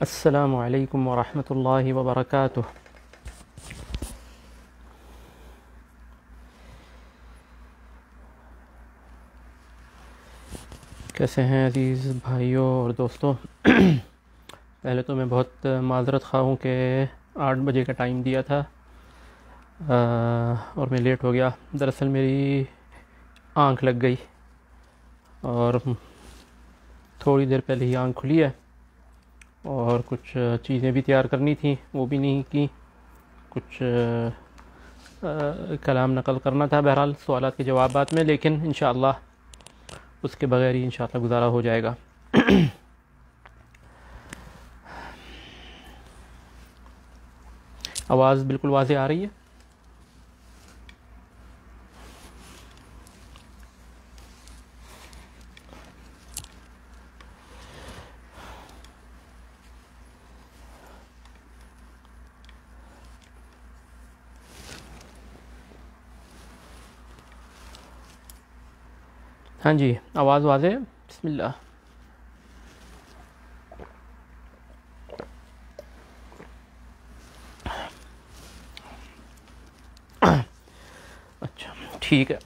السلام علیکم ورحمۃ اللہ وبرکاتہ۔ کیسے ہیں عزیز بھائیوں اور دوستوں؟ پہلے تو میں بہت معذرت خواہ ہوں کہ 8 بجے کا ٹائم دیا تھا اور میں لیٹ ہو گیا۔ دراصل میری آنکھ لگ گئی اور تھوڑی دیر پہلے ہی آنکھ کھلی ہے، اور کچھ چیزیں بھی تیار کرنی تھیں، وہ بھی نہیں کی۔ کچھ کلام نقل کرنا تھا، بہرحال سوالات کے جوابات میں، لیکن انشاءاللہ اس کے بغیر ہی انشاءاللہ گزارا ہو جائے گا۔ آواز بالکل واضح آ رہی ہے؟ ہاں جی، آواز واضح ہے؟ بسم اللہ۔ اچھا ٹھیک ہے۔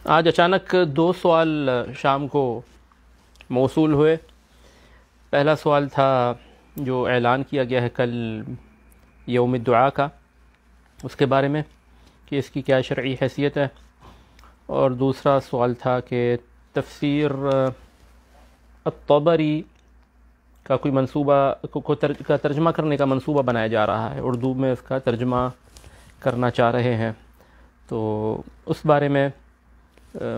آج اچانک 2 سوال شام کو موصول ہوئے۔ پہلا سوال تھا جو اعلان کیا گیا ہے کل یوم الدعاء کا، اس کے بارے میں کہ اس کی کیا شرعی حیثیت ہے، اور دوسرا سوال تھا کہ تفسیر الطبری کا کوئی منصوبہ کا ترجمہ کرنے کا منصوبہ بنایا جا رہا ہے، اردو میں اس کا ترجمہ کرنا چاہ رہے ہیں۔ تو اس بارے میں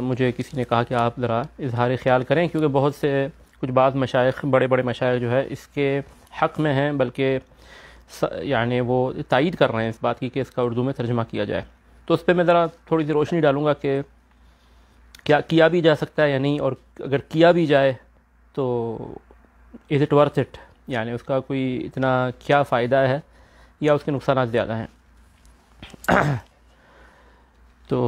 مجھے کسی نے کہا کہ آپ ذرا اظہار خیال کریں، کیونکہ بہت سے کچھ بعض مشائخ، بڑے بڑے مشائخ جو ہے اس کے حق میں ہیں، بلکہ یعنی وہ تائید کر رہے ہیں اس بات کی کہ اس کا اردو میں ترجمہ کیا جائے۔ تو اس پہ میں ذرا تھوڑی سی روشنی ڈالوں گا کہ کیا کیا بھی جا سکتا ہے یا نہیں، اور اگر کیا بھی جائے تو از اٹ ورتھ اٹ، یعنی اس کا کوئی اتنا کیا فائدہ ہے یا اس کے نقصانات زیادہ ہیں۔ تو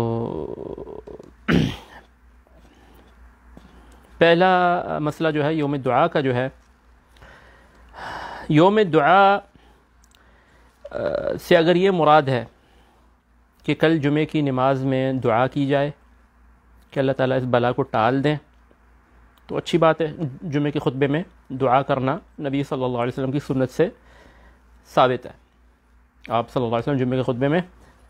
پہلا مسئلہ جو ہے یوم الدعاء کا جو ہے، یوم الدعاء سے اگر یہ مراد ہے کہ کل جمعے کی نماز میں دعا کی جائے کہ اللہ تعالیٰ اس بلا کو ٹال دیں، تو اچھی بات ہے۔ جمعے کے خطبے میں دعا کرنا نبی صلی اللہ علیہ وسلم کی سنت سے ثابت ہے۔ آپ صلی اللہ علیہ وسلم جمعے کے خطبے میں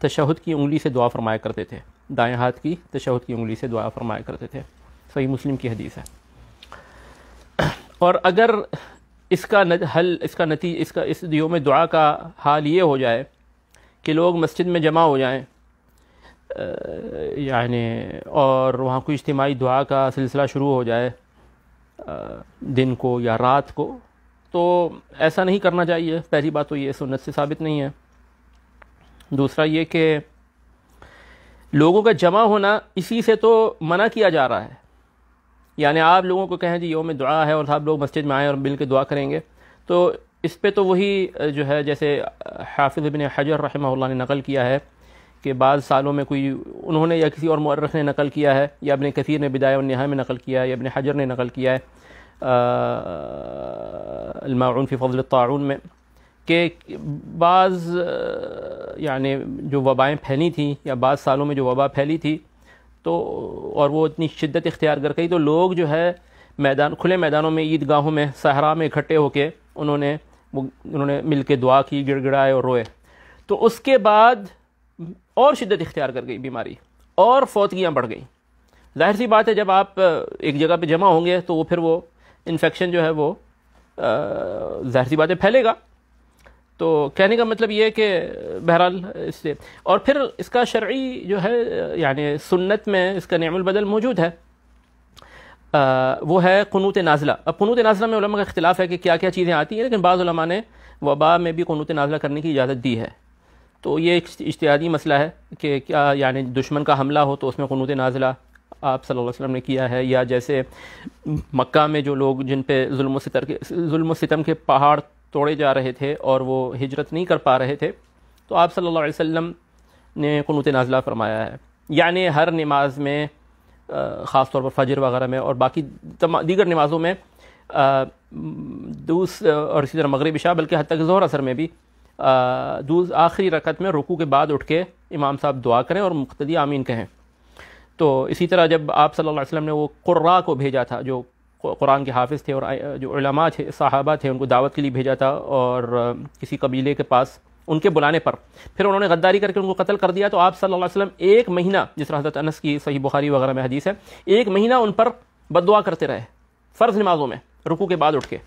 تشہد کی انگلی سے دعا فرمایا کرتے تھے، دائیں ہاتھ کی تشہد کی انگلی سے دعا فرمایا کرتے تھے، صحیح مسلم کی حدیث ہے۔ اور اگر اس کا حل، اس یوم دعا کا حال یہ ہو جائے کہ لوگ مسجد میں جمع ہو جائیں یعنی اور وہاں کوئی اجتماعی دعا کا سلسلہ شروع ہو جائے دن کو یا رات کو، تو ایسا نہیں کرنا چاہیے۔ پہلی بات تو یہ سنت سے ثابت نہیں ہے۔ دوسرا یہ کہ لوگوں کا جمع ہونا اسی سے تو منع کیا جا رہا ہے، یعنی آپ لوگوں کو کہیں جی یوم دعا ہے اور آپ لوگ مسجد میں آئیں اور مل کے دعا کریں گے، تو اس پہ تو وہی جو ہے جیسے حافظ ابن حجر رحمہ اللہ نے نقل کیا ہے کہ بعض سالوں میں کوئی انہوں نے یا کسی اور مورخ نے نقل کیا ہے، یا ابن کثیر نے بدایہ والنہایہ میں نقل کیا ہے، یا ابن حجر نے نقل کیا ہے الماعون فی فضل الطاعون میں، کہ بعض یعنی جو وبائیں پھیلی تھیں یا بعض سالوں میں جو وبا پھیلی تھی تو اور وہ اتنی شدت اختیار کر گئی، تو لوگ جو ہے کھلے میدانوں میں، عیدگاہوں میں، صحرا میں اکٹھے ہو کے انہوں نے مل کے دعا کی، گڑ گڑائے اور روئے، تو اس کے بعد اور شدت اختیار کر گئی بیماری اور فوتگیاں بڑھ گئیں۔ ظاہر سی بات ہے جب آپ ایک جگہ پہ جمع ہوں گے تو وہ پھر وہ انفیکشن جو ہے وہ ظاہر سی بات ہے پھیلے گا۔ تو کہنے کا مطلب یہ ہے کہ بہرحال اس سے، اور پھر اس کا شرعی جو ہے یعنی سنت میں اس کا نعم البدل موجود ہے، وہ ہے قنوت نازلہ۔ اب قنوت نازلہ میں علماء کا اختلاف ہے کہ کیا کیا چیزیں آتی ہیں، لیکن بعض علماء نے وبا میں بھی قنوت نازلہ کرنے کی اجازت دی ہے۔ تو یہ ایک اجتہادی مسئلہ ہے کہ کیا یعنی دشمن کا حملہ ہو تو اس میں قنوت نازلہ آپ صلی اللہ علیہ وسلم نے کیا ہے، یا جیسے مکہ میں جو لوگ جن پہ ظلم و ستم کے پہاڑ توڑے جا رہے تھے اور وہ ہجرت نہیں کر پا رہے تھے، تو آپ صلی اللہ علیہ وسلم نے قنوت نازلہ فرمایا ہے۔ یعنی ہر نماز میں، خاص طور پر فجر وغیرہ میں اور باقی دیگر نمازوں میں اور اسی طرح مغرب عشاء، بلکہ حتیٰ کہ ظہر اثر میں بھی آخری رکعت میں رکوع کے بعد اٹھ کے امام صاحب دعا کریں اور مقتدی آمین کہیں۔ تو اسی طرح جب آپ صلی اللہ علیہ وسلم نے وہ قراء کو بھیجا تھا، جو قرآن کے حافظ تھے اور جو علماء تھے، صحابہ تھے، ان کو دعوت کے لیے بھیجا تھا، اور کسی قبیلے کے پاس ان کے بلانے پر پھر انہوں نے غداری کر کے ان کو قتل کر دیا، تو آپ صلی اللہ علیہ وسلم ایک مہینہ، جس طرح حضرت انس کی صحیح بخاری وغیرہ میں حدیث ہے، ایک مہینہ ان پر بد دعا کرتے رہے فرض نمازوں میں رکوع کے بعد اٹھ کے،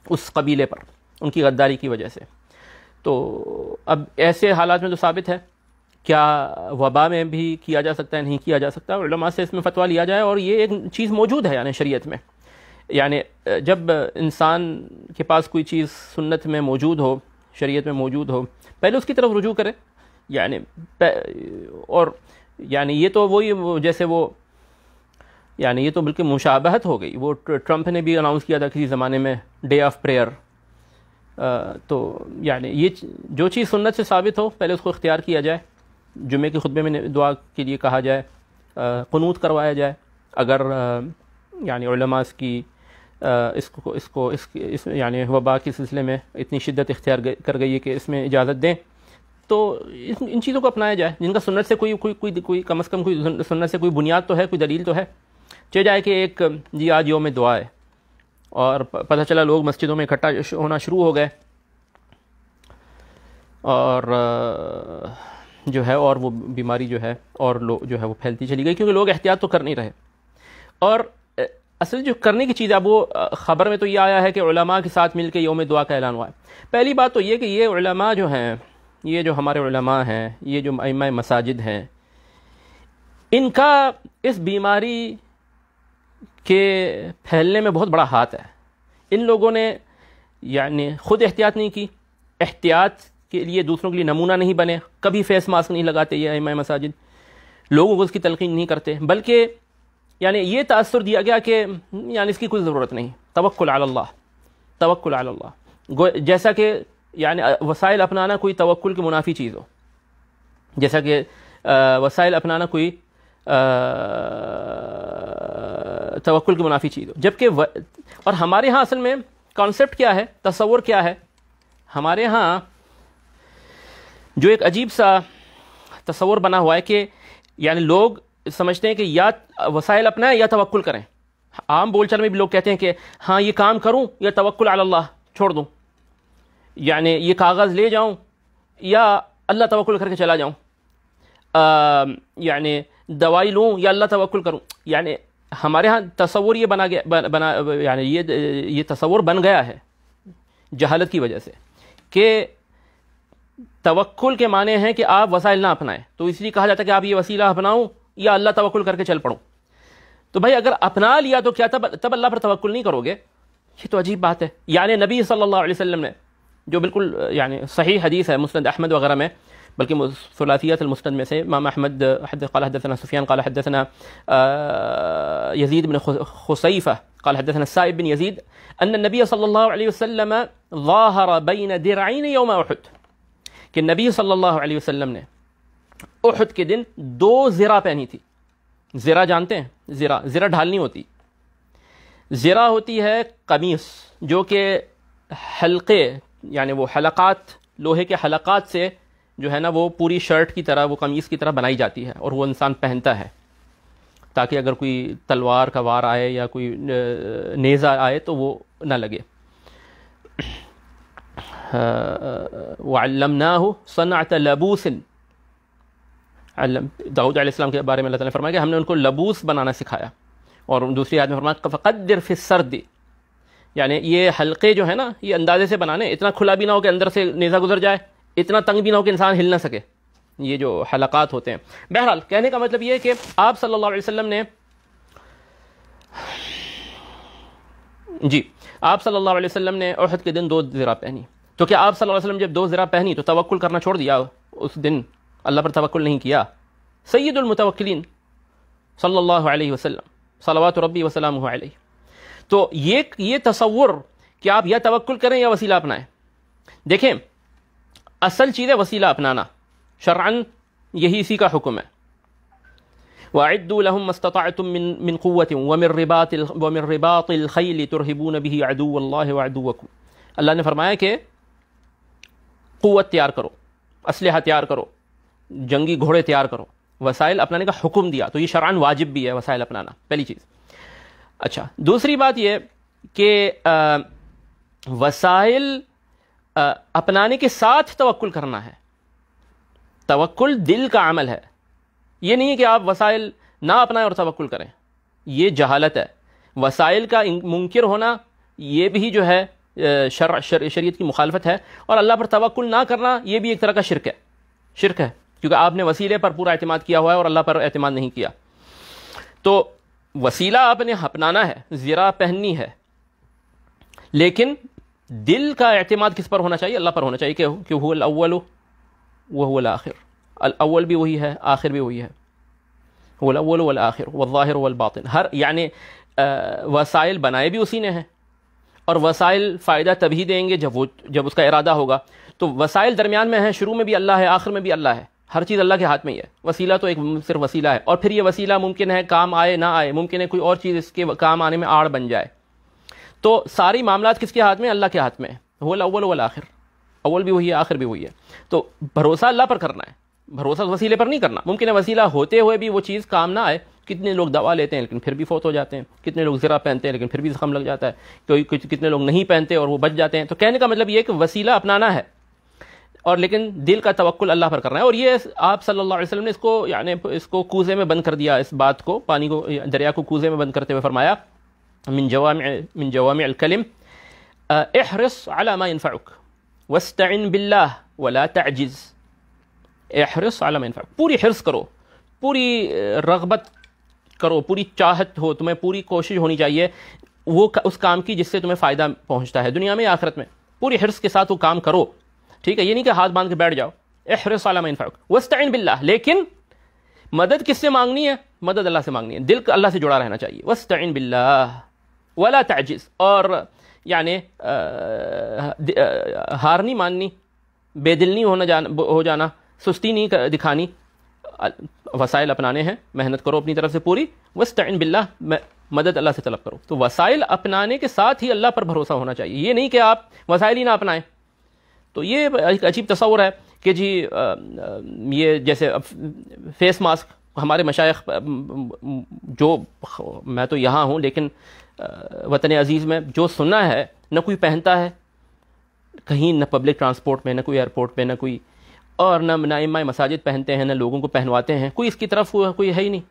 اس قبیلے پر ان کی غداری کی وجہ سے۔ تو اب ایسے حالات میں تو ثابت ہے، کیا وبا میں بھی کیا جا سکتا ہے؟ نہیں کیا جا سکتا، علماء سے اس میں فتویٰ لیا جائے، اور یہ ایک چیز موجود ہے یعنی شریعت میں، یعنی جب انسان کے پاس کوئی چیز سنت میں موجود ہو، شریعت میں موجود ہو، پہلے اس کی طرف رجوع کرے، یعنی اور یعنی یہ تو وہی جیسے وہ، یعنی یہ تو بلکہ مشابہت ہو گئی، وہ ٹرمپ نے بھی اناؤنس کیا تھا کسی زمانے میں ڈے آف پریئر، تو یعنی یہ جو چیز سنت سے ثابت ہو پہلے اس کو اختیار کیا جائے، جمعے کے خطبے میں دعا کے لیے کہا جائے، قنوت کروایا جائے، اگر یعنی علماء اس کی اس یعنی وبا کے سلسلے میں اتنی شدت اختیار کر گئی ہے کہ اس میں اجازت دیں، تو ان چیزوں کو اپنایا جائے جن کا سنت سے کوئی کم از کم کوئی سنت سے کوئی بنیاد تو ہے، کوئی دلیل تو ہے۔ چاہے جائے کہ ایک جی آج یوم دعا ہے اور پتہ چلا لوگ مسجدوں میں اکٹھا ہونا شروع ہو گئے، اور جو ہے اور وہ بیماری جو ہے اور جو ہے وہ پھیلتی چلی گئی، کیونکہ لوگ احتیاط تو کر نہیں رہے۔ اور اصل جو کرنے کی چیز ہے، اب وہ خبر میں تو یہ آیا ہے کہ علماء کے ساتھ مل کے یوم دعا کا اعلان ہوا ہے۔ پہلی بات تو یہ کہ یہ علماء جو ہیں، یہ جو ہمارے علماء ہیں، یہ جو ائمہ مساجد ہیں، ان کا اس بیماری کے پھیلنے میں بہت بڑا ہاتھ ہے۔ ان لوگوں نے یعنی خود احتیاط نہیں کی، احتیاط کے لیے دوسروں کے لیے نمونہ نہیں بنے، کبھی فیس ماسک نہیں لگاتے یہ ائمہ مساجد، لوگوں کو اس کی تلقین نہیں کرتے، بلکہ یعنی یہ تاثر دیا گیا کہ یعنی اس کی کوئی ضرورت نہیں، توکل علی اللہ، توکل علی اللہ، جیسا کہ یعنی وسائل اپنانا کوئی توکل کی منافی چیز ہو، جیسا کہ وسائل اپنانا کوئی توکل کی منافی چیز ہو، جبکہ اور ہمارے ہاں اصل میں کانسیپٹ کیا ہے، تصور کیا ہے، ہمارے ہاں جو ایک عجیب سا تصور بنا ہوا ہے کہ یعنی لوگ سمجھتے ہیں کہ یا وسائل اپنائیں یا توکل کریں۔ عام بول چال میں بھی لوگ کہتے ہیں کہ ہاں یہ کام کروں یا توکل علی اللہ چھوڑ دوں، یعنی یہ کاغذ لے جاؤں یا اللہ توکل کر کے چلا جاؤں، یعنی دوائی لوں یا اللہ توکل کروں۔ یعنی ہمارے ہاں تصور یہ یعنی یہ تصور بن گیا ہے جہالت کی وجہ سے کہ توکل کے معنی ہیں کہ آپ وسائل نہ اپنائیں، تو اس لیے کہا جاتا ہے کہ آپ یہ وسیلہ اپناؤں یا اللہ توکل کر کے چل پڑوں۔ تو بھائی اگر اپنا لیا تو کیا تب اللہ پر توکل نہیں کرو گے؟ یہ تو عجیب بات ہے۔ یعنی نبی صلی اللہ علیہ وسلم نے جو بالکل یعنی صحیح حدیث ہے مسند احمد وغیرہ میں، بلکہ ثلاثیت المسند میں سے امام احمد قال حدثنا سفیان قال حدثنا یزید بن خصیفہ قال حدثنا السائب بن یزید ان النبی صلی اللہ علیہ وسلم ظاہر بین درعین یوم احد، کہ نبی صلی اللہ علیہ وسلم نے احد کے دن 2 زرہ پہنی تھی۔ زرہ جانتے ہیں؟ زرہ ڈھالنی ہوتی، زرہ ہوتی ہے قمیص جو کہ حلقے یعنی وہ حلقات، لوہے کے حلقات سے جو ہے نا وہ پوری شرٹ کی طرح، وہ قمیص کی طرح بنائی جاتی ہے، اور وہ انسان پہنتا ہے تاکہ اگر کوئی تلوار کا وار آئے یا کوئی نیزہ آئے تو وہ نہ لگے۔ وَعَلَّمْنَاهُ صَنْعَةَ لَبُوسٍ، داؤد علیہ السلام کے بارے میں اللہ تعالیٰ نے فرمایا کہ ہم نے ان کو لبوس بنانا سکھایا، اور دوسری آیت میں فرمایا فَقَدِّرْ فِي السَّرْدِ، یعنی یہ حلقے جو ہے نا یہ اندازے سے بنانے، اتنا کھلا بھی نہ ہو کہ اندر سے نیزہ گزر جائے، اتنا تنگ بھی نہ ہو کہ انسان ہل نہ سکے، یہ جو حلقات ہوتے ہیں۔ بہرحال کہنے کا مطلب یہ ہے کہ آپ صلی اللہ علیہ وسلم نے آپ صلی اللہ علیہ وسلم نے احد کے دن 2 زرہ پہنی، تو کیا آپ صلی اللہ علیہ وسلم جب 2 زرہ پہنی تو توکل کرنا چھوڑ دیا؟ اس دن اللہ پر توکل نہیں کیا؟ سید المتوکلین صلی اللہ علیہ وسلم صلوات ربی وسلامہ علیہ۔ تو یہ تصور کہ آپ یا توکل کریں یا وسیلہ اپنائیں، دیکھیں اصل چیز ہے وسیلہ اپنانا، شرعاً یہی اسی کا حکم ہے۔ وَأَعِدُّوا لَهُم مَّا اسْتَطَعْتُم مِّن قُوَّةٍ وَمِن رِّبَاطِ الْخَيْلِ تُرْهِبُونَ بِهِ عَدُوَّ اللَّهِ وَعَدُوَّكُمْ. اللہ نے فرمایا کہ قوت تیار کرو، اسلحہ تیار کرو، جنگی گھوڑے تیار کرو، وسائل اپنانے کا حکم دیا. تو یہ شرعاً واجب بھی ہے وسائل اپنانا، پہلی چیز. اچھا، دوسری بات یہ کہ وسائل اپنانے کے ساتھ توکل کرنا ہے. توکل دل کا عمل ہے، یہ نہیں ہے کہ آپ وسائل نہ اپنائیں اور توکل کریں، یہ جہالت ہے. وسائل کا منکر ہونا یہ بھی جو ہے شریعت کی مخالفت ہے، اور اللہ پر توکل نہ کرنا یہ بھی ایک طرح کا شرک ہے، کیونکہ آپ نے وسیلے پر پورا اعتماد کیا ہوا ہے اور اللہ پر اعتماد نہیں کیا. تو وسیلہ آپ نے اپنانا ہے، زرہ پہننی ہے، لیکن دل کا اعتماد کس پر ہونا چاہیے؟ اللہ پر ہونا چاہیے کہ هو الاول وهو الاخر. الاول بھی وہی ہے، آخر بھی وہی ہے. هو الاول والآخر والظاہر والباطن. ہر یعنی وسائل بنائے بھی اسی نے ہیں، اور وسائل فائدہ تبھی دیں گے جب اس کا ارادہ ہوگا. تو وسائل درمیان میں ہیں، شروع میں بھی اللہ ہے، آخر میں بھی اللہ ہے. ہر چیز اللہ کے ہاتھ میں ہی ہے. وسیلہ تو ایک صرف وسیلہ ہے، اور پھر یہ وسیلہ ممکن ہے کام آئے نہ آئے، ممکن ہے کوئی اور چیز اس کے کام آنے میں آڑ بن جائے. تو ساری معاملات کس کے ہاتھ میں؟ اللہ کے ہاتھ میں ہے. هو الاول والآخر، اول بھی وہی ہے، آخر بھی وہی ہے. تو بھروسہ اللہ پر کرنا ہے، بھروسہ وسیلے پر نہیں کرنا. ممکن ہے وسیلہ ہوتے ہوئے بھی وہ چیز کام نہ آئے. کتنے لوگ دوا لیتے ہیں لیکن پھر بھی فوت ہو جاتے ہیں، کتنے لوگ زرہ پہنتے ہیں لیکن پھر بھی زخم لگ جاتا ہے، کتنے لوگ نہیں پہنتے اور وہ بچ جاتے ہیں. تو کہنے کا مطلب یہ کہ وسیلہ اپنانا ہے، اور لیکن دل کا توکل اللہ پر کرنا ہے. اور یہ آپ صلی اللہ علیہ وسلم نے اس کو کوزے میں بند کر دیا. اس بات کو، پانی کو، دریا کو کوزے میں بند کرتے ہوئے فرمایا من جوامع الکلم احرص على ما ينفعك واستعن بالله ولا تعجز. احرص على ما ينفعك، پوری حرص کرو، پوری رغبت کرو، پوری چاہت ہو، تمہیں پوری کوشش ہونی چاہیے وہ اس کام کی جس سے تمہیں فائدہ پہنچتا ہے دنیا میں آخرت میں. پوری حرص کے ساتھ وہ کام کرو، ٹھیک ہے؟ یہ نہیں کہ ہاتھ باندھ کے بیٹھ جاؤ. احرص على ما ينفعك واستعن بالله. لیکن مدد کس سے مانگنی ہے؟ مدد اللہ سے مانگنی ہے. دل اللہ سے جڑا رہنا چاہیے. واستعن بالله ولا تعجز. اور یعنی ہار نہیں ماننی، بے دل نہیں ہو جانا، سستی نہیں دکھانی. وسائل اپنانے ہیں، محنت کرو اپنی طرف سے پوری. واستعن بالله، مدد اللہ سے طلب کرو. تو وسائل اپنانے کے ساتھ ہی اللہ پر بھروسہ ہونا چاہیے. یہ نہیں کہ آپ وسائل ہی نہ اپنائیں. تو یہ ایک عجیب تصور ہے کہ جی یہ جیسے فیس ماسک، ہمارے مشائخ، جو میں تو یہاں ہوں لیکن وطن عزیز میں جو سنا ہے، نہ کوئی پہنتا ہے کہیں، نہ پبلک ٹرانسپورٹ میں، نہ کوئی ایئرپورٹ پہ، نہ کوئی، اور نہ ائمہ مساجد پہنتے ہیں، نہ لوگوں کو پہنواتے ہیں. کوئی اس کی طرف کوئی ہے ہی نہیں،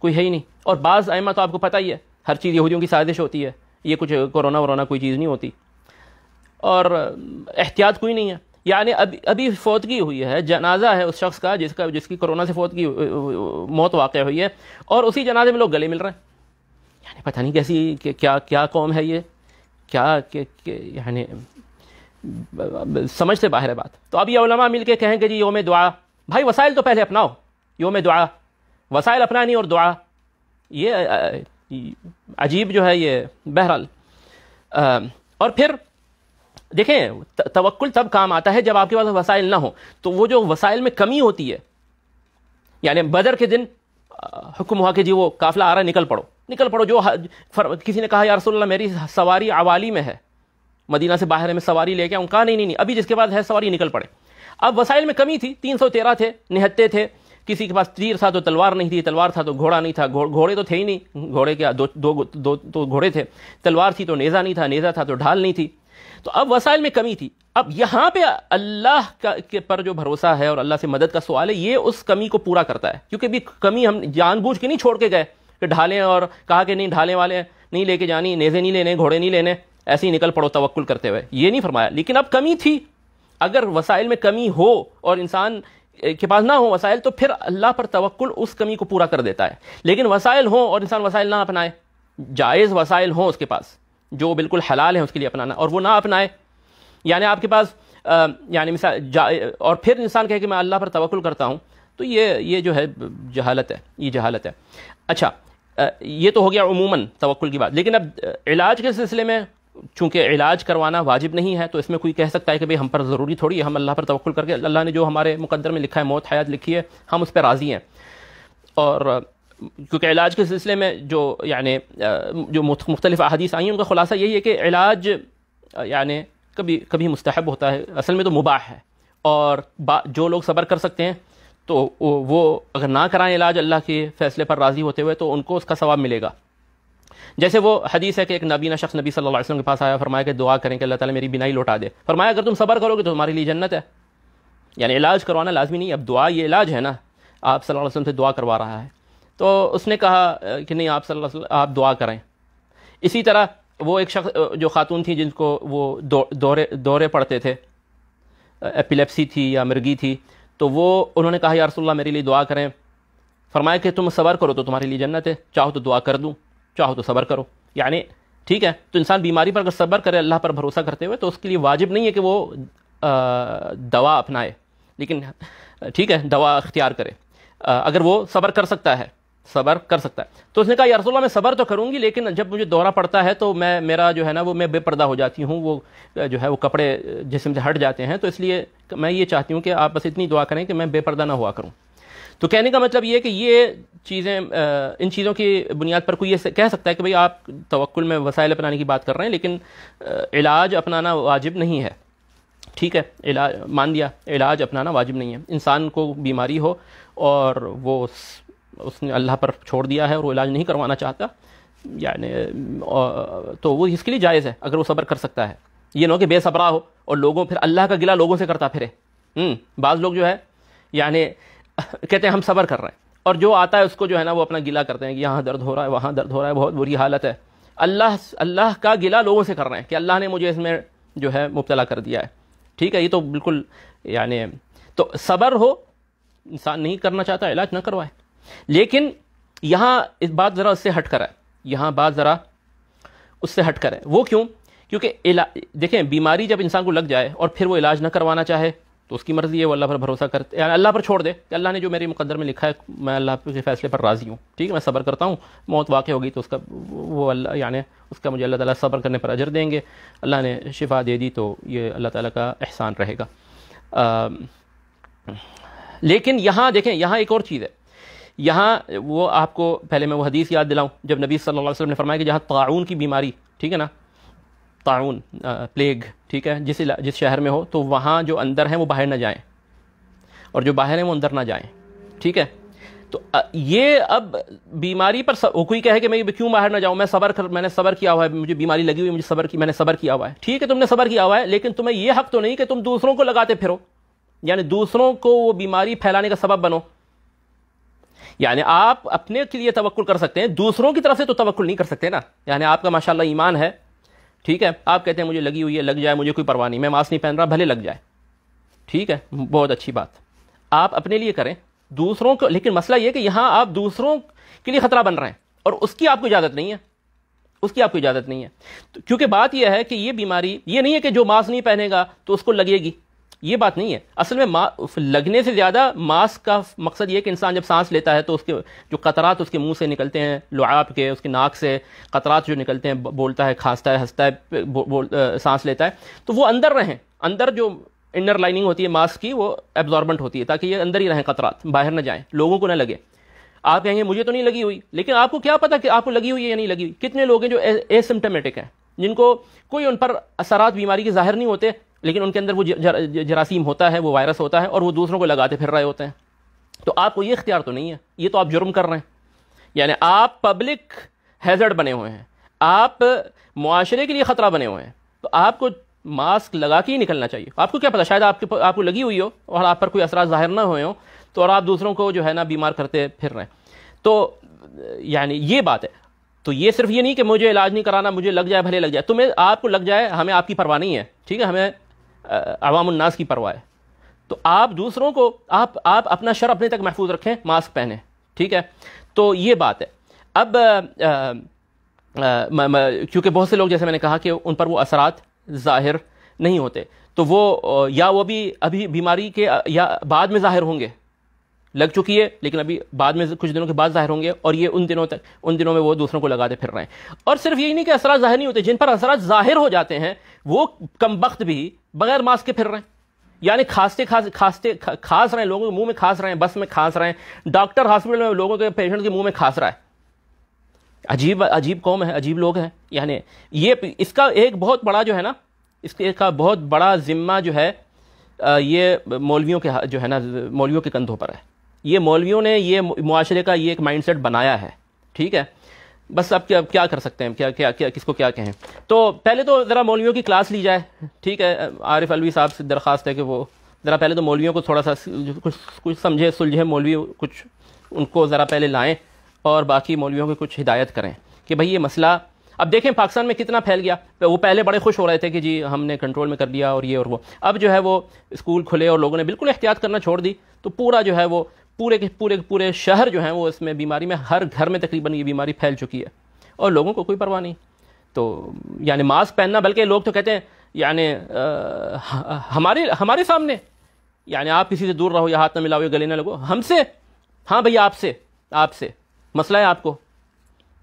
کوئی ہے ہی نہیں. اور بعض ائمہ تو آپ کو پتہ ہی ہے، ہر چیز یہودیوں کی سازش ہوتی ہے، یہ کچھ کورونا کوئی چیز نہیں ہوتی، اور احتیاط کوئی نہیں ہے. یعنی ابھی فوتگی ہوئی ہے، جنازہ ہے اس شخص کا جس کی کورونا سے موت واقع ہوئی ہے، اور اسی جنازے میں لوگ گلے مل رہے ہیں. یعنی پتہ نہیں کیسی کیا قوم ہے یہ، کیا یعنی سمجھ سے باہر ہے بات. تو اب یہ علماء مل کے کہیں کہ جی یوم دعا، بھائی وسائل تو پہلے اپناؤ. یوم دعا، وسائل اپنانی اور دعا، یہ عجیب جو ہے یہ. بہرحال اور پھر دیکھیں، توکل تب کام آتا ہے جب آپ کے پاس وسائل نہ ہوں. تو وہ جو وسائل میں کمی ہوتی ہے، یعنی بدر کے دن حکم ہوا کہ جی وہ قافلہ آ رہا ہے، نکل پڑو. جو کسی نے کہا یا رسول اللہ میری سواری عوالی میں ہے، مدینہ سے باہر میں سواری لے کے ان کا نہیں ابھی جس کے بعد ہے سواری نکل پڑے. اب وسائل میں کمی تھی، 313 تھے، نہتے تھے، کسی کے پاس تیر تھا تو تلوار نہیں تھی، تلوار تھا تو گھوڑا نہیں تھا، گھوڑے تو تھے ہی نہیں، گھوڑے کیا دو گھوڑے تھے، تلوار تھی تو نیزہ نہیں تھا، نیزہ تھا تو ڈھال نہیں تھی. تو اب وسائل میں کمی تھی. اب یہاں پہ اللہ کے پر جو بھروسہ ہے اور اللہ سے مدد کا سوال ہے، یہ اس کمی کو پورا کرتا ہے. کیونکہ بھی کمی ہم جان بوجھ کے نہیں چھوڑ کے گئے کہ ڈھالیں، اور کہا کہ نہیں ڈھالیں والے نہیں لے کے جانی، نیزے نہیں لینے، گھوڑے نہیں لینے، ایسے ہی نکل پڑو توکل کرتے ہوئے، یہ نہیں فرمایا. لیکن اب کمی تھی. اگر وسائل میں کمی ہو اور انسان کے پاس نہ ہو وسائل، تو پھر اللہ پر توکل اس کمی کو پورا کر دیتا ہے. لیکن وسائل ہوں اور انسان وسائل نہ اپنائے، جائز وسائل ہوں اس کے پاس جو بالکل حلال ہیں اس کے لیے اپنانا، اور وہ نہ اپنائے. یعنی آپ کے پاس یعنی مثال اور پھر انسان کہے کہ میں اللہ پر توکل کرتا ہوں، تو یہ جو ہے جہالت ہے، یہ جہالت ہے. اچھا، یہ تو ہو گیا عموماً توکل کی بات. لیکن اب علاج کے سلسلے میں، چونکہ علاج کروانا واجب نہیں ہے، تو اس میں کوئی کہہ سکتا ہے کہ بھئی ہم پر ضروری تھوڑی ہے، ہم اللہ پر توکل کر کے، اللہ نے جو ہمارے مقدر میں لکھا ہے، موت حیات لکھی ہے، ہم اس پہ راضی ہیں. اور کیونکہ علاج کے سلسلے میں جو یعنی جو مختلف احادیث آئی ہیں ان کا خلاصہ یہی ہے کہ علاج یعنی کبھی کبھی مستحب ہوتا ہے، اصل میں تو مباح ہے، اور جو لوگ صبر کر سکتے ہیں تو وہ اگر نہ کرائیں علاج اللہ کے فیصلے پر راضی ہوتے ہوئے تو ان کو اس کا ثواب ملے گا. جیسے وہ حدیث ہے کہ ایک نابینا شخص نبی صلی اللہ علیہ وسلم کے پاس آیا، فرمایا کہ دعا کریں کہ اللہ تعالیٰ میری بینائی لوٹا دے. فرمایا اگر تم صبر کرو گے تو تمہارے لیے جنت ہے. یعنی علاج کروانا لازمی نہیں، اب دعا یہ علاج ہے نا، آپ صلی اللہ علیہ وسلم سے دعا کروا رہا ہے. تو اس نے کہا کہ نہیں آپ صلی اللہ علیہ وسلم آپ دعا کریں. اسی طرح وہ ایک شخص جو خاتون تھی جن کو وہ دورے پڑتے تھے، ایپیلیپسی تھی یا مرگی تھی، تو وہ انہوں نے کہا یا رسول اللہ میرے لیے دعا کریں. فرمایا کہ تم صبر کرو تو تمہارے لیے جنت ہے، چاہو تو دعا کر دوں، چاہو تو صبر کرو. یعنی ٹھیک ہے، تو انسان بیماری پر اگر صبر کرے اللہ پر بھروسہ کرتے ہوئے تو اس کے لیے واجب نہیں ہے کہ وہ دوا اپنائے، لیکن ٹھیک ہے دوا اختیار کرے اگر وہ صبر کر سکتا ہے، صبر کر سکتا ہے. تو اس نے کہا یا رسول اللہ میں صبر تو کروں گی لیکن جب مجھے دورہ پڑتا ہے تو میرا جو ہے نا وہ میں بے پردہ ہو جاتی ہوں، وہ جو ہے وہ کپڑے جسم سے ہٹ جاتے ہیں، تو اس لیے میں یہ چاہتی ہوں کہ آپ بس اتنی دعا کریں کہ میں بے پردہ نہ ہوا کروں. تو کہنے کا مطلب یہ ہے کہ یہ چیزیں ان چیزوں کی بنیاد پر کوئی یہ کہہ سکتا ہے کہ بھئی آپ توکل میں وسائل اپنانے کی بات کر رہے ہیں لیکن علاج اپنانا واجب نہیں ہے. ٹھیک ہے، علاج مان لیا، علاج اپنانا واجب نہیں ہے. انسان کو بیماری ہو اور وہ اس نے اللہ پر چھوڑ دیا ہے اور وہ علاج نہیں کروانا چاہتا، یعنی تو وہ اس کے لیے جائز ہے اگر وہ صبر کر سکتا ہے. یہ نہ ہو کہ بے صبرا ہو اور لوگوں پھر اللہ کا گلہ لوگوں سے کرتا پھرے. بعض لوگ جو ہے یعنی کہتے ہیں ہم صبر کر رہے ہیں اور جو آتا ہے اس کو جو ہے نا وہ اپنا گلہ کرتے ہیں کہ یہاں درد ہو رہا ہے وہاں درد ہو رہا ہے، بہت بری حالت ہے. اللہ کا گلہ لوگوں سے کر رہے ہیں کہ اللہ نے مجھے اس میں جو ہے مبتلا کر دیا ہے. ٹھیک ہے، یہ تو بالکل یعنی تو صبر ہو، انسان نہیں کرنا چاہتا علاج نہ کروائے. لیکن یہاں اس بات ذرا اس سے ہٹ کر ہے، یہاں بات ذرا اس سے ہٹ کر ہے. وہ کیوں؟ کیونکہ دیکھیں بیماری جب انسان کو لگ جائے اور پھر وہ علاج نہ کروانا چاہے تو اس کی مرضی ہے، وہ اللہ پر بھروسہ کرتے یعنی اللہ پر چھوڑ دے کہ اللہ نے جو میرے مقدر میں لکھا ہے میں اللہ کے فیصلے پر راضی ہوں. ٹھیک ہے، میں صبر کرتا ہوں، موت واقع ہوگی تو اس کا وہ اللہ یعنی اس کا مجھے اللہ تعالیٰ صبر کرنے پر اجر دیں گے، اللہ نے شفا دے دی تو یہ اللہ تعالیٰ کا احسان رہے گا. لیکن یہاں دیکھیں، یہاں ایک اور چیز ہے. یہاں وہ آپ کو پہلے میں وہ حدیث یاد دلاؤں جب نبی صلی اللہ علیہ وسلم نے فرمایا کہ جہاں طاعون کی بیماری، ٹھیک ہے نا، طاعون پلیگ، ٹھیک ہے، جس شہر میں ہو تو وہاں جو اندر ہیں وہ باہر نہ جائیں اور جو باہر ہیں وہ اندر نہ جائیں. ٹھیک ہے، تو یہ اب بیماری پر کوئی کہے کہ میں کیوں باہر نہ جاؤں، میں نے صبر کیا ہوا ہے، مجھے بیماری لگی ہوئی ہے، میں نے صبر کیا ہوا ہے. ٹھیک ہے، تم نے صبر کیا ہوا ہے لیکن تمہیں یہ حق تو نہیں کہ تم دوسروں کو لگاتے پھرو، یعنی دوسروں کو وہ بیماری پھیلانے کا سبب بنو. یعنی آپ اپنے کے لیے توکل کر سکتے ہیں، دوسروں کی طرف سے تو توکل نہیں کر سکتے نا. یعنی آپ کا ماشاءاللہ ایمان ہے، ٹھیک ہے، آپ کہتے ہیں مجھے لگی ہوئی ہے، لگ جائے مجھے کوئی پرواہ نہیں، میں ماسک نہیں پہن رہا بھلے لگ جائے. ٹھیک ہے، بہت اچھی بات، آپ اپنے لیے کریں، دوسروں کو. لیکن مسئلہ یہ کہ یہاں آپ دوسروں کے لیے خطرہ بن رہے ہیں اور اس کی آپ کو اجازت نہیں ہے، اس کی آپ کو اجازت نہیں ہے. کیونکہ بات یہ ہے کہ یہ بیماری یہ نہیں ہے کہ جو ماسک نہیں پہنے گا تو اس کو لگے گی، یہ بات نہیں ہے. اصل میں لگنے سے زیادہ ماسک کا مقصد یہ کہ انسان جب سانس لیتا ہے تو اس کے جو قطرات اس کے منہ سے نکلتے ہیں، لعاب کے، اس کے ناک سے قطرات جو نکلتے ہیں، بولتا ہے، کھانستا ہے، ہنستا ہے، سانس لیتا ہے، تو وہ اندر رہیں. اندر جو انر لائننگ ہوتی ہے ماسک کی وہ ایبزاربنٹ ہوتی ہے تاکہ یہ اندر ہی رہیں، قطرات باہر نہ جائیں، لوگوں کو نہ لگے. آپ کہیں گے مجھے تو نہیں لگی ہوئی، لیکن آپ کو کیا پتا کہ آپ کو لگی ہوئی ہے یا نہیں لگی ہوئی. کتنے لوگ ہیں جو ایسمپٹومیٹک ہیں، جن کو کوئی ان پر اثرات بیماری کے ظاہر نہیں ہوتے لیکن ان کے اندر وہ جراثیم ہوتا ہے، وہ وائرس ہوتا ہے اور وہ دوسروں کو لگاتے پھر رہے ہوتے ہیں. تو آپ کو یہ اختیار تو نہیں ہے، یہ تو آپ جرم کر رہے ہیں. یعنی آپ پبلک ہیزرڈ بنے ہوئے ہیں، آپ معاشرے کے لیے خطرہ بنے ہوئے ہیں. تو آپ کو ماسک لگا کے ہی نکلنا چاہیے. آپ کو کیا پتا شاید آپ کو لگی ہوئی ہو اور آپ پر کوئی اثرات ظاہر نہ ہوئے ہوں تو اور آپ دوسروں کو جو ہے نا بیمار کرتے پھر رہے ہیں. تو یعنی یہ بات ہے. تو یہ صرف یہ نہیں کہ مجھے علاج نہیں کرانا، مجھے لگ جائے بھلے لگ جائے. تمہیں آپ کو لگ جائے، ہمیں آپ کی پرواہ نہیں ہے، ٹھیک ہے، ہمیں عوام الناس کی پرواہ ہے. تو آپ دوسروں کو آپ اپنا شر اپنے تک محفوظ رکھیں، ماسک پہنیں. ٹھیک ہے، تو یہ بات ہے. اب کیونکہ بہت سے لوگ جیسے میں نے کہا کہ ان پر وہ اثرات ظاہر نہیں ہوتے، تو وہ یا وہ بھی ابھی بیماری کے یا بعد میں ظاہر ہوں گے، لگ چکی ہے لیکن ابھی بعد میں کچھ دنوں کے بعد ظاہر ہوں گے، اور یہ ان دنوں میں وہ دوسروں کو لگاتے پھر رہے ہیں. اور صرف یہی نہیں کہ اثرات ظاہر نہیں ہوتے، جن پر اثرات ظاہر ہو جاتے ہیں وہ کم بخت بھی بغیر ماسک کے پھر رہے ہیں. یعنی کھانس رہے ہیں، لوگوں کے منہ میں کھانس رہے ہیں، بس میں کھانس رہے ہیں، ڈاکٹر ہاسپٹل میں لوگوں کے پیشنٹ کے منہ میں کھانس رہا ہے. عجیب قوم ہے، عجیب لوگ ہیں. یعنی یہ اس کا ایک بہت بڑا جو ہے نا، اس کا بہت بڑا ذمہ جو ہے یہ مولویوں کے جو ہے نا، مولویوں کے کندھوں پر ہے. یہ مولویوں نے یہ معاشرے کا یہ ایک مائنڈ سیٹ بنایا ہے. ٹھیک ہے، بس اب کیا کر سکتے ہیں، کیا کس کو کیا کہیں. تو پہلے تو ذرا مولویوں کی کلاس لی جائے. ٹھیک ہے، عارف علوی صاحب سے درخواست ہے کہ وہ ذرا پہلے تو مولویوں کو تھوڑا سا کچھ سمجھے سلجھے، مولوی کچھ ان کو ذرا پہلے لائیں اور باقی مولویوں کو کچھ ہدایت کریں کہ بھئی یہ مسئلہ. اب دیکھیں پاکستان میں کتنا پھیل گیا. وہ پہلے بڑے خوش ہو رہے تھے کہ جی ہم نے کنٹرول میں کر لیا اور یہ اور وہ. اب جو ہے وہ اسکول کھلے اور لوگوں نے بالکل احتیاط کرنا چھوڑ دی، تو پورا جو ہے وہ پورے شہر جو ہیں وہ اس میں بیماری میں، ہر گھر میں تقریباً یہ بیماری پھیل چکی ہے اور لوگوں کو کوئی پرواہ نہیں. تو یعنی ماسک پہننا، بلکہ لوگ تو کہتے ہیں یعنی ہمارے سامنے، یعنی آپ کسی سے دور رہو یا ہاتھ نہ ملاؤ یا گلے نہ لگو، ہم سے، ہاں بھئی آپ سے مسئلہ ہے آپ کو.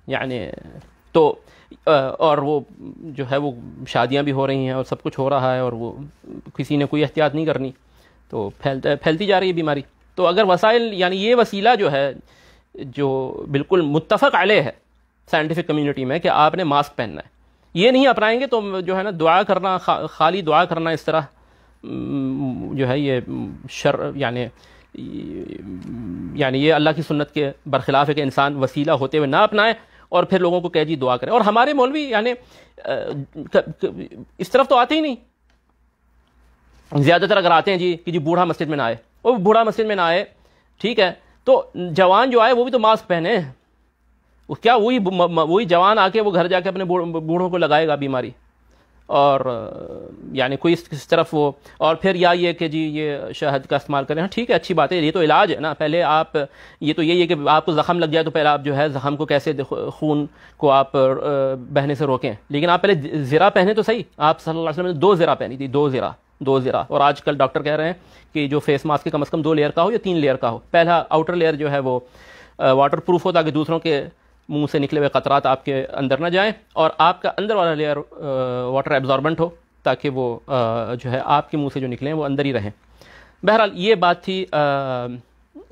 یعنی تو اور وہ جو ہے وہ شادیاں بھی ہو رہی ہیں اور سب کچھ ہو رہا ہے اور وہ کسی نے کوئی احتیاط نہیں کرنی، تو پھیلتی جا رہی ہے بیماری. تو اگر وسائل، یعنی یہ وسیلہ جو ہے جو بالکل متفق علیہ ہے سائنٹیفک کمیونٹی میں کہ آپ نے ماسک پہننا ہے، یہ نہیں اپنائیں گے تو جو ہے نا دعا کرنا، خالی دعا کرنا اس طرح جو ہے یہ یعنی یہ اللہ کی سنت کے برخلاف ہے کہ انسان وسیلہ ہوتے ہوئے نہ اپنائے اور پھر لوگوں کو کہے جی دعا کریں. اور ہمارے مولوی یعنی اس طرف تو آتے ہی نہیں. زیادہ تر اگر آتے ہیں جی کہ جی بوڑھا مسجد میں نہ آئے، وہ بوڑھا مسجد میں نہ آئے، ٹھیک ہے، تو جوان جو آئے وہ بھی تو ماسک پہنے. کیا وہی جوان آ کے وہ گھر جا کے اپنے بوڑھوں کو لگائے گا بیماری؟ اور یعنی کوئی اس طرف وہ، اور پھر یا یہ کہ جی یہ شہد کا استعمال کریں. ہاں ٹھیک ہے، اچھی بات ہے، یہ تو علاج ہے نا. پہلے آپ یہ تو یہی ہے کہ آپ کو زخم لگ جائے تو پہلے آپ جو ہے زخم کو کیسے خون کو آپ بہنے سے روکیں. لیکن آپ پہلے زرہ پہنے تو صحیح. آپ صلی اللہ علیہ وسلم نے 2 زرہ پہنی تھی، 2 زرہ. اور آج کل ڈاکٹر کہہ رہے ہیں کہ جو فیس ماسک کم از کم 2 لیئر کا ہو یا 3 لیئر کا ہو. پہلا آؤٹر لیئر جو ہے وہ واٹر پروف ہو تاکہ دوسروں کے منہ سے نکلے ہوئے قطرات آپ کے اندر نہ جائیں، اور آپ کا اندر والا لیئر واٹر ایبزاربنٹ ہو تاکہ وہ جو ہے آپ کے منہ سے جو نکلیں وہ اندر ہی رہیں. بہرحال یہ بات تھی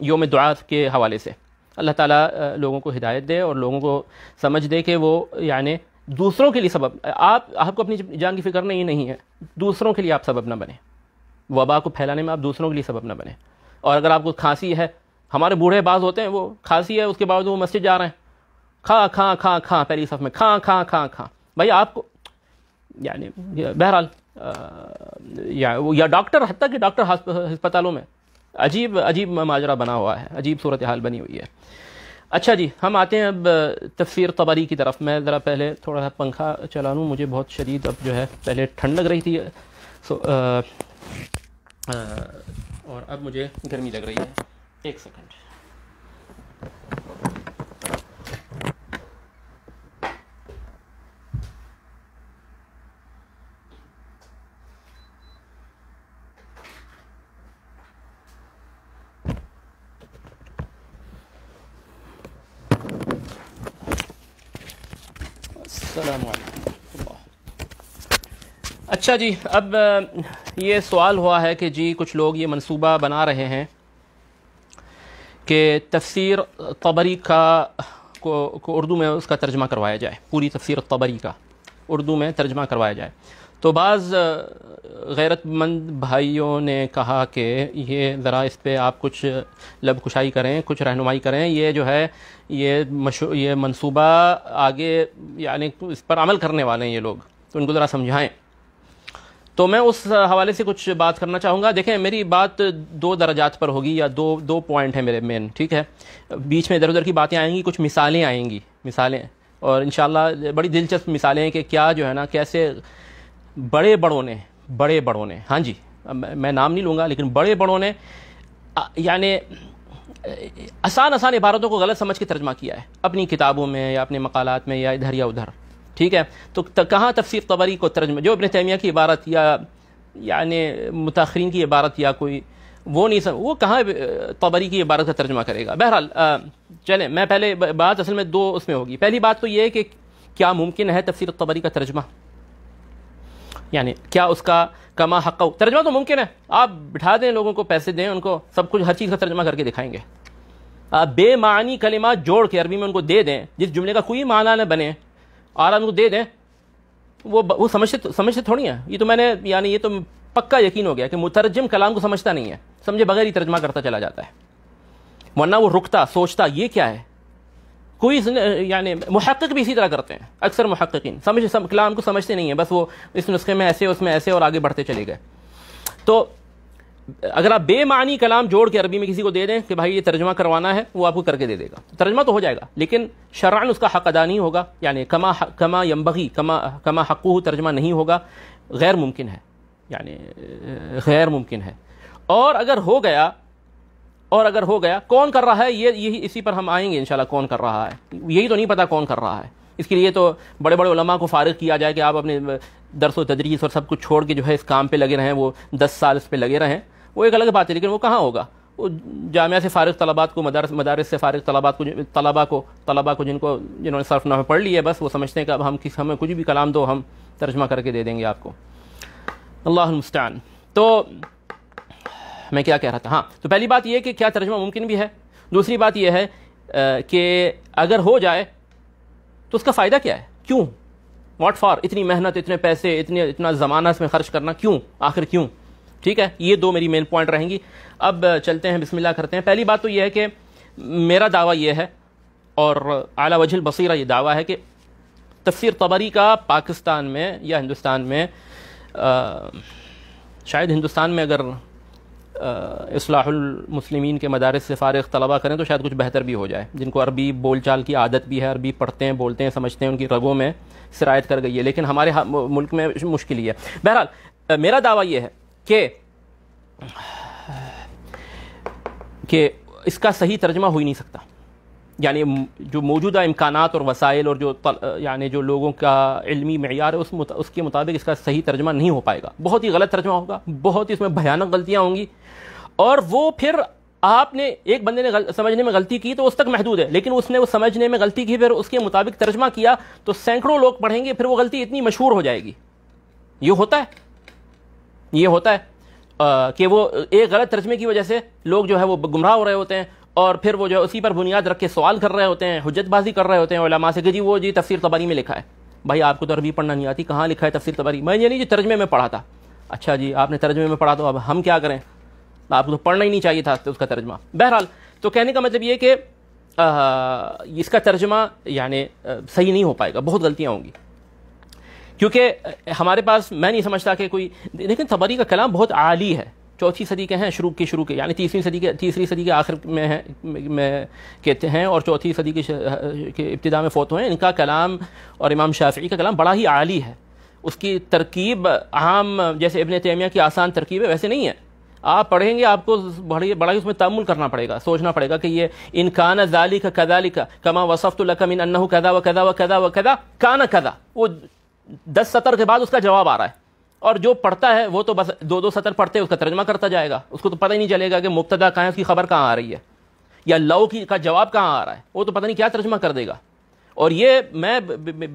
یوم دعا کے حوالے سے. اللہ تعالیٰ لوگوں کو ہدایت دے اور لوگوں کو سمجھ دے کہ وہ یعنی دوسروں کے لیے سبب، آپ کو اپنی جان کی فکر نہیں ہے، دوسروں کے لیے آپ سبب نہ بنیں. وبا کو پھیلانے میں آپ دوسروں کے لیے سبب نہ بنیں. اور اگر آپ کو کھانسی ہے، ہمارے بوڑھے بعض ہوتے ہیں وہ کھانسی ہے اس کے باوجود وہ مسجد جا رہے ہیں، کھاں پہلی صف میں کھاں. بھائی آپ کو یعنی بہرحال یا ڈاکٹر، حتیٰ کہ ڈاکٹر ہسپتالوں میں عجیب ماجرا بنا ہوا ہے، عجیب صورتحال بنی ہوئی ہے. اچھا جی، ہم آتے ہیں اب تفسیر طبری کی طرف. میں ذرا پہلے تھوڑا سا پنکھا چلا لوں، مجھے بہت شدید اب جو ہے پہلے ٹھنڈ لگ رہی تھی اور اب مجھے گرمی لگ رہی ہے. ایک سیکنڈ. السلام علیکم. اچھا جی، اب یہ سوال ہوا ہے کہ جی کچھ لوگ یہ منصوبہ بنا رہے ہیں کہ تفسیر طبری کو اردو میں اس کا ترجمہ کروایا جائے، پوری تفسیر طبری کا اردو میں ترجمہ کروایا جائے. تو بعض غیرت مند بھائیوں نے کہا کہ یہ ذرا اس پہ آپ کچھ لب کشائی کریں، کچھ رہنمائی کریں. یہ جو ہے یہ منصوبہ آگے یعنی اس پر عمل کرنے والے ہیں یہ لوگ، تو ان کو ذرا سمجھائیں. تو میں اس حوالے سے کچھ بات کرنا چاہوں گا. دیکھیں میری بات 2 درجات پر ہوگی، یا دو پوائنٹ ہیں میرے مین، ٹھیک ہے. بیچ میں ادھر ادھر کی باتیں آئیں گی، کچھ مثالیں آئیں گی، اور انشاءاللہ بڑی دلچسپ مثالیں ہیں کہ کیا جو ہے نا کیسے بڑے بڑوں نے ہاں جی میں نام نہیں لوں گا، لیکن بڑے بڑوں نے یعنی آسان عبارتوں کو غلط سمجھ کے ترجمہ کیا ہے اپنی کتابوں میں یا اپنے مقالات میں یا ادھر یا ادھر. ٹھیک ہے، تو کہاں تفسیر طبری کو ترجمہ، جو ابن تیمیہ کی عبارت یا یعنی متاخرین کی عبارت یا کوئی وہ نہیں وہ کہاں طبری کی عبارت کا ترجمہ کرے گا. بہرحال چلیں، میں پہلے بات اصل میں 2 اس میں ہوگی. پہلی بات تو یہ ہے کہ کیا ممکن ہے تفسیر طبری کا ترجمہ؟ یعنی کیا اس کا کما حق ترجمہ تو ممکن ہے، آپ بٹھا دیں لوگوں کو، پیسے دیں ان کو، سب کچھ ہر چیز کا ترجمہ کر کے دکھائیں گے. آپ بے معنی کلمات جوڑ کے عربی میں ان کو دے دیں، جس جملے کا کوئی معنی نہ بنے، اور ان کو دے دیں، وہ سمجھتے تھوڑی ہیں. یہ تو میں نے یعنی یہ تو پکا یقین ہو گیا کہ مترجم کلام کو سمجھتا نہیں ہے، سمجھے بغیر ہی ترجمہ کرتا چلا جاتا ہے، ورنہ وہ رکتا سوچتا یہ کیا ہے. کوئی یعنی محقق بھی اسی طرح کرتے ہیں، اکثر محققین کلام کو سمجھتے نہیں ہیں، بس وہ اس نسخے میں ایسے، اس میں ایسے، اور آگے بڑھتے چلے گئے. تو اگر آپ بے معنی کلام جوڑ کے عربی میں کسی کو دے دیں کہ بھائی یہ ترجمہ کروانا ہے، وہ آپ کو کر کے دے دے گا، ترجمہ تو ہو جائے گا، لیکن شرعاً اس کا حق ادا نہیں ہوگا. یعنی کما ینبغی کما حقہ ترجمہ نہیں ہوگا، غیر ممکن ہے، یعنی غیر ممکن ہے. اور اگر ہو گیا کون کر رہا ہے، یہی اسی پر ہم آئیں گے انشاءاللہ. کون کر رہا ہے یہی تو نہیں پتا کون کر رہا ہے. اس کے لیے تو بڑے بڑے علماء کو فارغ کیا جائے کہ آپ اپنے درس و تدریس اور سب کچھ چھوڑ کے جو ہے اس کام پہ لگے رہیں، وہ 10 سال اس پہ لگے رہیں، وہ ایک الگ بات ہے. لیکن وہ کہاں ہوگا؟ وہ جامعہ سے فارغ طلبات کو، مدارس سے فارغ طلبات کو، طلبا کو جنہوں نے صرف نحو پڑھ لی ہے، بس وہ سمجھتے ہیں کہ اب ہمیں کچھ بھی کلام دو، ہم ترجمہ کر کے دے دیں گے آپ کو. اللہ المستعان. تو میں کیا کہہ رہا تھا؟ ہاں، تو پہلی بات یہ کہ کیا ترجمہ ممکن بھی ہے. دوسری بات یہ ہے کہ اگر ہو جائے تو اس کا فائدہ کیا ہے؟ کیوں؟ What for? اتنی محنت، اتنے پیسے، اتنا زمانہ اس میں خرچ کرنا کیوں؟ آخر کیوں؟ ٹھیک ہے، یہ دو میری مین پوائنٹ رہیں گی. اب چلتے ہیں، بسم اللہ کرتے ہیں. پہلی بات تو یہ ہے کہ میرا دعویٰ یہ ہے، اور اعلیٰ وجہ البصیرہ یہ دعویٰ ہے، کہ تفسیر طبری کا پاکستان میں یا ہندوستان میں، شاید ہندوستان میں اگر اصلاح المسلمین کے مدارس سے فارغ طلبہ کریں تو شاید کچھ بہتر بھی ہو جائے، جن کو عربی بول چال کی عادت بھی ہے، عربی پڑھتے ہیں، بولتے ہیں، سمجھتے ہیں، ان کی رگوں میں سرایت کر گئی ہے. لیکن ہمارے ملک میں مشکل ہی ہے. بہرحال میرا دعویٰ یہ ہے کہ اس کا صحیح ترجمہ ہو ہی نہیں سکتا. یعنی جو موجودہ امکانات اور وسائل اور جو لوگوں کا علمی معیار ہے، اس کے مطابق اس کا صحیح ترجمہ نہیں ہو پائے گا. بہت ہی غلط ترجمہ ہوگا، بہت ہی اس میں بھیانک غلطیاں ہوں گی، اور وہ پھر آپ نے ایک بندے نے سمجھنے میں غلطی کی تو اس تک محدود ہے، لیکن اس نے وہ سمجھنے میں غلطی کی، پھر اس کے مطابق ترجمہ کیا تو سینکڑوں لوگ پڑھیں گے، پھر وہ غلطی اتنی مشہور ہو جائے گی. یہ ہوتا ہے کہ وہ ایک غلط ترجمے کی وجہ سے لوگ جو ہے وہ گمراہ ہو رہے ہوتے ہیں، اور پھر وہ جو ہے اسی پر بنیاد رکھ کے سوال کر رہے ہوتے ہیں، حجت بازی کر رہے ہوتے ہیں علماء سے کہ جی تفسیر طبری میں لکھا ہے. بھائی آپ کو تو عربی پڑھنا نہیں آتی، کہاں لکھا ہے تفسیر طبری؟ میں یہ نہیں جی ترجمے میں پڑھا تھا. اچھا جی آپ نے ترجمے میں پڑھا تو اب ہم کیا کریں؟ آپ کو تو پڑھنا ہی نہیں چاہیے تھا اس کا ترجمہ. بہرحال تو کہنے کا مطلب یہ کہ اس کا ترجمہ یعنی صحیح نہیں ہو پائے گا، بہت غلطیاں ہوں گی، کیونکہ ہمارے پاس، میں نہیں سمجھتا کہ کوئی، لیکن طبری کا کلام بہت عالی ہے، 4 صدی کے ہیں، شروع کے یعنی 3 صدی کے آخر میں کہتے ہیں، اور 4 صدی کے ابتدا میں فوت ہوئے ہیں. ان کا کلام اور امام شافعی کا کلام بڑا ہی عالی ہے. اس کی ترکیب عام جیسے ابن تیمیہ کی آسان ترکیب ہے ویسے نہیں ہے. آپ پڑھیں گے آپ کو بڑا ہی اس میں تأمل کرنا پڑے گا، سوچنا پڑے گا کہ یہ ان کان ذالک کذالک کما وصفت لک من انہ کذا وکذا وکذا وکذا کان کذا، وہ 10 سطر کے بعد اس کا جواب آ رہا ہے. اور جو پڑھتا ہے وہ تو بس 2 سطر پڑھتے اس کا ترجمہ کرتا جائے گا، اس کو تو پتہ ہی نہیں چلے گا کہ مبتدا کہاں ہے، اس کی خبر کہاں آ رہی ہے، یا لو کا جواب کہاں آ رہا ہے، وہ تو پتہ نہیں کیا ترجمہ کر دے گا. اور یہ میں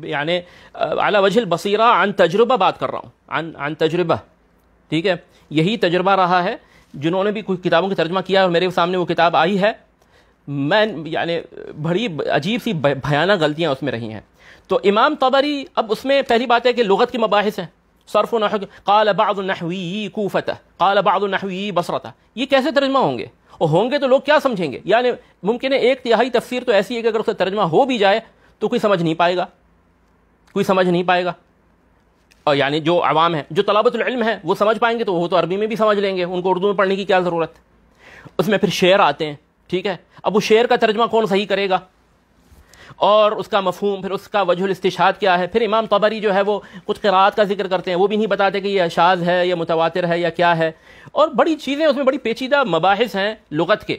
یعنی علی وجہ البصیرہ عن تجربہ بات کر رہا ہوں، عن تجربہ. ٹھیک ہے، یہی تجربہ رہا ہے. جنہوں نے بھی کوئی کتابوں کا ترجمہ کیا اور میرے سامنے وہ کتاب آئی ہے، میں یعنی بڑی عجیب سی بھیانک غلطیاں اس میں رہی ہیں. تو امام طبری، اب اس میں پہلی بات ہے کہ لغت کے مباحث ہیں، صرف و نحو، قال بعض النحوی کوفۃ، قال بعض النحوی بصرۃ، یہ کیسے ترجمہ ہوں گے؟ اور ہوں گے تو لوگ کیا سمجھیں گے؟ یعنی ممکن ہے 1/3 تفسیر تو ایسی ہے کہ اگر اس کا ترجمہ ہو بھی جائے تو کوئی سمجھ نہیں پائے گا. اور یعنی جو عوام ہیں، جو طلبۃ العلم ہیں، وہ سمجھ پائیں گے تو وہ تو عربی میں بھی سمجھ لیں گے، ان کو اردو میں پڑھنے کی کیا ضرورت. اس میں پھر شعر آتے ہیں، ٹھیک ہے، اب وہ شعر کا ترجمہ کون صحیح کرے گا، اور اس کا مفہوم، پھر اس کا وجہ الاستشہاد کیا ہے. پھر امام طبری جو ہے وہ کچھ قراءات کا ذکر کرتے ہیں، وہ بھی نہیں بتاتے کہ یہ شاذ ہے یا متواتر ہے یا کیا ہے، اور بڑی چیزیں اس میں، بڑی پیچیدہ مباحث ہیں لغت کے.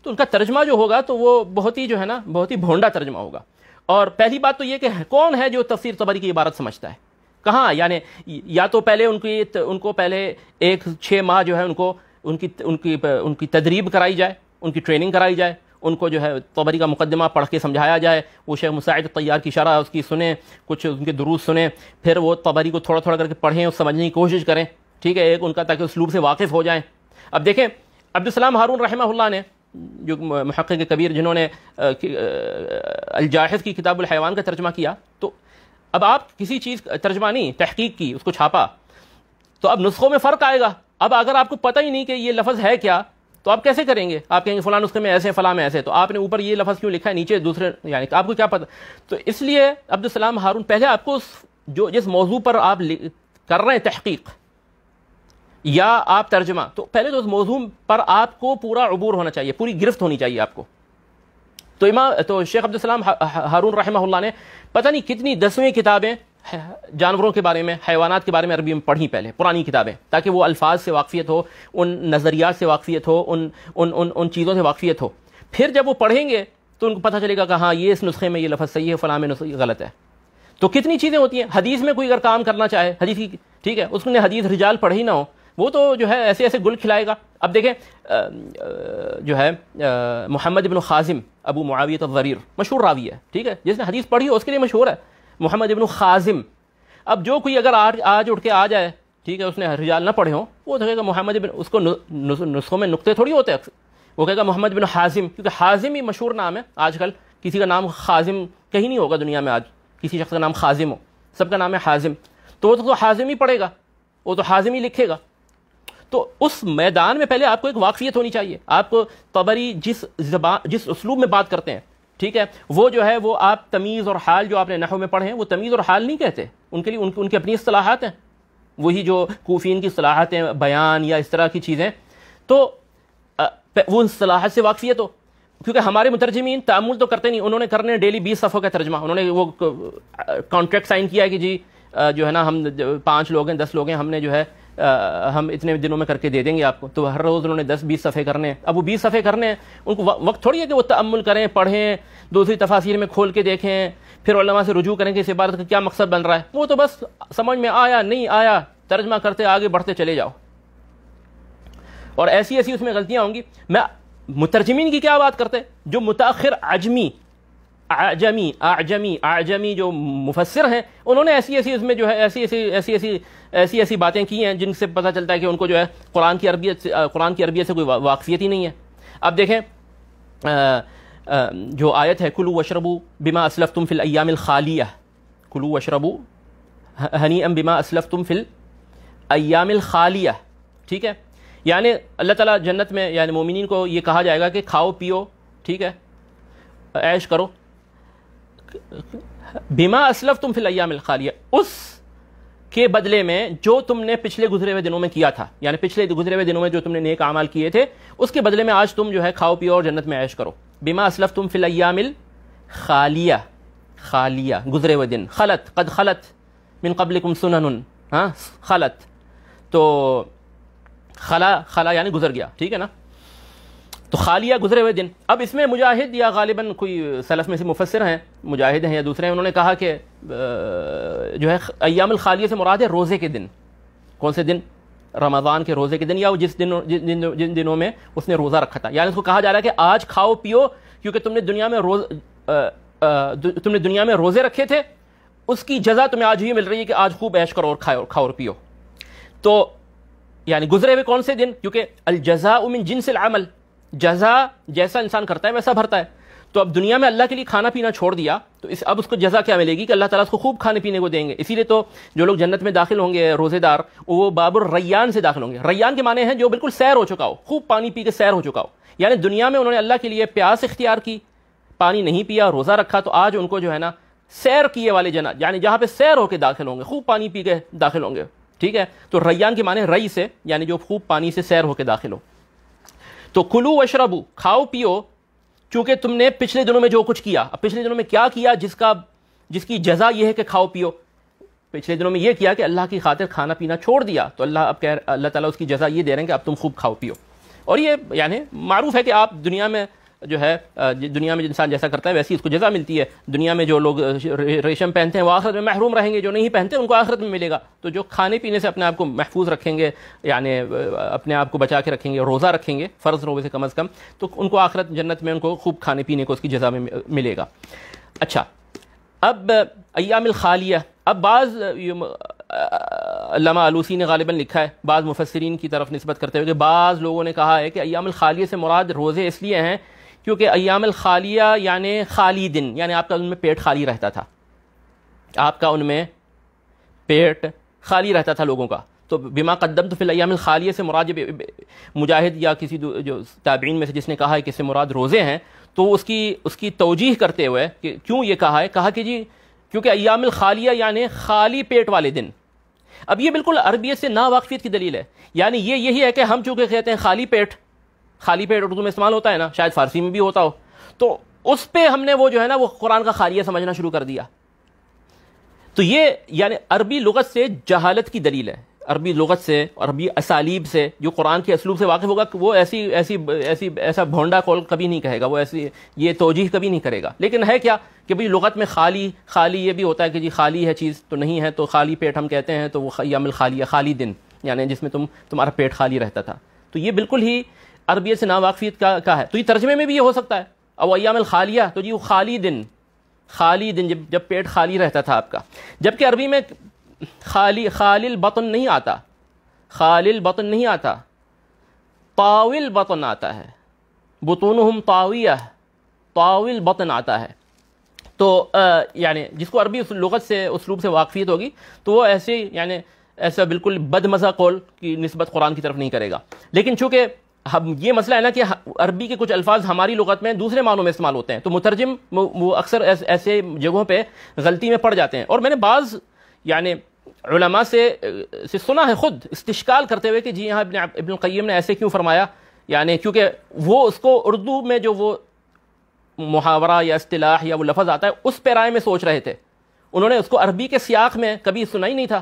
تو ان کا ترجمہ جو ہوگا تو وہ بہت ہی جو ہے نا، بہت ہی بھونڈا ترجمہ ہوگا. اور پہلی بات تو یہ کہ کون ہے جو تفسیر طبری کی عبارت سمجھتا ہے، کہاں؟ یعنی یا تو پہلے ان کو پہلے 6 ماہ جو ہے ان کی تدریب کرائی جائے، ان کی ٹریننگ کرائی جائے، ان کو جو ہے طبری کا مقدمہ پڑھ کے سمجھایا جائے، وہ شیخ مساعد الطیار کی شرح اس کی سنیں، کچھ ان کے دروس سنیں، پھر وہ طبری کو تھوڑا تھوڑا کر کے پڑھیں اور سمجھنے کی کوشش کریں، ٹھیک ہے، ایک ان کا تاکہ اسلوب سے واقف ہو جائیں۔ اب دیکھیں عبدالسلام ہارون رحمہ اللہ نے، جو محقق کبیر جنہوں نے الجاحظ کی کتاب الحیوان کا ترجمہ کیا، تو اب آپ کسی چیز ترجمہ نہیں، تحقیق کی، اس کو چھاپا، تو اب نسخوں میں فرق آئے گا۔ اب اگر آپ کو پتہ ہی نہیں کہ یہ لفظ ہے کیا تو آپ کیسے کریں گے؟ آپ کہیں گے فلاں نسخے میں ایسے، فلاں میں ایسے، تو آپ نے اوپر یہ لفظ کیوں لکھا ہے، نیچے دوسرے، یعنی آپ کو کیا پتہ؟ تو اس لیے عبدالسلام ہارون پہلے آپ کو جس موضوع پر آپ کر رہے ہیں تحقیق یا آپ ترجمہ، تو پہلے تو اس موضوع پر آپ کو پورا عبور ہونا چاہیے، پوری گرفت ہونی چاہیے آپ کو۔ تو شیخ عبدالسلام ہارون رحمہ اللہ نے پتہ نہیں کتنی 10ویں کتابیں جانوروں کے بارے میں، حیوانات کے بارے میں عربی میں پڑھی، پہلے پرانی کتابیں، تاکہ وہ الفاظ سے واقفیت ہو، ان نظریات سے واقفیت ہو، ان چیزوں سے واقفیت ہو۔ پھر جب وہ پڑھیں گے تو ان کو پتہ چلے گا کہ ہاں یہ اس نسخے میں یہ لفظ صحیح ہے، فلاں میں غلط ہے۔ تو کتنی چیزیں ہوتی ہیں، حدیث میں کوئی اگر کام کرنا چاہے، حدیث کی، ٹھیک ہے، اس نے حدیث رجال پڑھی نہ ہو، وہ تو جو ہے ایسے ایسے گل کھلائے گا۔ اب دیکھیں جو ہے محمد بن خازم ابو معاویہ الضریر مشہور راوی ہے، ٹھیک ہے، جس نے حدیث پڑھی ہو اس کے لیے مشہور ہے محمد بن خازم۔ اب جو کوئی اگر آج اٹھ کے آ جائے، ٹھیک ہے، اس نے رجال نہ پڑھے ہوں، وہ کہے گا محمد بن، اس کو نسخوں میں نقطے تھوڑی ہوتے ہیں، وہ کہے گا محمد بن حازم، کیونکہ حازم ہی مشہور نام ہے۔ آج کل کسی کا نام خازم کہیں نہیں ہوگا دنیا میں، آج کسی شخص کا نام خازم ہو، سب کا نام ہے حازم، تو وہ تو حازم ہی پڑھے گا، وہ تو حازم ہی لکھے گا۔ تو اس میدان میں پہلے آپ کو ایک واقفیت ہونی چاہیے۔ آپ کو طبری جس اسلوب میں بات کرتے ہیں، ٹھیک ہے، وہ جو ہے وہ آپ تمیز اور حال جو آپ نے نحو میں پڑھے ہیں، وہ تمیز اور حال نہیں کہتے، ان کے لیے ان کی اپنی اصطلاحات ہیں، وہی جو کوفین کی اصطلاحات ہیں، بیان یا اس طرح کی چیزیں، تو وہ اصطلاحات سے واقفیت ہو۔ کیونکہ ہمارے مترجمین تعامل تو کرتے نہیں، انہوں نے کرنے ڈیلی 20 صفحوں کا ترجمہ، انہوں نے وہ کانٹریکٹ سائن کیا ہے کہ جی جو ہے نا ہم 5 لوگ ہیں 10 لوگ ہیں، ہم نے جو ہے ہم اتنے دنوں میں کر کے دے دیں گے آپ کو، تو ہر روز انہوں نے 10-20 صفحے کرنے ہیں۔ اب وہ 20 صفحے کرنے ہیں، ان کو وقت تھوڑی ہے کہ وہ تأمل کریں، پڑھیں، دوسری تفاسیر میں کھول کے دیکھیں، پھر علماء سے رجوع کریں کہ اس عبارت کا کیا مقصد بن رہا ہے۔ وہ تو بس سمجھ میں آیا نہیں آیا، ترجمہ کرتے آگے بڑھتے چلے جاؤ، اور ایسی ایسی اس میں غلطیاں ہوں گی۔ میں مترجمین کی کیا بات کرتے، جو متأخر اعجمی جو مفسر ہیں، انہوں نے ایسی ایسی اس میں جو ہے ایسی باتیں کی ہیں جن سے پتہ چلتا ہے کہ ان کو جو ہے قرآن کی عربیت سے کوئی واقفیت ہی نہیں ہے۔ اب دیکھیں جو آیت ہے کلوا واشربوا بما اسلفتم فی الایام الخالیہ، کلوا واشربوا ہنیئا بما اسلفتم فی الایام الخالیہ، ٹھیک ہے، یعنی اللہ تعالیٰ جنت میں یعنی مومنین کو یہ کہا جائے گا کہ کھاؤ پیو، ٹھیک ہے، عیش کرو، بما اسلفتم فی الایام الخالیہ، اس کے بدلے میں جو تم نے پچھلے گزرے ہوئے دنوں میں کیا تھا، یعنی پچھلے گزرے ہوئے دنوں میں جو تم نے نیک اعمال کیے تھے، اس کے بدلے میں آج تم جو ہے کھاؤ پیو اور جنت میں عیش کرو۔ بما اسلفتم فی الایام الخالیہ، خالیہ گزرے ہوئے دن، خلت قد خلت من قبلکم سنن، ہاں خلت، تو خلا یعنی گزر گیا، ٹھیک ہے نا، تو خالیہ گزرے ہوئے دن۔ اب اس میں مجاہد یا غالباً کوئی سلف میں سے مفسر ہیں، مجاہد ہیں یا دوسرے ہیں، انہوں نے کہا کہ جو ہے ایام الخالیہ سے مراد ہے روزے کے دن۔ کون سے دن؟ رمضان کے روزے کے دن، یا جن دنوں میں اس نے روزہ رکھا تھا، یعنی اس کو کہا جا رہا ہے کہ آج کھاؤ پیو، کیونکہ تم نے دنیا میں روزے رکھے تھے، اس کی جزا تمہیں آج ہی مل رہی ہے کہ آج خوب عیش کرو اور کھاؤ اور پیو۔ تو یعنی گزرے ہوئے کون سے دن؟ کیونکہ الجزاء من جنس العمل، جزا جیسا انسان کرتا ہے ویسا بھرتا ہے۔ تو اب دنیا میں اللہ کے لیے کھانا پینا چھوڑ دیا، تو اب اس کو جزا کیا ملے گی کہ اللہ تعالیٰ اس کو خوب کھانے پینے کو دیں گے۔ اسی لیے تو جو لوگ جنت میں داخل ہوں گے روزے دار، وہ باب الریان سے داخل ہوں گے۔ ریان کے معنی ہیں جو بالکل سیر ہو چکا ہو، خوب پانی پی کے سیر ہو چکا ہو، یعنی دنیا میں انہوں نے اللہ کے لیے پیاس اختیار کی، پانی نہیں پیا، روزہ رکھا، تو آج ان کو جو ہے نا سیر کیے والے جنت، یعنی جہاں پہ سیر ہو کے داخل ہوں گے، خوب پانی پی کے داخل ہوں گے، ٹھیک ہے۔ تو ریان کے معنی رئی سے، یعنی جو خوب پانی سے سیر ہو کے داخل ہو۔ تو کلو وشربو، کھاؤ پیو، چونکہ تم نے پچھلے دنوں میں جو کچھ کیا۔ اب پچھلے دنوں میں کیا کیا جس کی جزا یہ ہے کہ کھاؤ پیو؟ پچھلے دنوں میں یہ کیا کہ اللہ کی خاطر کھانا پینا چھوڑ دیا، تو اللہ تعالیٰ اس کی جزا یہ دے رہے ہیں کہ اب تم خوب کھاؤ پیو۔ اور یہ یعنی معروف ہے کہ آپ دنیا میں جو ہے دنیا میں انسان جیسا کرتا ہے ویسی اس کو جزا ملتی ہے. دنیا میں جو لوگ ریشم پہنتے ہیں وہ آخرت میں محروم رہیں گے, جو نہیں پہنتے ان کو آخرت میں ملے گا. تو جو کھانے پینے سے اپنے آپ کو محفوظ رکھیں گے, یعنی اپنے آپ کو بچا کے رکھیں گے, روزہ رکھیں گے فرض روزے سے کم از کم, تو ان کو آخرت جنت میں ان کو خوب کھانے پینے کو اس کی جزا میں ملے گا. اچھا, اب ایام الخالیہ, اب بعض علامہ آلوسی نے غالباً لکھا ہے بعض مفسرین کی طرف نسبت کرتے ہوئے کہ بعض لوگوں نے کہا ہے کہ ایام الخالیہ سے مراد روزے اس لیے ہیں کیونکہ ایام الخالیہ یعنی خالی دن, یعنی آپ کا ان میں پیٹ خالی رہتا تھا, آپ کا ان میں پیٹ خالی رہتا تھا لوگوں کا. تو بما قدمت فی الیام الخالیہ سے مراد جب مجاہد یا کسی جو تابعین میں سے جس نے کہا ہے کہ اس سے مراد روزے ہیں, تو اس کی توجیح کرتے ہوئے کہ کیوں یہ کہا ہے, کہا کہ جی کیونکہ ایام الخالیہ یعنی خالی پیٹ والے دن. اب یہ بالکل عربیت سے ناواقفیت کی دلیل ہے, یعنی یہی ہے کہ ہم چونکہ کہتے ہیں خالی پیٹ اردو میں استعمال ہوتا ہے نا, شاید فارسی میں بھی ہوتا ہو, تو اس پہ ہم نے وہ جو ہے نا وہ قرآن کا خالیہ سمجھنا شروع کر دیا. تو یہ یعنی عربی لغت سے جہالت کی دلیل ہے. عربی لغت سے, عربی اسالیب سے, جو قرآن کے اسلوب سے واقف ہوگا وہ ایسا بھونڈا کول کبھی نہیں کہے گا, وہ یہ توجیح کبھی نہیں کرے گا. لیکن ہے کیا کہ بھئی لغت میں خالی یہ بھی ہوتا ہے کہ جی خالی ہے چیز تو نہیں ہے, تو خالی پیٹ ہم کہتے ہیں, تو وہ ایام الخالیہ خالی دن یعنی جس میں تمہارا پیٹ خالی رہتا تھا. تو یہ بالکل ہی عربیت سے ناواقفیت کا ہے. تو یہ ترجمے میں بھی یہ ہو سکتا ہے, او ایام الخالیہ تو جی وہ خالی دن جب پیٹ خالی رہتا تھا آپ کا. جبکہ عربی میں خالی البطن نہیں آتا, طاوی البطن آتا ہے, بطونہم طاویہ, طاوی البطن آتا ہے. تو یعنی جس کو عربی لغت سے اسلوب سے واقفیت ہوگی تو وہ ایسا بالکل بد مزہ قول کی نسبت قرآن کی طرف نہیں کرے گا. لیکن چونکہ یہ مسئلہ ہے نا کہ عربی کے کچھ الفاظ ہماری لغت میں دوسرے معنوں میں استعمال ہوتے ہیں, تو مترجم وہ اکثر ایسے جگہوں پہ غلطی میں پڑ جاتے ہیں. اور میں نے بعض یعنی علماء سے سنا ہے خود استشکال کرتے ہوئے کہ جی ہاں ابن القیم نے ایسے کیوں فرمایا, یعنی کیونکہ وہ اس کو اردو میں جو وہ محاورہ یا اصطلاح یا وہ لفظ آتا ہے اس پیرائے میں سوچ رہے تھے. انہوں نے اس کو عربی کے سیاق میں کبھی سنا ہی نہیں تھا.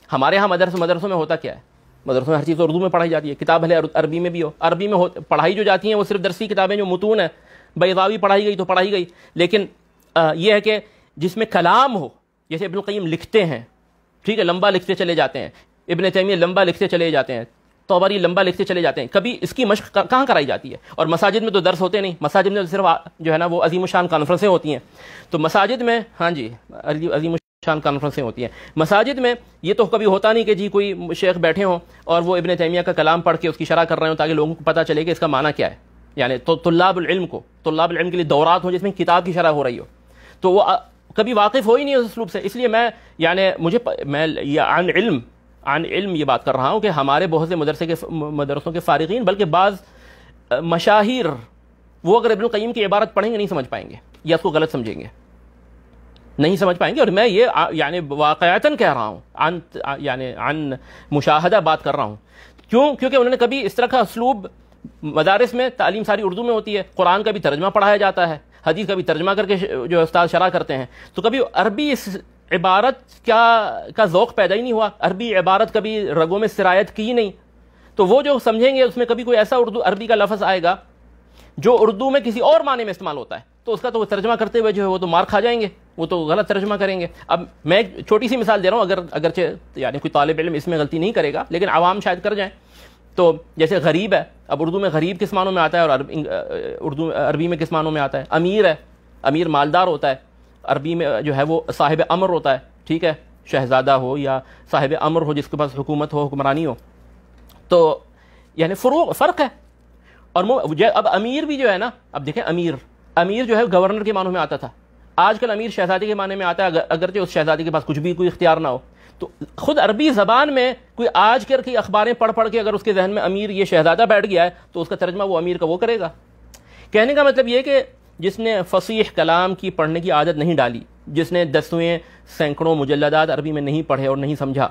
ہمارے ہاں مدرسوں میں ہوتا کیا ہے, مدرسوں میں ہر چیز اردو میں پڑھائی جاتی ہے, کتاب بھلے عربی میں بھی ہو. عربی میں پڑھائی جو جاتی ہیں وہ صرف درسی کتابیں جو متون ہیں, بیضاوی پڑھائی گئی تو پڑھائی گئی. لیکن یہ ہے کہ جس میں کلام ہو, جیسے ابن القیم لکھتے ہیں, ٹھیک ہے, لمبا لکھتے چلے جاتے ہیں, ابن تیمیہ لمبا لکھتے چلے جاتے ہیں, طبری لمبا لکھتے چلے جاتے ہیں, کبھی اس کی مشق کہاں کرائی جاتی ہے؟ اور مساجد میں تو درس ہوتے نہیں, مساجد میں صرف جو ہے نا وہ عظیم الشان کانفرنسیں ہوتی ہیں. تو مساجد میں ہاں جی عظیم الشان کانفرنسیں ہوتی ہیں. مساجد میں یہ تو کبھی ہوتا نہیں کہ جی کوئی شیخ بیٹھے ہوں اور وہ ابن تیمیہ کا کلام پڑھ کے اس کی شرح کر رہے ہوں تاکہ لوگوں کو پتہ چلے کہ اس کا معنی کیا ہے. یعنی تو طلاب العلم کے لیے دورات ہوں جس میں کتاب کی شرح ہو رہی ہو, تو وہ کبھی واقف ہو ہی نہیں اس اسلوب سے. اس لیے میں عن علم یہ بات کر رہا ہوں کہ ہمارے بہت سے مدرسوں کے فارغین, بلکہ بعض مشاہیر, وہ اگر ابن القیم کی عبارت پڑھیں گے نہیں سمجھ پائیں گے, یا اس کو غلط سمجھیں گے, نہیں سمجھ پائیں گے. اور میں یہ یعنی واقعتاً کہہ رہا ہوں, عن مشاہدہ بات کر رہا ہوں. کیونکہ انہوں نے کبھی اس طرح کا اسلوب, مدارس میں تعلیم ساری اردو میں ہوتی ہے, قرآن کا بھی ترجمہ پڑھایا جاتا ہے, حدیث کا بھی ترجمہ کر کے جو استاد شرح کرتے ہیں, تو کبھی عربی اس عبارت کا ذوق پیدا ہی نہیں ہوا, عربی عبارت کبھی رگوں میں سرایت کی ہی نہیں. تو وہ جو سمجھیں گے اس میں کبھی کوئی ایسا عربی کا لفظ آئے گا جو اردو میں کسی اور معنی میں استعمال ہوتا ہے, تو اس کا تو وہ ترجمہ کرتے ہوئے جو ہے وہ تو مار کھا جائیں گے, وہ تو غلط ترجمہ کریں گے. اب میں ایک چھوٹی سی مثال دے رہا ہوں, اگرچہ یعنی کوئی طالب علم اس میں غلطی نہیں کرے گا لیکن عوام شاید کر جائیں. تو جیسے غریب ہے, اب اردو میں غریب کس معنوں میں آتا ہے اور عربی میں کس معنوں میں آتا ہے؟ امیر ہے, امیر مالدار ہوتا ہے, عربی میں جو ہے وہ صاحب امر ہوتا ہے, ٹھیک ہے, شہزادہ ہو یا صاحب امر ہو جس کے پاس حکومت ہو, حکمرانی ہو. تو یعنی فرق ہے. اور اب امیر بھی جو ہے نا, اب دیکھیں امیر جو ہے گورنر کے معنوں میں آتا تھا, آج کل امیر شہزادے کے معنی میں آتا ہے, اگرچہ اس شہزادے کے پاس کچھ بھی کوئی اختیار نہ ہو. تو خود عربی زبان میں کوئی آج کل کی اخباریں پڑھ کے اگر اس کے ذہن میں امیر یہ شہزادہ بیٹھ گیا ہے تو اس کا ترجمہ وہ امیر کا وہ کرے گا. کہنے کا مطلب یہ کہ جس نے فصیح کلام کی پڑھنے کی عادت نہیں ڈالی, جس نے دسویں سینکڑوں مجلدات عربی میں نہیں پڑھے اور نہیں سمجھا,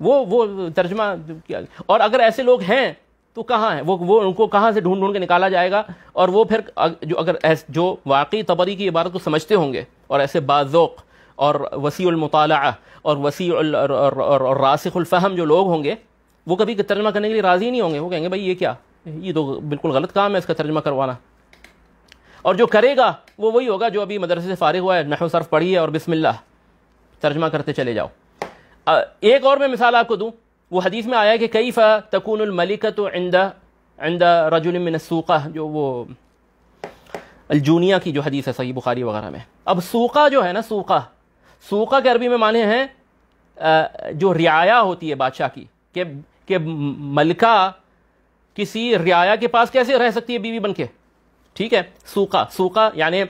وہ ترجمہ کیا. اور اگر ایسے لوگ ہیں تو کہاں ہیں وہ ان کو کہاں سے ڈھونڈ کے نکالا جائے گا؟ اور وہ پھر جو واقعی طبری کی عبارت کو سمجھتے ہوں گے اور ایسے باذوق اور وسیع المطالعہ اور وسیع اور راسخ الفہم جو لوگ ہوں گے, وہ کبھی ترجمہ کرنے کے لیے راضی نہیں ہوں گے. وہ کہیں گے بھائی یہ کیا, یہ تو بالکل غلط کام ہے اس کا ترجمہ کروانا. اور جو کرے گا وہ وہی ہوگا جو ابھی مدرسے سے فارغ ہوا ہے، نحو صرف پڑھی ہے اور بسم اللہ ترجمہ کرتے چلے جاؤ۔ ایک اور میں مثال آپ کو دوں، وہ حدیث میں آیا کہ کیف تکون الملکۃ عند رجل من السوقہ، جو وہ الجونیہ کی جو حدیث ہے صحیح بخاری وغیرہ میں۔ اب سوقہ جو ہے نا، سوقہ کے عربی میں معنی ہیں جو رعایا ہوتی ہے بادشاہ کی، کہ ملکہ کسی رعایا کے پاس کیسے رہ سکتی ہے بیوی بن کے، ٹھیک ہے۔ سوقہ یعنی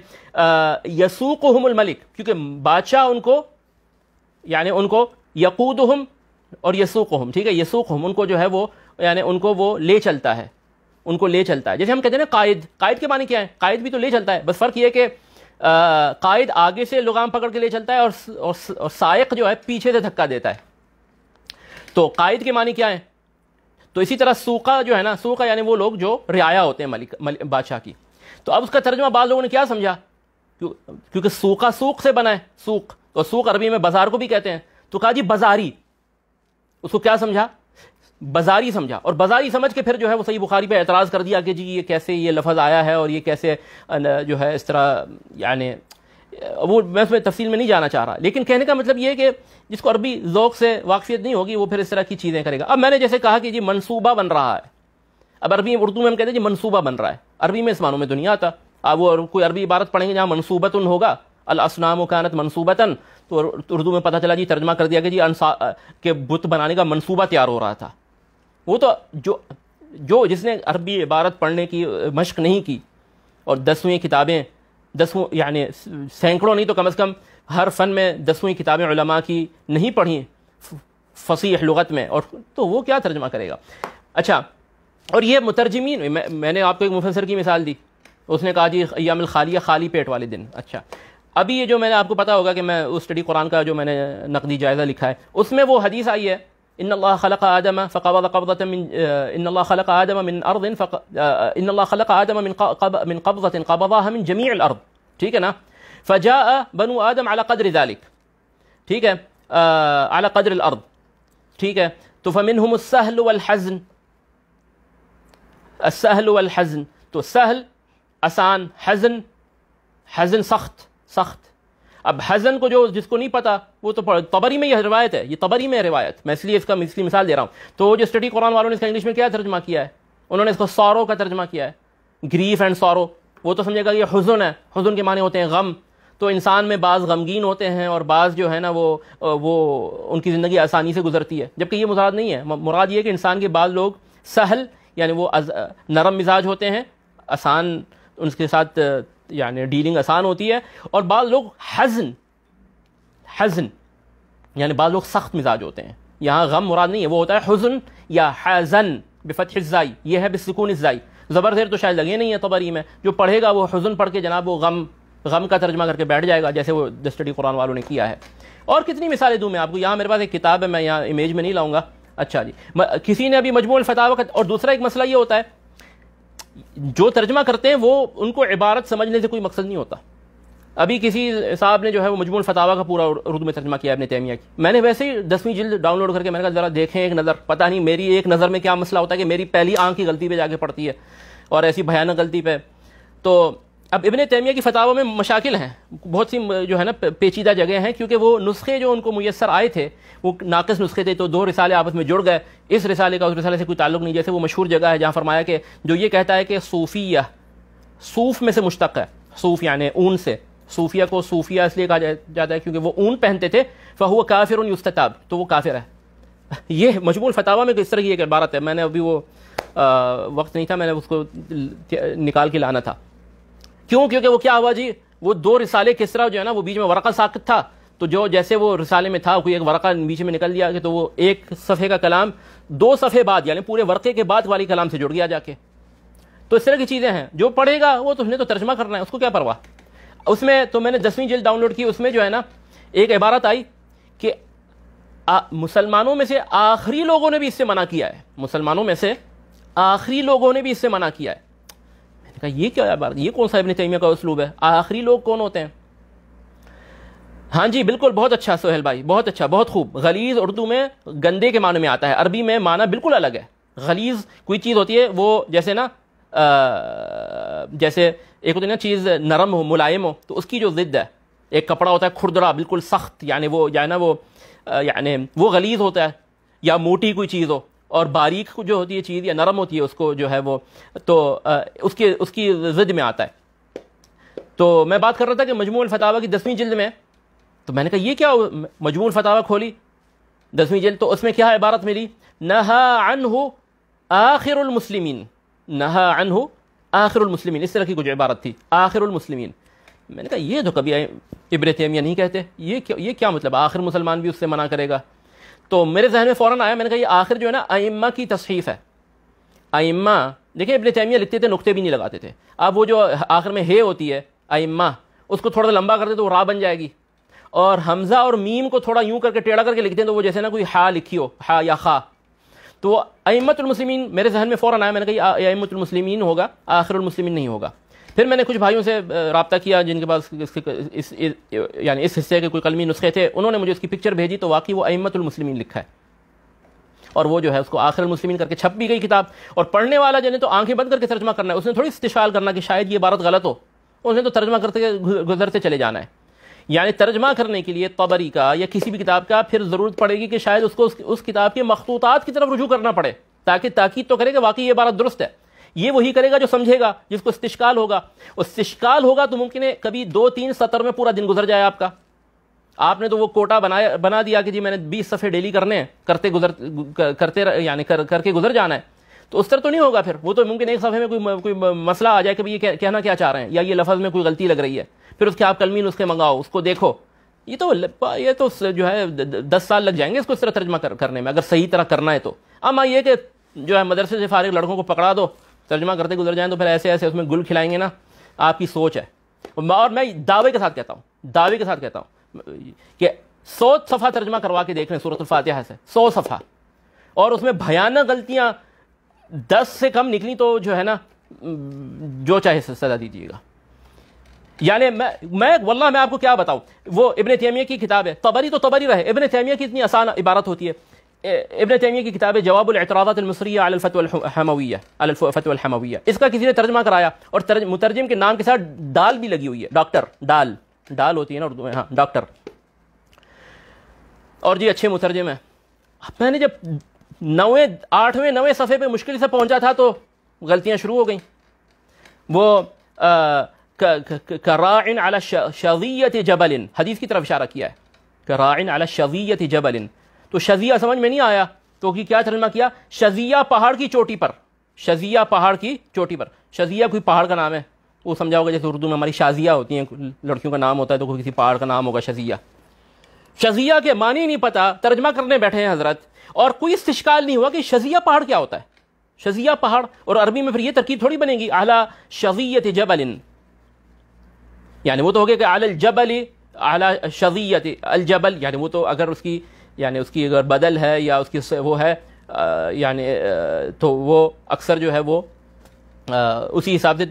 یسوقہم الملک، کیونکہ بادشاہ ان کو یقودہم اور یسوقہم، ٹھیک ہے، یسوقہم ان کو جو ہے وہ یعنی ان کو وہ لے چلتا ہے، ان کو لے چلتا ہے۔ جیسے ہم کہتے ہیں نا قائد کے معنی کیا ہے؟ قائد بھی تو لے چلتا ہے، بس فرق یہ کہ قائد آگے سے لگام پکڑ کے لے چلتا ہے اور سائق جو ہے پیچھے سے دھکا دیتا ہے۔ تو قائد کے معنی کیا ہے؟ تو اسی طرح سوقہ جو ہے نا، سوقہ یعنی وہ لوگ جو رعایا ہوتے ہیں بادشاہ کی۔ تو اب اس کا ترجمہ بعض لوگوں نے کیا سمجھا، کیونکہ سوقہ سوق سے بنا ہے، سوق، اور سوق عربی میں بازار کو بھی کہتے ہیں، تو کہا جی بازاری، اس کو کیا سمجھا؟ بازاری سمجھا، اور بازاری سمجھ کے پھر جو ہے وہ صحیح بخاری پہ اعتراض کر دیا کہ جی یہ کیسے یہ لفظ آیا ہے اور یہ کیسے جو ہے اس طرح، یعنی وہ میں اس میں تفصیل میں نہیں جانا چاہ رہا، لیکن کہنے کا مطلب یہ ہے کہ جس کو عربی ذوق سے واقفیت نہیں ہوگی وہ پھر اس طرح کی چیزیں کرے گا۔ اب میں نے جیسے کہا کہ جی منصوبہ بن رہا ہے، اب عربی اردو میں ہم کہتے ہیں جی منصوبہ بن رہا ہے، عربی میں اس معنوں میں تو نہیں آتا۔ اب وہ کوئی عربی عبارت پڑھیں گے جہاں منصوبتن ہوگا، الاصنام کانت منصوبتن، تو اردو میں پتہ چلا جی ترجمہ کر دیا کہ جی کہ بت بنانے کا منصوبہ تیار ہو رہا تھا۔ وہ تو جو جس نے عربی عبارت پڑھنے کی مشق نہیں کی اور 10ویں کتابیں، 10 یعنی سینکڑوں نہیں تو کم از کم ہر فن میں 10ویں کتابیں علماء کی نہیں پڑھی فصیح لغت میں، اور تو وہ کیا ترجمہ کرے گا؟ اچھا، اور یہ مترجمین، میں نے آپ کو ایک مفسر کی مثال دی، اس نے کہا جی ایام الخالیہ، خالی پیٹ والے دن۔ اچھا، ابھی یہ جو میں نے آپ کو پتا ہوگا کہ میں اس اسٹڈی قرآن کا جو میں نے نقدی جائزہ لکھا ہے اس میں وہ حدیث آئی ہے، ان اللہ خلق آدم فقبض قبضة من ان اللہ خلق آدم من ارض ان اللہ خلق آدم من قبضة قبضها من جميع الارض، ٹھیک ہے نا، فجاء بنو آدم على قدر ذلك، ٹھیک ہے، على قدر الارض، ٹھیک ہے، تو فمنهم السهل والحزن، السهل والحزن، تو سہل آسان، حزن سخت۔ اب حزن کو جو جس کو نہیں پتا وہ تو طبری میں یہ روایت ہے، یہ طبری میں روایت، میں اس لیے اس کا مثال دے رہا ہوں۔ تو جو اسٹڈی قرآن والوں نے اس کا انگلش میں کیا ترجمہ کیا ہے؟ انہوں نے اس کو سورو کا ترجمہ کیا ہے، گریف اینڈ سورو، وہ تو سمجھے گا یہ حزن ہے، حزن کے معنی ہوتے ہیں غم، تو انسان میں بعض غمگین ہوتے ہیں اور بعض جو ہے نا وہ ان کی زندگی آسانی سے گزرتی ہے، جبکہ یہ مراد نہیں ہے۔ مراد یہ ہے کہ انسان کے بعض لوگ سہل یعنی وہ نرم مزاج ہوتے ہیں، آسان ان کے ساتھ یعنی ڈیلنگ آسان ہوتی ہے، اور بعض لوگ حزن یعنی بعض لوگ سخت مزاج ہوتے ہیں۔ یہاں غم مراد نہیں ہے، وہ ہوتا ہے حزن یا حزن بفتح الزائی، یہ ہے بسکون الزائی، زبر زیر تو شاید لگے نہیں ہے طبری میں، جو پڑھے گا وہ حزن پڑھ کے جناب وہ غم کا ترجمہ کر کے بیٹھ جائے گا، جیسے وہ اسٹڈی قرآن والوں نے کیا ہے۔ اور کتنی مثالیں دوں میں آپ کو، یہاں میرے پاس ایک کتاب ہے، میں یہاں امیج میں نہیں لاؤں گا۔ اچھا جی، کسی نے ابھی مجموع الفتاوی کا، اور دوسرا ایک مسئلہ یہ ہوتا ہے جو ترجمہ کرتے ہیں وہ ان کو عبارت سمجھنے سے کوئی مقصد نہیں ہوتا۔ ابھی کسی صاحب نے جو ہے وہ مجموع الفتاوی کا پورا اردو میں ترجمہ کیا ابن تیمیہ کی، میں نے ویسے ہی 10ویں جلد ڈاؤن لوڈ کر کے میں نے کہا ذرا دیکھیں ایک نظر، پتہ نہیں میری ایک نظر میں کیا مسئلہ ہوتا ہے کہ میری پہلی آنکھ کی غلطی پہ جا کے پڑتی ہے اور ایسی بھیانک غلطی پہ۔ تو اب ابن تیمیہ کی فتاوی میں مشاکل ہیں، بہت سی جو ہے نا پیچیدہ جگہ ہیں، کیونکہ وہ نسخے جو ان کو میسر آئے تھے وہ ناقص نسخے تھے، تو دو رسالے آپس میں جڑ گئے، اس رسالے کا اس رسالے سے کوئی تعلق نہیں۔ جیسے وہ مشہور جگہ ہے جہاں فرمایا کہ جو یہ کہتا ہے کہ صوفیہ صوف میں سے مشتق ہے، صوف یعنی اون سے، صوفیہ کو صوفیہ اس لیے کہا جاتا ہے کیونکہ وہ اون پہنتے تھے، فہو کافر یستتاب، تو وہ کافر ہے۔ یہ مجموع الفتاوی میں اس طرح کی ایک عبارت ہے، میں نے ابھی وہ وقت نہیں تھا، میں نے اس کو نکال کے لانا تھا۔ کیوں؟ کیونکہ وہ کیا ہوا جی، وہ دو رسالے کس طرح جو ہے نا، وہ بیچ میں ورقہ ساقط تھا، تو جو جیسے وہ رسالے میں تھا کوئی ایک ورقہ بیچ میں نکل دیا کہ تو وہ ایک صفحے کا کلام 2 صفحے بعد یعنی پورے ورقے کے بعد والی کلام سے جڑ گیا جا کے۔ تو اس طرح کی چیزیں ہیں، جو پڑھے گا وہ تو اس نے تو ترجمہ کرنا ہے، اس کو کیا پرواہ۔ اس میں تو میں نے 10ویں جلد ڈاؤن لوڈ کی، اس میں جو ہے نا ایک عبارت آئی کہ مسلمانوں میں سے آخری لوگوں نے بھی اس سے منع کیا ہے، مسلمانوں میں سے آخری لوگوں نے بھی اس سے منع کیا ہے۔ میں نے کہا یہ کیا عبارت، یہ کون سا ابن تیمیہ کا اسلوب ہے؟ آخری لوگ کون ہوتے ہیں؟ ہاں جی بالکل، بہت اچھا سہیل بھائی، بہت اچھا، بہت خوب۔ غلیظ اردو میں گندے کے معنی میں آتا ہے، عربی میں معنی بالکل الگ ہے۔ غلیظ کوئی چیز ہوتی ہے وہ جیسے نا جیسے ایک ہوتی ہے نا چیز نرم ہو ملائم ہو تو اس کی جو ضد ہے، ایک کپڑا ہوتا ہے کھردرا بالکل سخت، یعنی وہ یعنی وہ غلیظ ہوتا ہے، یا موٹی کوئی چیز ہو، اور باریک جو ہوتی ہے چیز یا نرم ہوتی ہے اس کو جو ہے وہ تو اس کی ضد میں آتا ہے۔ تو میں بات کر رہا تھا کہ مجموع الفتاوی کی 10ویں جلد میں، تو میں نے کہا یہ کیا مجموع الفتاوی کھولی 10ویں جلد، تو اس میں کیا عبارت ملی، نہا عنہ آخر المسلمین، نہا عنہ آخر المسلمین، اس طرح کی کچھ عبارت تھی، آخر المسلمین۔ میں نے کہا یہ تو کبھی ابن تیمیہ نہیں کہتے، یہ کیا مطلب آخر مسلمان بھی اس سے منع کرے گا؟ تو میرے ذہن میں فوراً آیا، میں نے کہا یہ آخر جو ہے نا ائمہ کی تصحیف ہے۔ ائمہ دیکھیں ابن تیمیہ لکھتے تھے نقطے بھی نہیں لگاتے تھے، اب وہ جو آخر میں ہے ہوتی ہے ائمہ، اس کو تھوڑا لمبا کر دے تو وہ را بن جائے گی، اور حمزہ اور میم کو تھوڑا یوں کر کے ٹیڑھا کر کے لکھتے ہیں تو وہ جیسے نا کوئی ہا لکھی ہو، ہا یا خا، تو ائمۃ المسلمین میرے ذہن میں فوراً آیا، میں نے کہا یہ ائمۃ المسلمین ہوگا، آخر المسلمین نہیں ہوگا۔ پھر میں نے کچھ بھائیوں سے رابطہ کیا جن کے پاس یعنی اس حصے کے کوئی قلمی نسخے تھے، انہوں نے مجھے اس کی پکچر بھیجی، تو واقعی وہ ائمۃ المسلمین لکھا ہے، اور وہ جو ہے اس کو آخر المسلمین کر کے چھپ بھی گئی کتاب، اور پڑھنے والا جو ہے تو آنکھیں بند کر کے ترجمہ کرنا ہے، اس نے تھوڑی استشفال کرنا کہ شاید یہ عبارت غلط ہو، اس نے تو ترجمہ کرتے گزرتے چلے جانا ہے۔ یعنی ترجمہ کرنے کے لیے طبری کا یا کسی بھی کتاب کا پھر ضرورت پڑے گی کہ شاید اس کو اس کتاب کے مخطوطات کی طرف رجوع کرنا پڑے، تاکہ تاکید تو کرے کہ واقعی یہ عبارت درست ہے۔ یہ وہی کرے گا جو سمجھے گا، جس کو استشکال ہوگا، استشکال ہوگا تو ممکن ہے کبھی 2-3 سطر میں پورا دن گزر جائے آپ کا، آپ نے تو وہ کوٹا بنا دیا کہ جی میں نے 20 صفحے ڈیلی کرنے ہیں، یعنی کر کے گزر جانا ہے، تو اس طرح تو نہیں ہوگا، پھر وہ تو ممکن ایک صفحے میں کوئی مسئلہ آ جائے کہ یہ کہنا کیا چاہ رہے ہیں، یا یہ لفظ میں کوئی غلطی لگ رہی ہے، پھر اس کے آپ کلمی نسخے منگاؤ، اس کو دیکھو، یہ تو جو ہے 10 سال لگ جائیں گے اس کو اس طرح ترجمہ کرنے میں، اگر صحیح طرح کرنا ہے تو۔ اما یہ کہ جو ہے مدرسے سے فارغ لڑکوں کو پکڑا دو ترجمہ کرتے گزر جائیں تو پھر ایسے اس میں گل کھلائیں گے نا، آپ کی سوچ ہے۔ اور میں دعوے کے ساتھ کہتا ہوں کہ 100 صفحہ ترجمہ کروا کے دیکھ لیں سورۃ الفاتحہ سے، 100 صفحہ، اور اس میں بھیانک غلطیاں 10 سے کم نکلی تو جو ہے نا جو چاہے سزا دیجیے گا۔ یعنی میں واللہ میں آپ کو کیا بتاؤں، وہ ابن تیمیہ کی کتاب ہے، طبری تو طبری رہے، ابن تیمیہ کی اتنی آسان عبارت ہوتی ہے، ابن تیمیہ کی کتاب ہے جواب الاعتراضات المصریہ علی الفتوى الحمویہ، اس کا کسی نے ترجمہ کرایا، اور مترجم کے نام کے ساتھ ڈال بھی لگی ہوئی ہے، ڈاکٹر، ڈال ہوتی ہے نا اردو میں، ہاں ڈاکٹر، اور جی اچھے مترجم ہیں۔ میں نے جب 8ویں 9ویں صفحے پہ مشکل سے پہنچا تھا تو غلطیاں شروع ہو گئیں، وہ کراع علی شظیۃ جبل، حدیث کی طرف اشارہ کیا ہے، کراع علی شظیۃ جبل، تو شظیہ سمجھ میں نہیں آیا تو کیا ترجمہ کیا، شظیہ پہاڑ کی چوٹی پر، شظیہ پہاڑ کی چوٹی پر، شظیہ کوئی پہاڑ کا نام ہے، وہ سمجھا ہوگا جیسے اردو میں ہماری شازیہ ہوتی ہیں، لڑکیوں کا نام ہوتا ہے تو کوئی کسی پہاڑ کا نام ہوگا شظیہ۔ شظیہ کے معنی نہیں پتا، ترجمہ کرنے بیٹھے ہیں حضرت، اور کوئی استشکال نہیں ہوا کہ شظیہ پہاڑ کیا ہوتا ہے، شظیہ پہاڑ، اور عربی میں پھر یہ ترکیب تھوڑی بنے گی اعلی شظیۃ جبل، یعنی وہ تو ہو گیا کہ اعلی الجبل اعلی شظیۃ الجبل، یعنی وہ تو اگر اس کی اگر بدل ہے یا اس کی وہ ہے یعنی تو وہ اکثر جو ہے وہ اسی حساب سے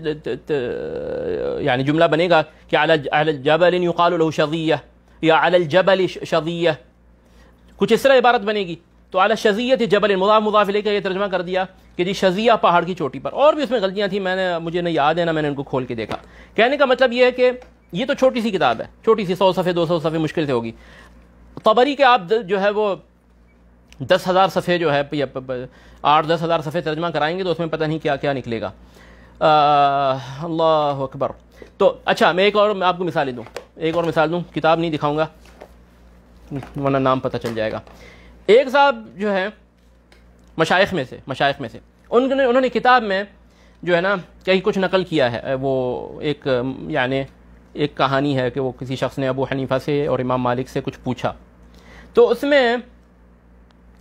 یعنی جملہ بنے گا کہ علی الجبل یقال له شظیہ یا علی الجبل شظیہ، کچھ اس طرح عبارت بنے گی۔ تو اعلی شظیۃ جبل مضاف مضاف الیہ کا یہ ترجمہ کر دیا کہ جی شظیہ پہاڑ کی چوٹی پر، اور بھی اس میں غلطیاں تھیں، مجھے نہ یاد ہے نہ میں نے ان کو کھول کے دیکھا۔ کہنے کا مطلب یہ ہے کہ یہ تو چھوٹی سی کتاب ہے، چھوٹی سی 100 صفحے 200 صفحے مشکل سے ہوگی، طبری کے آپ جو ہے وہ 10,000 صفحے جو ہے 8-10 ہزار صفحے ترجمہ کرائیں گے تو اس میں پتہ نہیں کیا کیا نکلے گا۔ اللہ اکبر۔ تو اچھا میں ایک اور آپ کو مثالیں دوں، کتاب نہیں دکھاؤں گا ورنہ نام پتہ چل جائے گا۔ ایک صاحب جو ہے مشائخ میں سے انہوں نے کتاب میں جو ہے نا کہیں کچھ نقل کیا ہے، وہ ایک کہانی ہے کہ وہ کسی شخص نے ابو حنیفہ سے اور امام مالک سے کچھ پوچھا، تو اس میں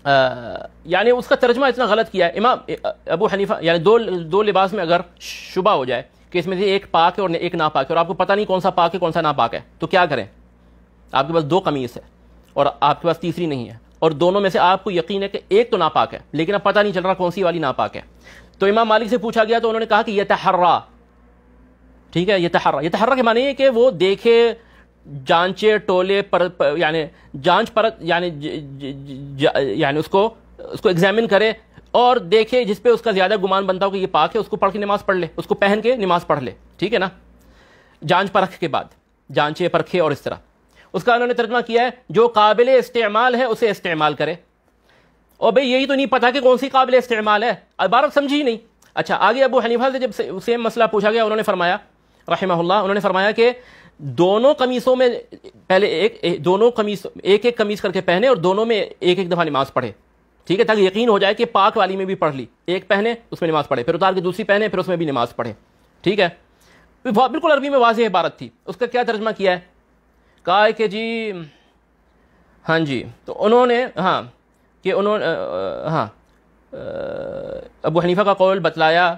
یعنی اس کا ترجمہ اتنا غلط کیا ہے۔ امام ابو حنیفہ یعنی دو لباس میں اگر شبہ ہو جائے کہ اس میں سے ایک پاک ہے اور ایک ناپاک ہے، اور آپ کو پتہ نہیں کون سا پاک ہے کون سا ناپاک ہے، تو کیا کریں؟ آپ کے پاس 2 قمیص ہے اور آپ کے پاس تیسری نہیں ہے، اور دونوں میں سے آپ کو یقین ہے کہ ایک تو ناپاک ہے لیکن اب پتہ نہیں چل رہا کون سی والی ناپاک ہے۔ تو امام مالک سے پوچھا گیا تو انہوں نے کہا کہ یتحرا، ٹھیک ہے، یتحرا کے معنی ہے کہ وہ دیکھے، جانچے، ٹولے پر یعنی جانچ پرت یعنی اس کو ایگزامن کرے اور دیکھے جس پہ اس کا زیادہ گمان بنتا ہو کہ یہ پاک ہے، اس کو پڑھ کے نماز پڑھ لے، اس کو پہن کے نماز پڑھ لے، ٹھیک ہے نا، جانچ پرکھ کے بعد، جانچے پرکھے اور اس طرح۔ اس کا انہوں نے ترجمہ کیا ہے جو قابل استعمال ہے اسے استعمال کرے۔ اور بھئی یہی تو نہیں پتا کہ کون سی قابل استعمال ہے، عبارت سمجھی نہیں۔ اچھا آگے ابو حنیفہ سے جب سیم مسئلہ پوچھا گیا، انہوں نے فرمایا رحمہ اللہ، انہوں نے فرمایا کہ دونوں قمیصوں میں پہلے ایک ایک قمیص کر کے پہنے اور دونوں میں ایک ایک دفعہ نماز پڑھے، ٹھیک ہے، تاکہ یقین ہو جائے کہ پاک والی میں بھی پڑھ لی، ایک پہنے اس میں نماز پڑھے، پھر اتار کے دوسری پہنے پھر اس میں بھی نماز پڑھے، ٹھیک ہے۔ بالکل عربی میں واضح عبارت تھی۔ اس کا کیا ترجمہ کیا ہے؟ کہا ہے کہ جی ہاں جی، تو انہوں نے ابو حنیفہ کا قول بتلایا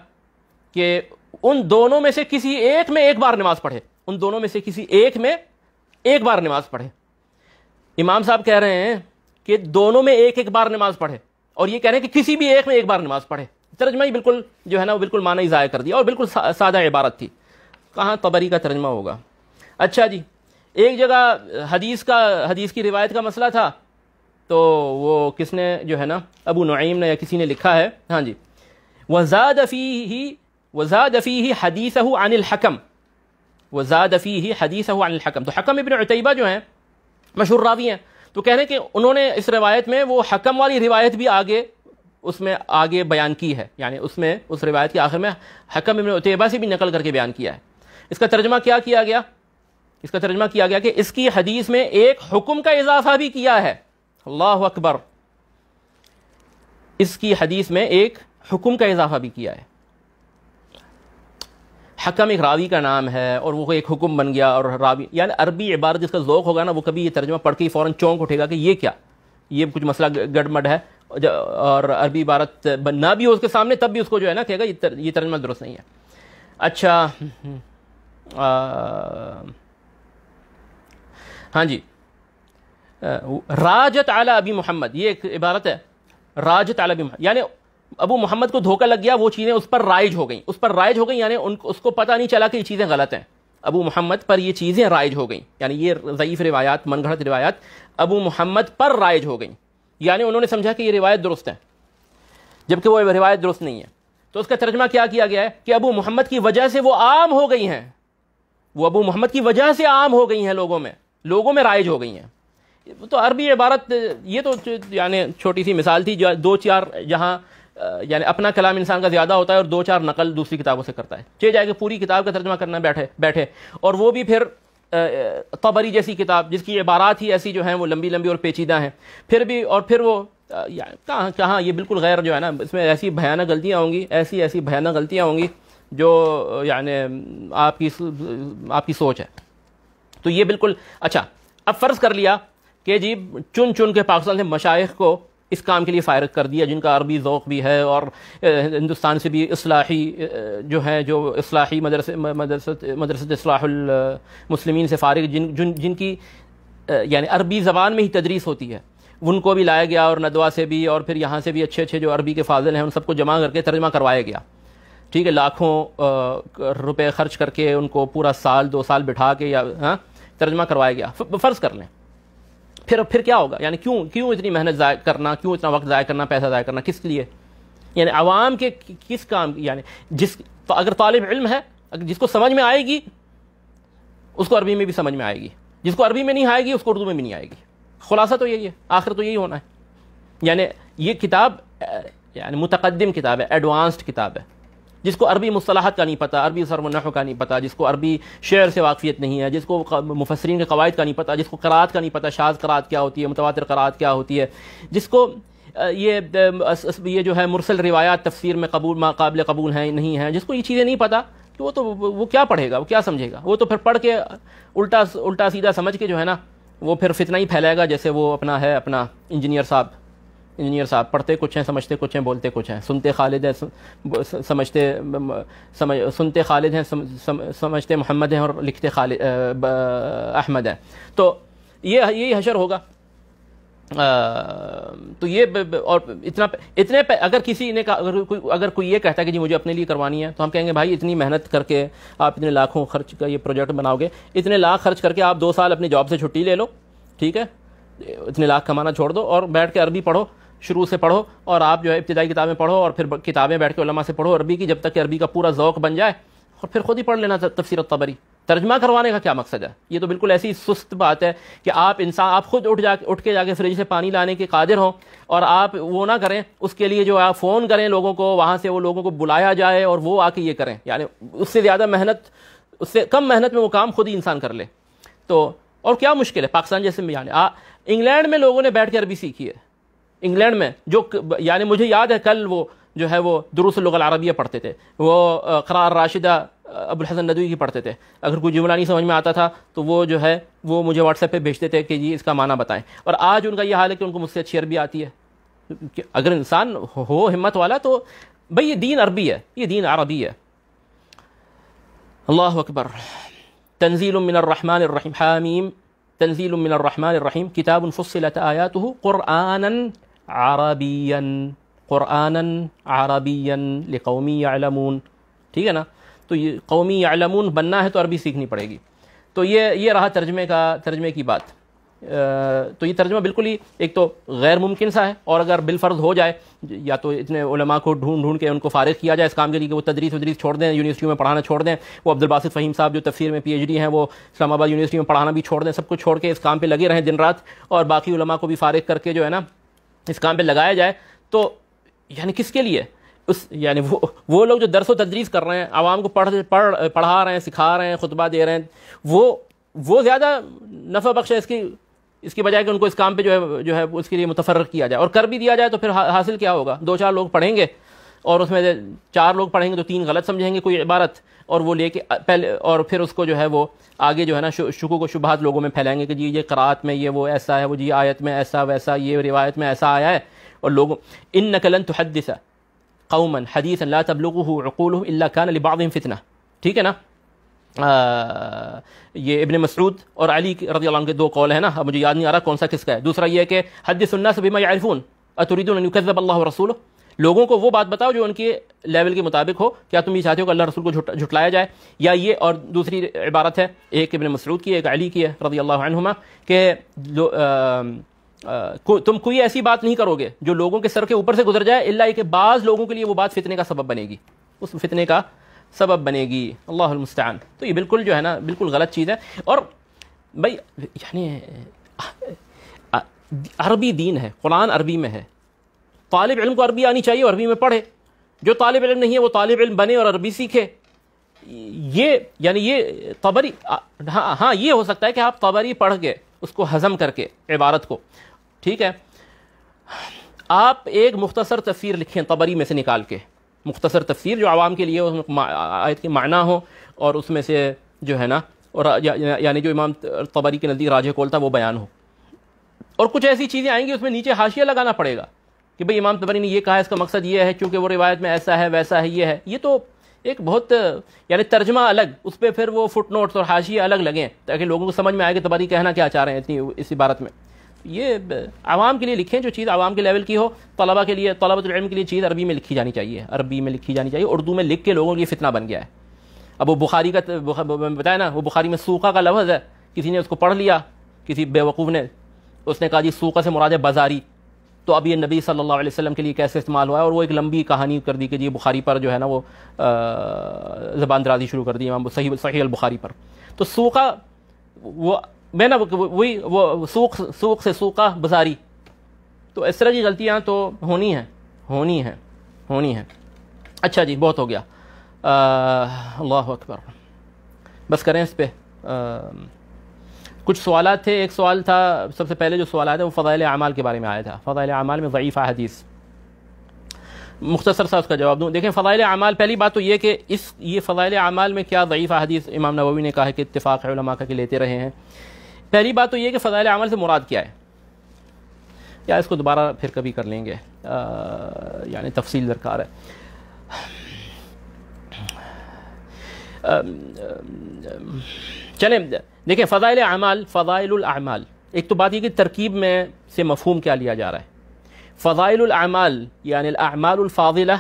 کہ ان دونوں میں سے کسی ایک میں ایک بار نماز پڑھے، ان دونوں میں سے کسی ایک میں ایک بار نماز پڑھے۔ امام صاحب کہہ رہے ہیں کہ دونوں میں ایک ایک بار نماز پڑھے، اور یہ کہہ رہے ہیں کہ کسی بھی ایک میں ایک بار نماز پڑھے۔ ترجمہ ہی بالکل جو ہے نا وہ بالکل معنی ضائع کر دیا، اور بالکل سادہ عبارت تھی۔ کہاں طبری کا ترجمہ ہوگا؟ اچھا جی، ایک جگہ حدیث کی روایت کا مسئلہ تھا، تو وہ کس نے جو ہے نا ابو نعیم نے یا کسی نے لکھا ہے، ہاں جی، وزاد فیہ حدیثہ عن الحکم، وزاد فیہ حدیثہ عن الحکم۔ تو حکم ابن عتیبہ جو ہیں مشہور راوی ہیں، تو کہہ رہے ہیں کہ انہوں نے اس روایت میں وہ حکم والی روایت بھی اس میں آگے بیان کی ہے، یعنی اس روایت کے آخر میں حکم ابن عتیبہ سے بھی نقل کر کے بیان کیا ہے۔ اس کا ترجمہ کیا کیا گیا؟ اس کا ترجمہ کیا گیا کہ اس کی حدیث میں ایک حکم کا اضافہ بھی کیا ہے۔ اللہ اکبر، اس کی حدیث میں ایک حکم کا اضافہ بھی کیا ہے۔ حکم ایک راوی کا نام ہے اور وہ ایک حکم بن گیا، اور راوی یعنی عربی عبارت جس کا ذوق ہوگا نا وہ کبھی یہ ترجمہ پڑھ کے فوراً چونک اٹھے گا کہ یہ کیا، یہ کچھ مسئلہ گڑمڈ ہے، اور عربی عبارت نہ بھی ہو اس کے سامنے تب بھی اس کو جو ہے نا کہے گا یہ ترجمہ درست نہیں ہے۔ اچھا ہاں جی، راجت علی ابی محمد، یہ ایک عبارت ہے، راجت علی ابی محمد، یعنی ابو محمد کو دھوکہ لگ گیا، وہ چیزیں اس پر رائج ہو گئیں، یعنی اس کو پتہ نہیں چلا کہ یہ چیزیں غلط ہیں، ابو محمد پر یہ چیزیں رائج ہو گئیں، یعنی یہ ضعیف روایات، من گھڑت روایات ابو محمد پر رائج ہو گئیں، یعنی انہوں نے سمجھا کہ یہ روایت درست ہے جبکہ وہ روایت درست نہیں ہے۔ تو اس کا ترجمہ کیا کیا گیا ہے کہ ابو محمد کی وجہ سے وہ عام ہو گئی ہیں، وہ ابو محمد کی وجہ سے عام ہو گئی ہیں، لوگوں میں رائج ہو گئی ہیں۔ تو عربی عبارت یہ تو یعنی چھوٹی سی مثال تھی، جو دو چار جہاں یعنی اپنا کلام انسان کا زیادہ ہوتا ہے اور دو چار نقل دوسری کتابوں سے کرتا ہے، چاہے جائے کہ پوری کتاب کا ترجمہ کرنا بیٹھے اور وہ بھی پھر طبری جیسی کتاب جس کی عبارات ہی ایسی جو ہیں وہ لمبی اور پیچیدہ ہیں، پھر وہ کہاں یہ بالکل غیر جو ہے نا، اس میں ایسی بھیانک غلطیاں ہوں گی جو یعنی آپ کی سوچ ہے۔ تو یہ بالکل اچھا، اب فرض کر لیا کہ جی چن کے پاکستان سے مشائخ کو اس کام کے لیے فائرغ کر دیا جن کا عربی ذوق بھی ہے، اور ہندوستان سے بھی جو اصلاحی مدرسۃ اصلاح المسلمین سے فارغ جن کی یعنی عربی زبان میں ہی تدریس ہوتی ہے، ان کو بھی لایا گیا، اور ندوہ سے بھی، اور پھر یہاں سے بھی اچھے جو عربی کے فاضل ہیں ان سب کو جمع کر کے ترجمہ کروایا گیا، ٹھیک ہے، لاکھوں روپے خرچ کر کے ان کو پورا سال 2 سال بٹھا کے ترجمہ کروایا گیا۔ فرض کر لیں پھر کیا ہوگا، یعنی کیوں اتنی محنت ضائع کرنا، کیوں اتنا وقت ضائع کرنا، پیسہ ضائع کرنا، کس لیے؟ یعنی عوام کے کس کام، یعنی اگر طالب علم ہے، جس کو سمجھ میں آئے گی اس کو عربی میں بھی سمجھ میں آئے گی، جس کو عربی میں نہیں آئے گی اس کو اردو میں بھی نہیں آئے گی۔ خلاصہ تو یہی ہے، آخر تو یہی ہونا ہے۔ یعنی یہ کتاب یعنی متقدم کتاب ہے، ایڈوانسڈ کتاب ہے، جس کو عربی مصطلحات کا نہیں پتہ، عربی صرف و نحو کا نہیں پتہ، جس کو عربی شعر سے واقفیت نہیں ہے، جس کو مفسرین کے قواعد کا نہیں پتہ، جس کو قرات کا نہیں پتہ، شاذ قرات کیا ہوتی ہے، متواتر قرات کیا ہوتی ہے، جس کو یہ جو ہے مرسل روایات تفسیر میں قابل قبول ہیں نہیں ہیں، جس کو یہ چیزیں نہیں پتہ کہ وہ کیا پڑھے گا، وہ کیا سمجھے گا، وہ تو پھر پڑھ کے الٹا سیدھا سمجھ کے جو ہے نا وہ پھر فتنہ ہی پھیلائے گا، جیسے وہ اپنا انجینئر صاحب پڑھتے کچھ ہیں، سمجھتے کچھ ہیں، بولتے کچھ ہیں، سنتے خالد ہیں، سمجھتے محمد ہیں، اور لکھتے احمد ہیں۔ تو یہی حشر ہوگا۔ تو یہ اور اتنے اگر کسی نے اگر کوئی یہ کہتا ہے کہ جی مجھے اپنے لیے کروانی ہے، تو ہم کہیں گے بھائی اتنی محنت کر کے آپ اتنے لاکھوں خرچ کا یہ پروجیکٹ بناؤ گے، اتنے لاکھ خرچ کر کے آپ 2 سال اپنی جاب سے چھٹی لے لو، ٹھیک ہے، اتنے لاکھ کمانا چھوڑ دو اور بیٹھ کے عربی پڑھو، شروع سے پڑھو، اور آپ جو ہے ابتدائی کتابیں پڑھو، اور پھر کتابیں بیٹھ کے علماء سے پڑھو عربی کی، جب تک کہ عربی کا پورا ذوق بن جائے، اور پھر خود ہی پڑھ لینا تفسیر الطبری۔ ترجمہ کروانے کا کیا مقصد ہے؟ یہ تو بالکل ایسی سست بات ہے کہ آپ خود اٹھ کے جا کے فریج سے پانی لانے کے قادر ہوں، اور آپ وہ نہ کریں، اس کے لیے جو آپ فون کریں لوگوں کو، وہاں سے وہ لوگوں کو بلایا جائے اور وہ آ کے یہ کریں، یعنی اس سے زیادہ محنت، اس سے کم محنت میں وہ کام خود ہی انسان کر لے۔ تو اور کیا مشکل ہے پاکستان جیسے میں، یعنی انگلینڈ میں لوگوں نے بیٹھ کے عربی سیکھی ہے، انگلینڈ میں جو، یعنی مجھے یاد ہے کل وہ جو ہے وہ دروس اللغة العربیہ پڑھتے تھے، وہ قراء راشدہ ابو الحسن ندوی کی پڑھتے تھے، اگر کوئی جملہ نہیں سمجھ میں آتا تھا تو وہ جو ہے وہ مجھے واٹس ایپ پہ بھیجتے تھے کہ جی اس کا معنی بتائیں، اور آج ان کا یہ حال ہے کہ ان کو مجھ سے اچھی عربی آتی ہے۔ اگر انسان ہو ہمت والا تو بھئی یہ دین عربی ہے، یہ دین عربی ہے۔ اللہ اکبر۔ تنزیل من الرحمن الرحیم، حامیم، تنزیل من الرحمن الرحیم، کتاب فصلت آیاتہ قرآنا عربیا، قرآنا عربیا لقوم یعلمون، ٹھیک ہے نا؟ تو یہ قومی یعلمون بننا ہے تو عربی سیکھنی پڑے گی۔ تو یہ رہا ترجمے کی بات۔ تو یہ ترجمہ بالکل ہی ایک تو غیر ممکن سا ہے، اور اگر بالفرض ہو جائے یا تو اتنے علماء کو ڈھونڈ کے ان کو فارغ کیا جائے اس کام کے لیے کہ وہ تدریس چھوڑ دیں، یونیورسٹیوں میں پڑھانا چھوڑ دیں، وہ عبدالباسط فہیم صاحب جو تفسیر میں پی ایچ ڈی ہیں وہ اسلام آباد یونیورسٹی میں پڑھانا بھی چھوڑ دیں، سب کچھ چھوڑ کے اس کام پہ لگے رہیں دن رات، اور باقی علماء کو بھی فارغ کر کے جو ہے نا اس کام پہ لگایا جائے، تو یعنی کس کے لیے؟ یعنی وہ لوگ جو درس و تدریس کر رہے ہیں، عوام کو پڑھا رہے ہیں، سکھا رہے ہیں، خطبہ دے رہے ہیں، وہ زیادہ نفع بخش ہے اس کی بجائے کہ ان کو اس کام پہ جو ہے اس کے لیے متفرغ کیا جائے، اور کر بھی دیا جائے تو پھر حاصل کیا ہوگا؟ 2-4 لوگ پڑھیں گے، اور اس میں 4 لوگ پڑھیں گے تو 3 غلط سمجھیں گے کوئی عبارت، اور وہ لے کے پہلے، اور پھر اس کو جو ہے وہ آگے جو ہے نا شکوک و شبہات لوگوں میں پھیلائیں گے کہ جی یہ قرات میں یہ وہ ایسا ہے، وہ جی آیت میں ایسا ویسا، یہ روایت میں ایسا آیا ہے، اور لوگوں انک لن تحدث قوما حدیثا لا تبلغه عقولهم الا كان لبعضهم فتنہ، ٹھیک ہے نا؟ یہ ابن مسعود اور علی رضی اللہ عنہ کے 2 قول ہیں نا، اب مجھے یاد نہیں آ رہا کون سا کس کا ہے۔ دوسرا یہ ہے کہ حدث الناس بما يعرفون اتريدون ان يكذب الله ورسوله، لوگوں کو وہ بات بتاؤ جو ان کے لیول کے مطابق ہو، کیا تم یہ چاہتے ہو کہ اللہ رسول کو جھٹلایا جائے؟ یا یہ، اور دوسری عبارت ہے ایک ابن مسعود کی، ایک علی کی ہے رضی اللہ عنہما، کہ تم کوئی ایسی بات نہیں کرو گے جو لوگوں کے سر کے اوپر سے گزر جائے، الا کہ بعض لوگوں کے لیے وہ بات فتنے کا سبب بنے گی، اس فتنے کا سبب بنے گی، اللہ المستعان۔ تو یہ بالکل جو ہے نا بالکل غلط چیز ہے، اور بھائی یعنی عربی دین ہے، قرآن عربی میں ہے، طالب علم کو عربی آنی چاہیے، عربی میں پڑھے، جو طالب علم نہیں ہے وہ طالب علم بنے اور عربی سیکھے۔ یہ یعنی یہ طبری، ہاں یہ ہو سکتا ہے کہ آپ طبری پڑھ کے اس کو ہضم کر کے عبارت کو، ٹھیک ہے، آپ ایک مختصر تفسیر لکھیں طبری میں سے نکال کے، مختصر تفسیر جو عوام کے لیے آیت کے معنی ہو، اور اس میں سے جو ہے نا، اور یعنی جو امام طبری کے نزدیک راجح قول تھا وہ بیان ہو، اور کچھ ایسی چیزیں آئیں گی اس میں نیچے حاشیہ لگانا پڑے گا کہ بھئی امام طبری نے یہ کہا، اس کا مقصد یہ ہے، چونکہ وہ روایت میں ایسا ہے ویسا ہے، یہ ہے، یہ تو ایک بہت یعنی ترجمہ الگ، اس پہ پھر وہ فٹ نوٹس اور حاشیے الگ لگیں تاکہ لوگوں کو سمجھ میں آئے کہ طبری کہنا کیا چاہ رہے ہیں اتنی اس عبارت میں۔ یہ عوام کے لیے لکھیں، جو چیز عوام کے لیول کی ہو، طلبہ کے لیے، طلبۃ العلم کے لیے چیز عربی میں لکھی جانی چاہیے، عربی میں لکھی جانی چاہیے، اردو میں لکھ کے لوگوں کے لیے فتنہ بن گیا ہے۔ اب وہ بخاری کا بتایا نا، وہ بخاری میں سوقہ کا لفظ ہے، کسی نے اس کو پڑھ لیا، کسی بیوقوف نے، اس نے کہا جی سوقہ سے مراد ہے بازاری، تو اب یہ نبی صلی اللہ علیہ وسلم کے لیے کیسے استعمال ہوا ہے، اور وہ ایک لمبی کہانی کر دی کہ جی بخاری پر جو ہے نا وہ زبان درازی شروع کر دی امام صحیح البخاری پر۔ تو سوقہ وہ میں نا وہی وہ سوق سے سوقہ بازاری، تو اس طرح کی غلطیاں تو ہونی ہیں۔ اچھا جی بہت ہو گیا، اللہ اکبر، بس کریں اس پہ۔ کچھ سوالات تھے، ایک سوال تھا سب سے پہلے جو سوال آیا تھا وہ فضائل اعمال کے بارے میں آیا تھا، فضائل اعمال میں ضعیف حدیث، مختصر سا اس کا جواب دوں۔ دیکھیں فضائل اعمال، پہلی بات تو یہ کہ یہ فضائل اعمال میں کیا ضعیف حدیث امام نووی نے کہا ہے کہ اتفاق ہے علماء کا کہ لیتے رہے ہیں۔ پہلی بات تو یہ کہ فضائل اعمال سے مراد کیا ہے، یا اس کو دوبارہ پھر کبھی کر لیں گے، یعنی تفصیل درکار ہے۔ چلیں دیکھیں فضائل اعمال، فضائل الاعمال، ایک تو بات یہ کہ ترکیب میں سے مفہوم کیا لیا جا رہا ہے۔ فضائل الاعمال یعنی الاعمال الفاضلہ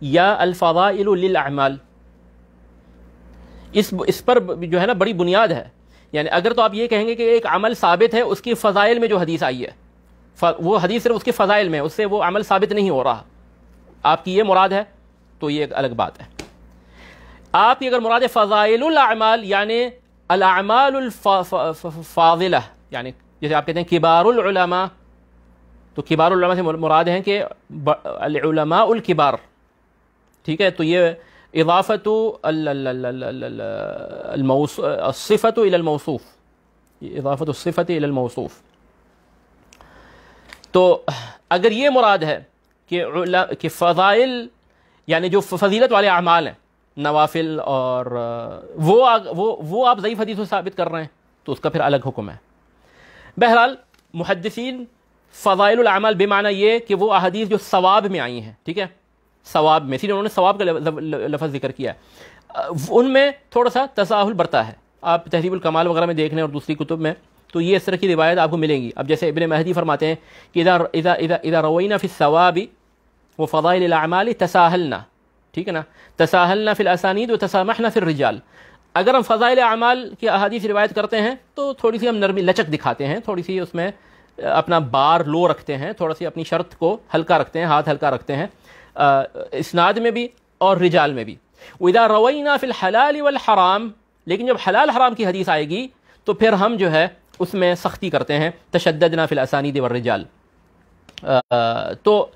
یا الفضائل للاعمال، اس پر جو ہے نا بڑی بنیاد ہے۔ یعنی اگر تو آپ یہ کہیں گے کہ ایک عمل ثابت ہے، اس کی فضائل میں جو حدیث آئی ہے وہ حدیث صرف اس کے فضائل میں، اس سے وہ عمل ثابت نہیں ہو رہا. آپ کی یہ مراد ہے تو یہ ایک الگ بات ہے. آپ کی اگر مراد ہے فضائل الاعمال یعنی الاعمال الفاضلہ، یعنی جیسے آپ کہتے ہیں کبار العلماء، تو کبار العلماء سے مراد ہیں کہ العلماء الکبار، ٹھیک ہے. تو یہ اضافت الصفت الى الموصوف، اضافت الصفت الى الموصوف. تو اگر یہ مراد ہے کہ فضائل یعنی جو فضیلت والے اعمال ہیں نوافل، اور وہ آپ ضعیف حدیث سے ثابت کر رہے ہیں تو اس کا پھر الگ حکم ہے. بہرحال محدثین فضائل الاعمال بمعنی یہ کہ وہ احادیث جو ثواب میں آئی ہیں، ٹھیک ہے، ثواب میں، اسی لیے انہوں نے ثواب کا لفظ ذکر کیا ہے، ان میں تھوڑا سا تساہل برتا ہے. آپ تہذیب الکمال وغیرہ میں دیکھ لیں اور دوسری کتب میں تو یہ اس طرح کی روایت آپ کو ملیں گی. اب جیسے ابن مہدی فرماتے ہیں کہ اذا روینا فی الثواب وفضائل الاعمال تساہلنا، ٹھیک ہے نا، تساہلنا فی الاسانید وتسامحنا فی الرجال. اگر ہم فضائل اعمال کی احادیث روایت کرتے ہیں تو تھوڑی سی ہم نرمی لچک دکھاتے ہیں، تھوڑی سی اس میں اپنا بار لو رکھتے ہیں، تھوڑا سی اپنی شرط کو ہلکا رکھتے ہیں، ہاتھ ہلکا رکھتے ہیں اسناد میں بھی اور رجال میں بھی. وَإِذَا رَوَيْنَا فِي الْحَلَالِ وَالْحَرَامِ، لیکن جب حلال حرام کی حدیث آئے گی تو پھر ہم جو ہے اس میں سختی کرتے ہیں، تشددنا فی الاسانید والرجال. تو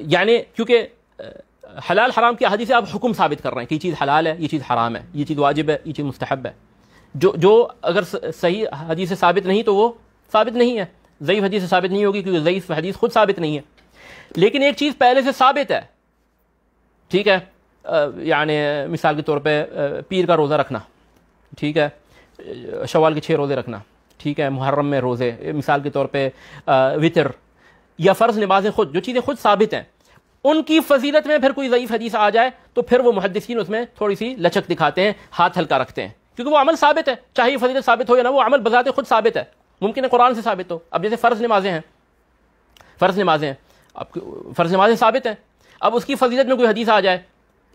یعنی کیونکہ حلال حرام کی حدیث سے آپ حکم ثابت کر رہے ہیں کہ یہ چیز حلال ہے، یہ چیز حرام ہے، یہ چیز واجب ہے، یہ چیز مستحب ہے. جو اگر صحیح حدیث سے ثابت نہیں تو وہ ثابت نہیں ہے، ضعیف حدیث سے ثابت نہیں ہوگی کیونکہ ضعیف حدیث خود ثابت نہیں ہے. لیکن ایک چیز پہلے سے ثابت ہے، ٹھیک ہے، یعنی مثال کے طور پہ پیر کا روزہ رکھنا، ٹھیک ہے، شوال کے 6 روزے رکھنا، ٹھیک ہے، محرم میں روزے، مثال کے طور پہ وطر یا فرض نمازیں، خود جو چیزیں خود ثابت ہیں ان کی فضیلت میں پھر کوئی ضعیف حدیث آ جائے تو پھر وہ محدثین اس میں تھوڑی سی لچک دکھاتے ہیں، ہاتھ ہلکا رکھتے ہیں، کیونکہ وہ عمل ثابت ہے، چاہے فضیلت ثابت ہو یا نہ، وہ عمل بذات خود ثابت ہے، ممکن ہے قرآن سے ثابت ہو. اب جیسے فرض نمازیں ہیں، اب فرض نمازیں ثابت ہیں، اب اس کی فضیلت میں کوئی حدیث آ جائے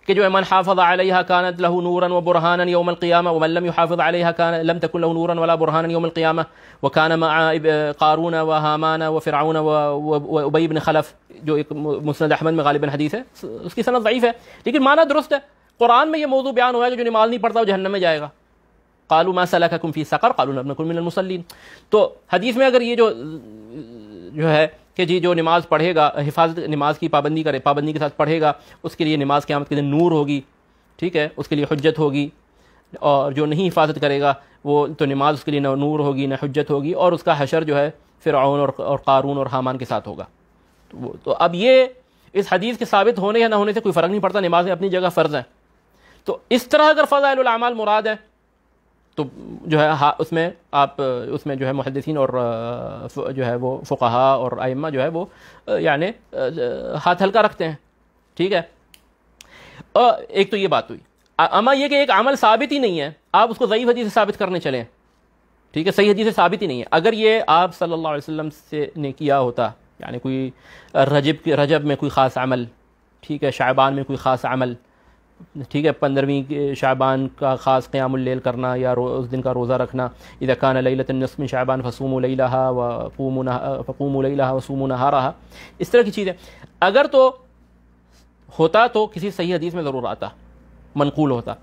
کہ جو من حافظ علیہا کانت لہ نورا وبرہانا یوم القیامہ ومن لم یحافظ علیہا لم تکن لہ نورا ولا برہانا یوم القیامہ وکان مع قارون وہامان وفرعون وابی بن خلف، جو ایک مسند احمد میں غالباً حدیث ہے، اس کی سند ضعیف ہے لیکن معنی درست ہے. قرآن میں یہ موضوع بیان ہوا ہے کہ جو نماز نہیں پڑھتا وہ جہنم میں جائے گا. قالوا ما سلککم فی سقر قالوا لم نکن من المصلین. تو حدیث میں اگر یہ جو ہے کہ جی جو نماز پڑھے گا، حفاظت نماز کی پابندی کرے، پابندی کے ساتھ پڑھے گا، اس کے لیے نماز قیامت کے دن نور ہوگی، ٹھیک ہے، اس کے لیے حجت ہوگی. اور جو نہیں حفاظت کرے گا وہ تو نماز اس کے لیے نہ نور ہوگی نہ حجت ہوگی، اور اس کا حشر جو ہے فرعون اور قارون اور حامان کے ساتھ ہوگا. تو اب یہ اس حدیث کے ثابت ہونے یا نہ ہونے سے کوئی فرق نہیں پڑتا، نمازیں اپنی جگہ فرض ہیں. تو اس طرح اگر فضائل الاعمال مراد ہے تو جو ہے اس میں آپ اس میں جو ہے محدثین اور جو ہے وہ فقہا اور ائمہ جو ہے وہ یعنی ہاتھ ہلکا رکھتے ہیں، ٹھیک ہے. ایک تو یہ بات ہوئی. اما یہ کہ ایک عمل ثابت ہی نہیں ہے، آپ اس کو ضعیف حدیث سے ثابت کرنے چلیں، ٹھیک ہے، صحیح حدیث سے ثابت ہی نہیں ہے. اگر یہ آپ صلی اللہ علیہ وسلم سے نے کیا ہوتا، یعنی کوئی رجب میں کوئی خاص عمل، ٹھیک ہے، شعبان میں کوئی خاص عمل، ٹھیک ہے، 15ویں شعبان کا خاص قیام اللیل کرنا یا اس دن کا روزہ رکھنا، اذا کان لیلۃ النصف من شعبان فصوموا لیلھا فقوموا لیلھا وصوموا نہارھا، اس طرح کی چیزیں اگر تو ہوتا تو کسی صحیح حدیث میں ضرور آتا، منقول ہوتا.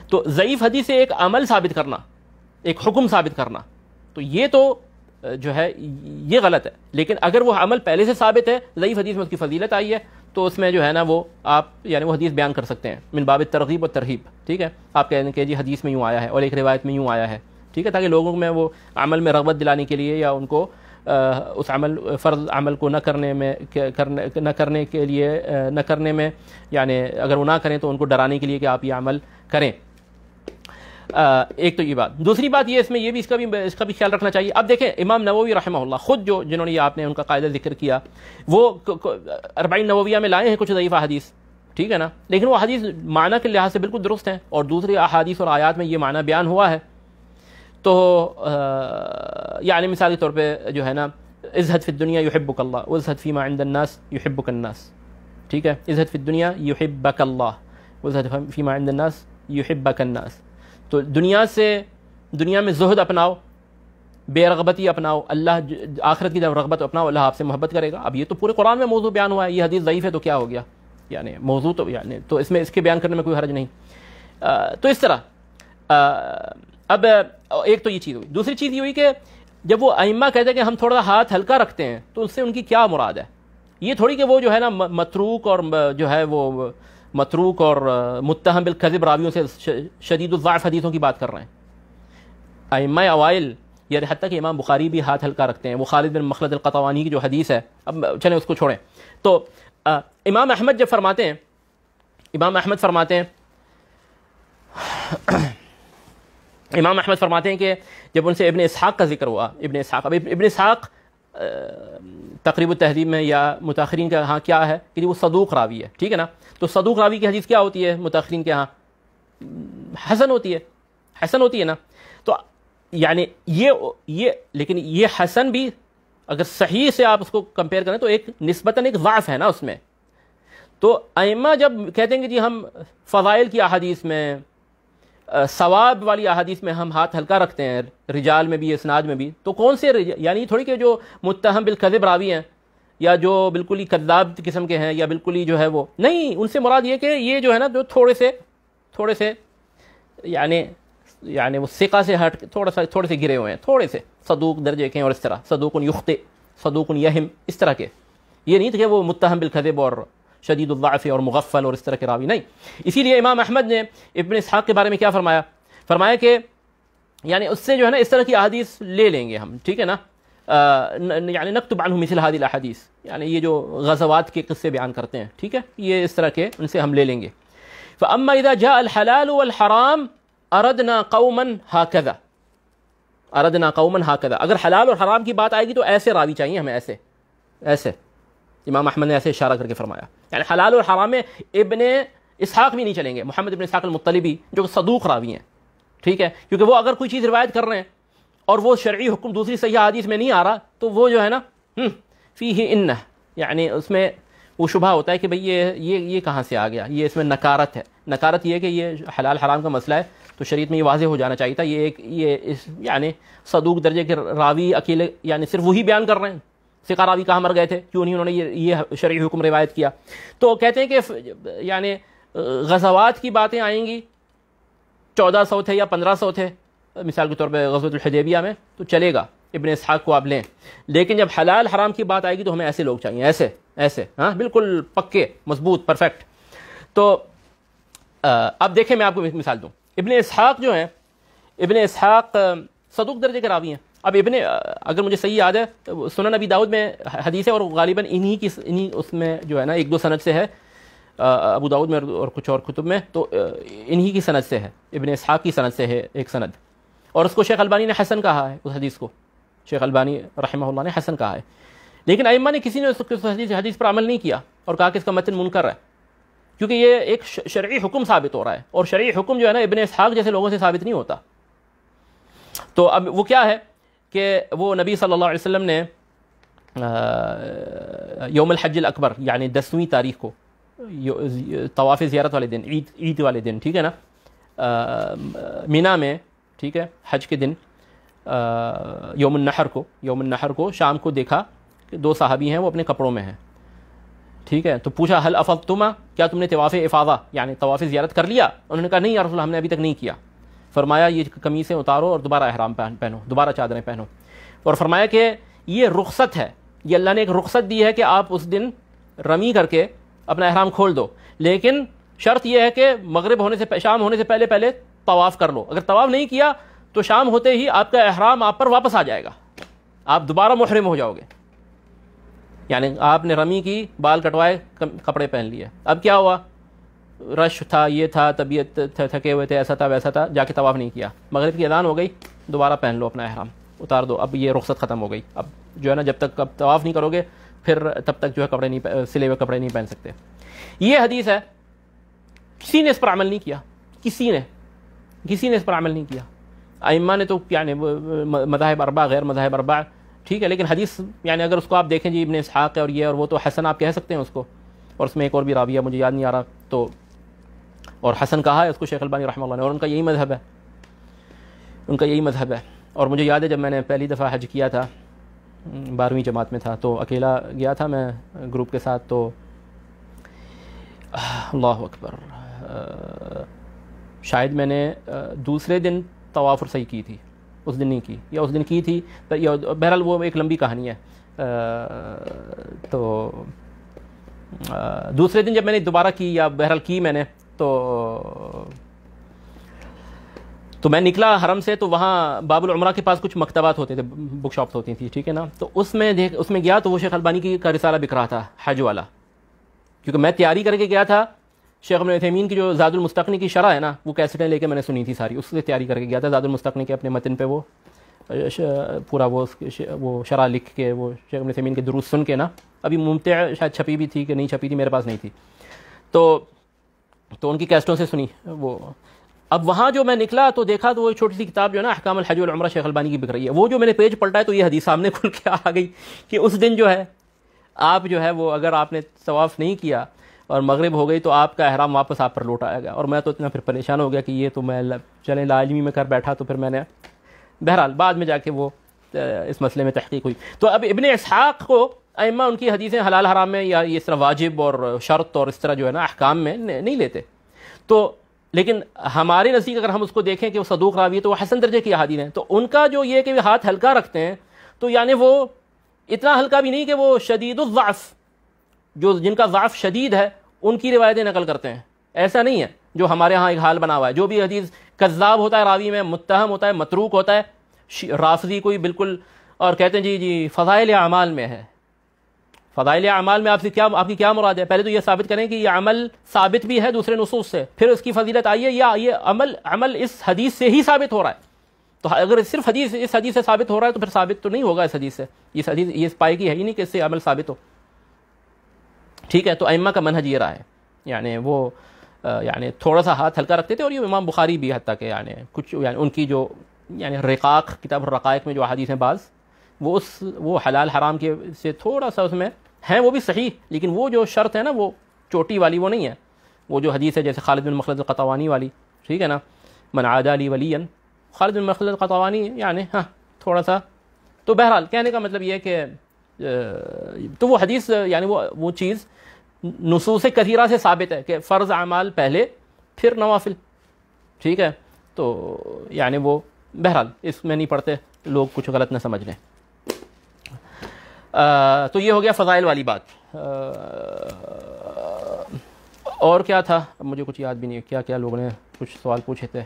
تو ضعیف حدیث سے ایک عمل ثابت کرنا، ایک حکم ثابت کرنا، تو یہ تو جو ہے یہ غلط ہے. لیکن اگر وہ عمل پہلے سے ثابت ہے، ضعیف حدیث میں اس کی فضیلت آئی ہے، تو اس میں جو ہے نا وہ آپ یعنی وہ حدیث بیان کر سکتے ہیں من باب ترغیب و ترہیب، ٹھیک ہے. آپ کہہ دیں کہ جی حدیث میں یوں آیا ہے اور ایک روایت میں یوں آیا ہے، ٹھیک ہے، تاکہ لوگوں میں وہ عمل میں رغبت دلانے کے لیے یا ان کو اس فرض عمل کو نہ کرنے میں یعنی اگر وہ نہ کریں تو ان کو ڈرانے کے لیے کہ آپ یہ عمل کریں. ایک تو یہ بات. دوسری بات یہ اس میں یہ بھی اس کا بھی خیال رکھنا چاہیے. اب دیکھیں امام نووی رحمہ اللہ خود جنہوں نے یہ آپ نے ان کا قاعدہ ذکر کیا، وہ 40 نوویہ میں لائے ہیں کچھ ضعیف احادیث، ٹھیک ہے نا، لیکن وہ حدیث معنی کے لحاظ سے بالکل درست ہیں اور دوسری احادیث اور آیات میں یہ معنی بیان ہوا ہے. تو یعنی مثال کے طور پہ جو ہے نا، ازہد فی الدنیا یحبک اللہ وازہد فیما عند الناس یحبک الناس، ٹھیک ہے، ازہد فی الدنیا یحبک اللہ وازہد فیما عند الناس یحبک الناس. تو دنیا میں زہد اپناؤ، بے رغبتی اپناؤ، اللہ آخرت کی طرف رغبت اپناؤ، اللہ آپ سے محبت کرے گا. اب یہ تو پورے قرآن میں موضوع بیان ہوا ہے، یہ حدیث ضعیف ہے تو کیا ہو گیا، یعنی موضوع تو یعنی تو اس میں اس کے بیان کرنے میں کوئی حرج نہیں. تو اس طرح اب ایک تو یہ چیز ہوئی. دوسری چیز یہ ہوئی کہ جب وہ ائمہ کہتے ہیں کہ ہم تھوڑا ہاتھ ہلکا رکھتے ہیں تو اس سے ان کی کیا مراد ہے. یہ تھوڑی کہ وہ جو ہے نا متروک اور جو ہے وہ متروک اور متہم بالکذب راویوں سے شدید الضعف حدیثوں کی بات کر رہے ہیں. ائمہ اوائل یا حتیٰ کہ امام بخاری بھی ہاتھ ہلکا رکھتے ہیں. وہ خالد بن مخلد القطوانی کی جو حدیث ہے، اب چلیں اس کو چھوڑیں. تو امام احمد جب فرماتے ہیں، امام احمد فرماتے ہیں کہ جب ان سے ابن اسحاق کا ذکر ہوا، ابن اسحاق تقریب التہذیب میں یا متاخرین کے ہاں کیا ہے کہ وہ صدوق راوی ہے، ٹھیک ہے نا. تو صدوق راوی کی حدیث کیا ہوتی ہے متاخرین کے ہاں؟ حسن ہوتی ہے نا. تو یعنی یہ لیکن یہ حسن بھی اگر صحیح سے آپ اس کو کمپیئر کریں تو ایک نسبتاً ایک ضعف ہے نا اس میں. تو ائمہ جب کہتے ہیں کہ جی ہم فضائل کی احادیث میں، ثواب والی احادیث میں ہم ہاتھ ہلکا رکھتے ہیں، رجال میں بھی اسناد میں بھی، تو کون سے یعنی تھوڑی کہ جو متہم بالکذب راوی ہیں یا جو بالکل ہی کذاب قسم کے ہیں یا بالکل ہی جو ہے وہ نہیں، ان سے مراد یہ کہ یہ جو ہے نا جو تھوڑے سے یعنی وہ ثقہ سے ہٹ کے تھوڑے سے گرے ہوئے ہیں، تھوڑے سے صدوق درجے کے ہیں، اور اس طرح صدوق یخطئ، صدوق یہم، اس طرح کے. یہ نہیں کہ وہ متہم بالکذب اور شدید الضعف اور مغفل اور اس طرح کے راوی نہیں. اسی لیے امام احمد نے ابن اسحاق کے بارے میں کیا فرمایا کہ یعنی اس سے جو ہے نا اس طرح کی احادیث لے لیں گے ہم، ٹھیک ہے نا. یعنی نکتب عنہ مثل هذه الاحادیث، یعنی یہ جو غزوات کے قصے بیان کرتے ہیں، ٹھیک ہے، یہ اس طرح کے ان سے ہم لے لیں گے. فاما اذا جاء الحلال والحرام اردنا قوما هكذا، اگر حلال اور حرام کی بات آئے گی تو ایسے راوی چاہیے ہمیں، ایسے امام احمد نے ایسے اشارہ کر کے فرمایا. یعنی حلال اور حرام میں ابن اسحاق بھی نہیں چلیں گے، محمد ابن اسحاق المطلبی جو صدوق راوی ہیں، ٹھیک ہے، کیونکہ وہ اگر کوئی چیز روایت کر رہے ہیں اور وہ شرعی حکم دوسری صحیح حدیث میں نہیں آ رہا تو وہ جو ہے نا فیہ انہ، یعنی اس میں وہ شبہ ہوتا ہے کہ بھئی یہ کہاں سے آ گیا، یہ اس میں نکارت ہے. نکارت یہ کہ یہ حلال حرام کا مسئلہ ہے تو شریعت میں یہ واضح ہو جانا چاہیے تھا. یعنی صدوق درجے کے راوی اکیلے یعنی صرف وہی بیان کر رہے ہیں، ثقہ راوی کہاں مر گئے تھے، کیوں نہیں انہوں نے یہ شرعی حکم روایت کیا. تو کہتے ہیں کہ یعنی غزوات کی باتیں آئیں گی، 1400 تھے یا 1500 تھے مثال کے طور پہ غزوۃ الحدیبیہ میں، تو چلے گا، ابن اسحاق کو آپ لیں. لیکن جب حلال حرام کی بات آئے گی تو ہمیں ایسے لوگ چاہیے، ایسے ہاں بالکل پکے مضبوط پرفیکٹ. تو اب دیکھیں میں آپ کو مثال دوں. ابن اسحاق جو ہیں، ابن اسحاق صدوق درجے کے راوی ہیں. اب اگر مجھے صحیح یاد ہے سنن ابی داؤد میں حدیث ہے، اور غالباً انہی اس میں جو ہے نا 1-2 سند سے ہے، ابو داؤد میں اور کچھ اور کتب میں، تو انہی کی سند سے ہے، ابن اسحاق کی سند سے ہے ایک سند. اور اس کو شیخ البانی نے حسن کہا ہے، اس حدیث کو شیخ البانی رحمہ اللہ نے حسن کہا ہے. لیکن ائمہ نے کسی نے اس حدیث پر عمل نہیں کیا اور کہا کہ اس کا متن منکر ہے، کیونکہ یہ ایک شرعی حکم ثابت ہو رہا ہے، اور شرعی حکم جو ہے نا ابن اسحاق جیسے لوگوں سے ثابت نہیں ہوتا. تو اب وہ کیا ہے کہ وہ نبی صلی اللہ علیہ وسلم نے یوم الحج الاکبر یعنی 10ویں تاریخ کو، طواف زیارت والے دن، عید والے دن، ٹھیک ہے نا، مینا میں، ٹھیک ہے، حج کے دن، یوم النحر کو شام کو دیکھا کہ 2 صحابی ہیں، وہ اپنے کپڑوں میں ہیں، ٹھیک ہے. تو پوچھا حل افضتما، کیا تم نے طواف افاضہ یعنی طواف زیارت کر لیا؟ انہوں نے کہا نہیں یا رسول اللہ، ہم نے ابھی تک نہیں کیا. فرمایا یہ قمیصیں اتارو اور دوبارہ احرام پہنو، دوبارہ چادریں پہنو. اور فرمایا کہ یہ رخصت ہے، یہ اللہ نے ایک رخصت دی ہے کہ آپ اس دن رمی کر کے اپنا احرام کھول دو، لیکن شرط یہ ہے کہ مغرب ہونے سے شام ہونے سے پہلے طواف کر لو. اگر طواف نہیں کیا تو شام ہوتے ہی آپ کا احرام آپ پر واپس آ جائے گا، آپ دوبارہ محرم ہو جاؤ گے. یعنی آپ نے رمی کی، بال کٹوائے، کپڑے پہن لیے، اب کیا ہوا، رش تھا، یہ تھا، طبیعت تھکے ہوئے تھے، ایسا تھا ویسا تھا، جا کے طواف نہیں کیا، مغرب کی اذان ہو گئی، دوبارہ پہن لو اپنا احرام، اتار دو، اب یہ رخصت ختم ہو گئی. اب جو ہے نا جب تک اب طواف نہیں کرو گے پھر تب تک جو ہے سلے ہوئے کپڑے نہیں پہن سکتے. یہ حدیث ہے، کسی نے اس پر عمل نہیں کیا، کسی نے اس پر عمل نہیں کیا. ائمہ نے تو یعنی مذاہب اربع، غیر مذاہب اربع، ٹھیک ہے، لیکن حدیث یعنی اگر اس کو آپ دیکھیں جی ابن اسحاق ہے اور یہ اور وہ، تو حسن آپ کہہ سکتے ہیں اس کو. اور اس میں ایک اور بھی راویہ مجھے یاد نہیں آ رہا، تو اور حسن کہا ہے اس کو شیخ البانی رحمہ اللہ نے، اور ان کا یہی مذہب ہے. اور مجھے یاد ہے جب میں نے پہلی دفعہ حج کیا تھا 12ویں جماعت میں تھا تو اکیلا گیا تھا میں گروپ کے ساتھ، تو اللہ اکبر، شاید میں نے دوسرے دن طواف اور سعی کی تھی، اس دن نہیں کی، یا اس دن کی تھی، یا بہرحال وہ ایک لمبی کہانی ہے۔ تو دوسرے دن جب میں نے دوبارہ کی، یا بہرحال کی میں نے، تو میں نکلا حرم سے، تو وہاں باب العمرہ کے پاس کچھ مکتبات ہوتے تھے، بک شاپس ہوتی تھیں، ٹھیک ہے نا، تو اس میں گیا تو وہ شیخ البانی کا رسالہ بک رہا تھا حج والا، کیونکہ میں تیاری کر کے گیا تھا، شیخ ابن عثیمین کی جو زاد المستقنی کی شرح ہے نا، وہ کیسٹیں لے کے میں نے سنی تھی ساری، اس سے تیاری کر کے گیا تھا، زاد المستقنی کے اپنے متن پہ وہ پورا وہ شرح لکھ کے، وہ شیخ ابن عثیمین کے دروس سن کے نا، ابھی ممتع شاید چھپی بھی تھی کہ نہیں چھپی تھی، میرے پاس نہیں تھی، تو ان کی کیسٹوں سے سنی وہ۔ اب وہاں جو میں نکلا تو دیکھا تو وہ چھوٹی سی کتاب جو ہے نا احکام الحج والعمرہ شیخ البانی کی بک رہی ہے، وہ جو میں نے پیج پلٹا ہے تو یہ حدیث سامنے کھل کے آ گئی کہ اس دن جو ہے آپ جو ہے وہ اگر آپ نے طواف نہیں کیا اور مغرب ہو گئی تو آپ کا احرام واپس آپ پر لوٹ آئے گا، اور میں تو اتنا پھر پریشان ہو گیا کہ یہ تو میں چلیں لاعلمی میں کر بیٹھا، تو پھر میں نے بہرحال بعد میں جا کے وہ اس مسئلے میں تحقیق ہوئی۔ تو اب ابن اسحاق کو ائمہ ان کی حدیثیں حلال حرام میں یا اس طرح واجب اور شرط اور اس طرح جو ہے نا احکام میں نہیں لیتے، تو لیکن ہمارے نزدیک اگر ہم اس کو دیکھیں کہ وہ صدوق راوی ہے تو وہ حسن درجے کی احادیث ہیں، تو ان کا جو یہ کہ ہاتھ ہلکا رکھتے ہیں، تو یعنی وہ اتنا ہلکا بھی نہیں کہ وہ شدید الضعف، جو جن کا ضعف شدید ہے ان کی روایتیں نقل کرتے ہیں، ایسا نہیں ہے جو ہمارے ہاں ایک حال بنا ہوا ہے، جو بھی حدیث کذاب ہوتا ہے راوی میں، متہم ہوتا ہے، متروک ہوتا ہے، رافضی کوئی بالکل، اور کہتے ہیں جی فضائل اعمال میں ہے۔ فضائل اعمال میں آپ کی کیا مراد ہے؟ پہلے تو یہ ثابت کریں کہ یہ عمل ثابت بھی ہے دوسرے نصوص سے، پھر اس کی فضیلت آئی ہے، یا یہ عمل اس حدیث سے ہی ثابت ہو رہا ہے؟ تو اگر صرف اس حدیث سے ثابت ہو رہا ہے تو پھر ثابت تو نہیں ہوگا اس حدیث سے، اس حدیث یہ پائے گی ہے ہی نہیں کہ اس سے عمل ثابت ہو، ٹھیک ہے؟ تو ائمہ کا منہج یہ رہا ہے، یعنی وہ یعنی تھوڑا سا ہاتھ ہلکا رکھتے تھے، اور یہ امام بخاری بھی حتیٰ کہ یعنی کچھ یعنی ان کی جو یعنی رقاق کتاب الرقائق میں جو حدیث ہیں بعض وہ حلال حرام کے سے تھوڑا سا اس میں ہیں، وہ بھی صحیح، لیکن وہ جو شرط ہے نا وہ چوٹی والی وہ نہیں ہے، وہ جو حدیث ہے جیسے خالد بن مخلد القطوانی والی، ٹھیک ہے نا، من عادى لي وليا، خالد بن مخلد القطوانی یعنی ہاں تھوڑا سا، تو بہرحال کہنے کا مطلب یہ ہے کہ تو وہ حدیث یعنی وہ چیز نصوص کثیرہ سے ثابت ہے کہ فرض اعمال پہلے پھر نوافل، ٹھیک ہے؟ تو یعنی وہ بہرحال اس میں نہیں پڑھتے، لوگ کچھ غلط نہ سمجھ لیں۔ تو یہ ہو گیا فضائل والی بات۔ اور کیا تھا؟ اب مجھے کچھ یاد بھی نہیں ہے کیا لوگوں نے کچھ سوال پوچھے تھے۔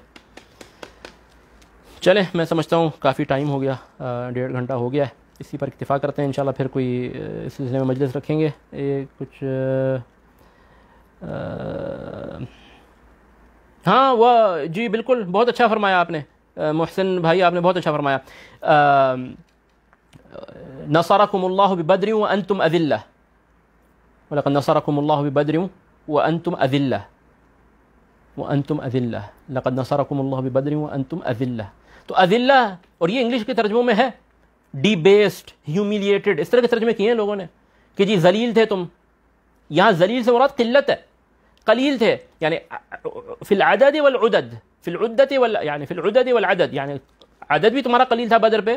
چلیں میں سمجھتا ہوں کافی ٹائم ہو گیا، 1.5 گھنٹہ ہو گیا ہے، اسی پر اکتفا کرتے ہیں، انشاءاللہ پھر کوئی اس سلسلے میں مجلس رکھیں گے۔ کچھ ہاں وہ جی بالکل بہت اچھا فرمایا آپ نے محسن بھائی، آپ نے بہت اچھا فرمایا۔ نصرکم اللہ ببدر وانتم اذلہ، ولقد نصرکم اللہ ببدر وانتم اذلہ، وانتم اذلہ، لقد نصرکم اللہ ببدر وانتم اذلہ۔ تو اذلہ، اور یہ انگلش کے ترجموں میں ہے ڈی بیسڈ، ہیومیلیٹڈ، اس طرح کے ترجمے کیے ہیں لوگوں نے کہ جی ذلیل تھے تم، یہاں ذلیل سے مراد قلت ہے، قلیل تھے، یعنی فی العدد والعدد، فی العدت یعنی فی العدد والعدد، یعنی عدد بھی تمہارا قلیل تھا بدر پہ،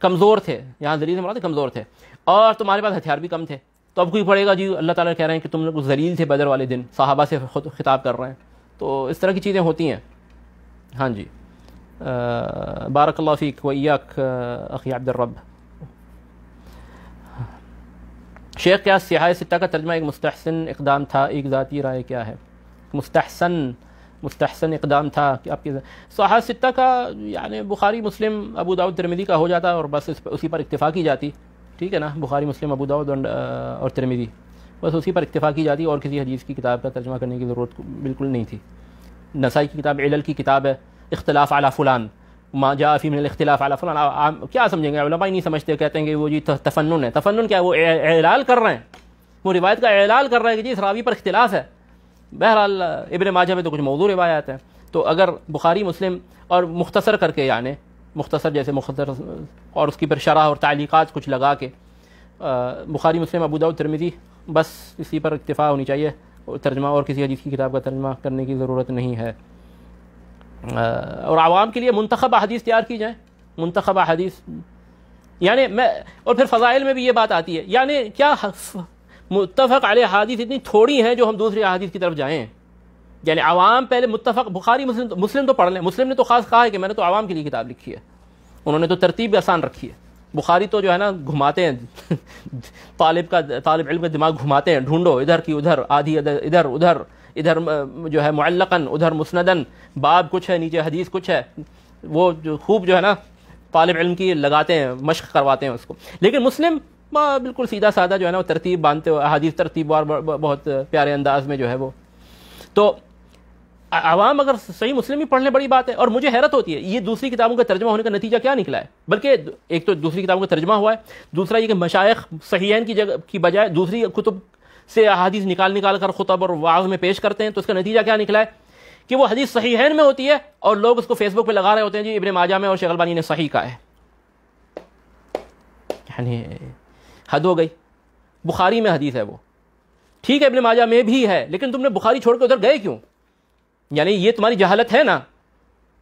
کمزور تھے، یہاں ذلیل سے مراد کمزور تھے، اور تمہارے پاس ہتھیار بھی کم تھے۔ تو اب کوئی پڑھے گا جی اللہ تعالیٰ کہہ رہے ہیں کہ تم لوگ ذلیل تھے بدر والے دن، صحابہ سے خود خطاب کر رہے ہیں، تو اس طرح کی چیزیں ہوتی ہیں۔ ہاں جی، بارک اللہ فیک و ایاک اخی عبد الرب۔ شیخ کیا سیاح ستہ کا ترجمہ ایک مستحسن اقدام تھا، ایک ذاتی رائے کیا ہے؟ مستحسن اقدام تھا کہ آپ کی صحاح ستہ کا یعنی بخاری مسلم ابو داؤد ترمذی کا ہو جاتا اور بس اسی پر اکتفا کی جاتی، ٹھیک ہے نا، بخاری مسلم ابو داؤد اور ترمذی، بس اسی پر اکتفا کی جاتی، اور کسی حدیث کی کتاب کا ترجمہ کرنے کی ضرورت بالکل نہیں تھی۔ نسائی کی کتاب علل کی کتاب ہے اختلاف علی فلان، ما جاء فی من الاختلاف علی فلان، کیا سمجھیں گے علماء ہی نہیں سمجھتے، کہتے ہیں کہ وہ جی تفنن ہے۔ تفنن کیا ہے؟ وہ اعلال کر رہے ہیں، وہ روایت کا اعلال کر رہے ہیں کہ جی اس راوی پر اختلاف ہے۔ بہرحال ابن ماجہ میں تو کچھ موضوع روایات ہیں، تو اگر بخاری مسلم اور مختصر کر کے یعنی مختصر جیسے مختصر اور اس کی پر شرح اور تعلیقات کچھ لگا کے بخاری مسلم ابو داؤد ترمذی، بس اسی پر اکتفا ہونی چاہیے، ترجمہ اور کسی حدیث کی کتاب کا ترجمہ کرنے کی ضرورت نہیں ہے۔ اور عوام کے لیے منتخب احادیث تیار کی جائیں، منتخب احادیث. یعنی میں اور پھر فضائل میں بھی یہ بات آتی ہے, یعنی کیا متفق علیہ احادیث اتنی تھوڑی ہیں جو ہم دوسری احادیث کی طرف جائیں. یعنی عوام پہلے متفق بخاری مسلم تو پڑھ لیں. مسلم نے تو خاص کہا ہے کہ میں نے تو عوام کے لیے کتاب لکھی ہے, انہوں نے تو ترتیب آسان رکھی ہے. بخاری تو جو ہے نا گھماتے ہیں طالب علم کا دماغ گھماتے ہیں, ڈھونڈو ادھر کی ادھر, آدھی ادھر جو ہے معلقاً, ادھر مسنداً, باب کچھ ہے نیچے حدیث کچھ ہے, وہ جو خوب جو ہے نا طالب علم کی لگاتے ہیں, مشق کرواتے ہیں اس کو. لیکن مسلم بالکل سیدھا سادہ جو ہے نا وہ ترتیب باندھتے ہو, حدیث ترتیب وار بہت پیارے انداز میں جو ہے وہ. تو عوام اگر صحیح مسلم ہی پڑھ لیں بڑی بات ہے. اور مجھے حیرت ہوتی ہے یہ دوسری کتابوں کا ترجمہ ہونے کا نتیجہ کیا نکلا ہے. بلکہ ایک تو دوسری کتابوں کا ترجمہ ہوا ہے, دوسرا یہ کہ مشائخ صحیحین کی جگہ کی بجائے دوسری کتب سے احادیث نکال کر خطب اور وعظ میں پیش کرتے ہیں. تو اس کا نتیجہ کیا نکلا ہے کہ وہ حدیث صحیحین میں ہوتی ہے اور لوگ اس کو فیس بک پہ لگا رہے ہوتے ہیں جی ابن ماجہ میں اور شیخ البانی نے صحیح کہا ہے. یعنی حد ہو گئی. بخاری میں حدیث ہے وہ ٹھیک ہے, ابن ماجہ میں بھی ہے, لیکن تم نے بخاری چھوڑ کے ادھر گئے کیوں؟ یعنی یہ تمہاری جہالت ہے نا.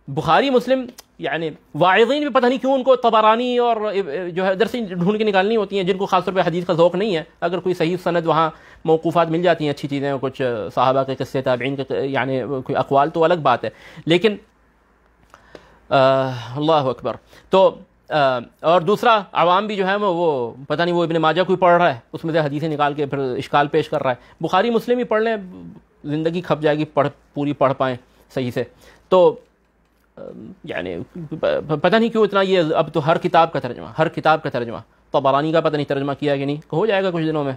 بخاری مسلم یعنی واعظین بھی پتہ نہیں کیوں ان کو طبرانی اور جو ہے ادھر سے ڈھونڈ کے نکالنی ہوتی ہیں, جن کو خاص طور پہ حدیث کا ذوق نہیں ہے. اگر کوئی صحیح سند وہاں موقوفات مل جاتی ہیں, اچھی چیزیں, کچھ صحابہ کے قصے, تابعین کے یعنی کوئی اقوال, تو الگ بات ہے. لیکن اللہ اکبر. تو اور دوسرا عوام بھی جو ہے وہ پتہ نہیں وہ ابن ماجہ کوئی پڑھ رہا ہے, اس میں سے حدیثیں نکال کے پھر اشکال پیش کر رہا ہے. بخاری مسلم ہی پڑھ لیں, زندگی کھپ جائے گی, پوری پڑھ پائیں صحیح سے. تو یعنی پتہ نہیں کیوں اتنا یہ اب تو ہر کتاب کا ترجمہ طبرانی کا پتہ نہیں ترجمہ کیا کہ نہیں, ہو جائے گا کچھ دنوں میں.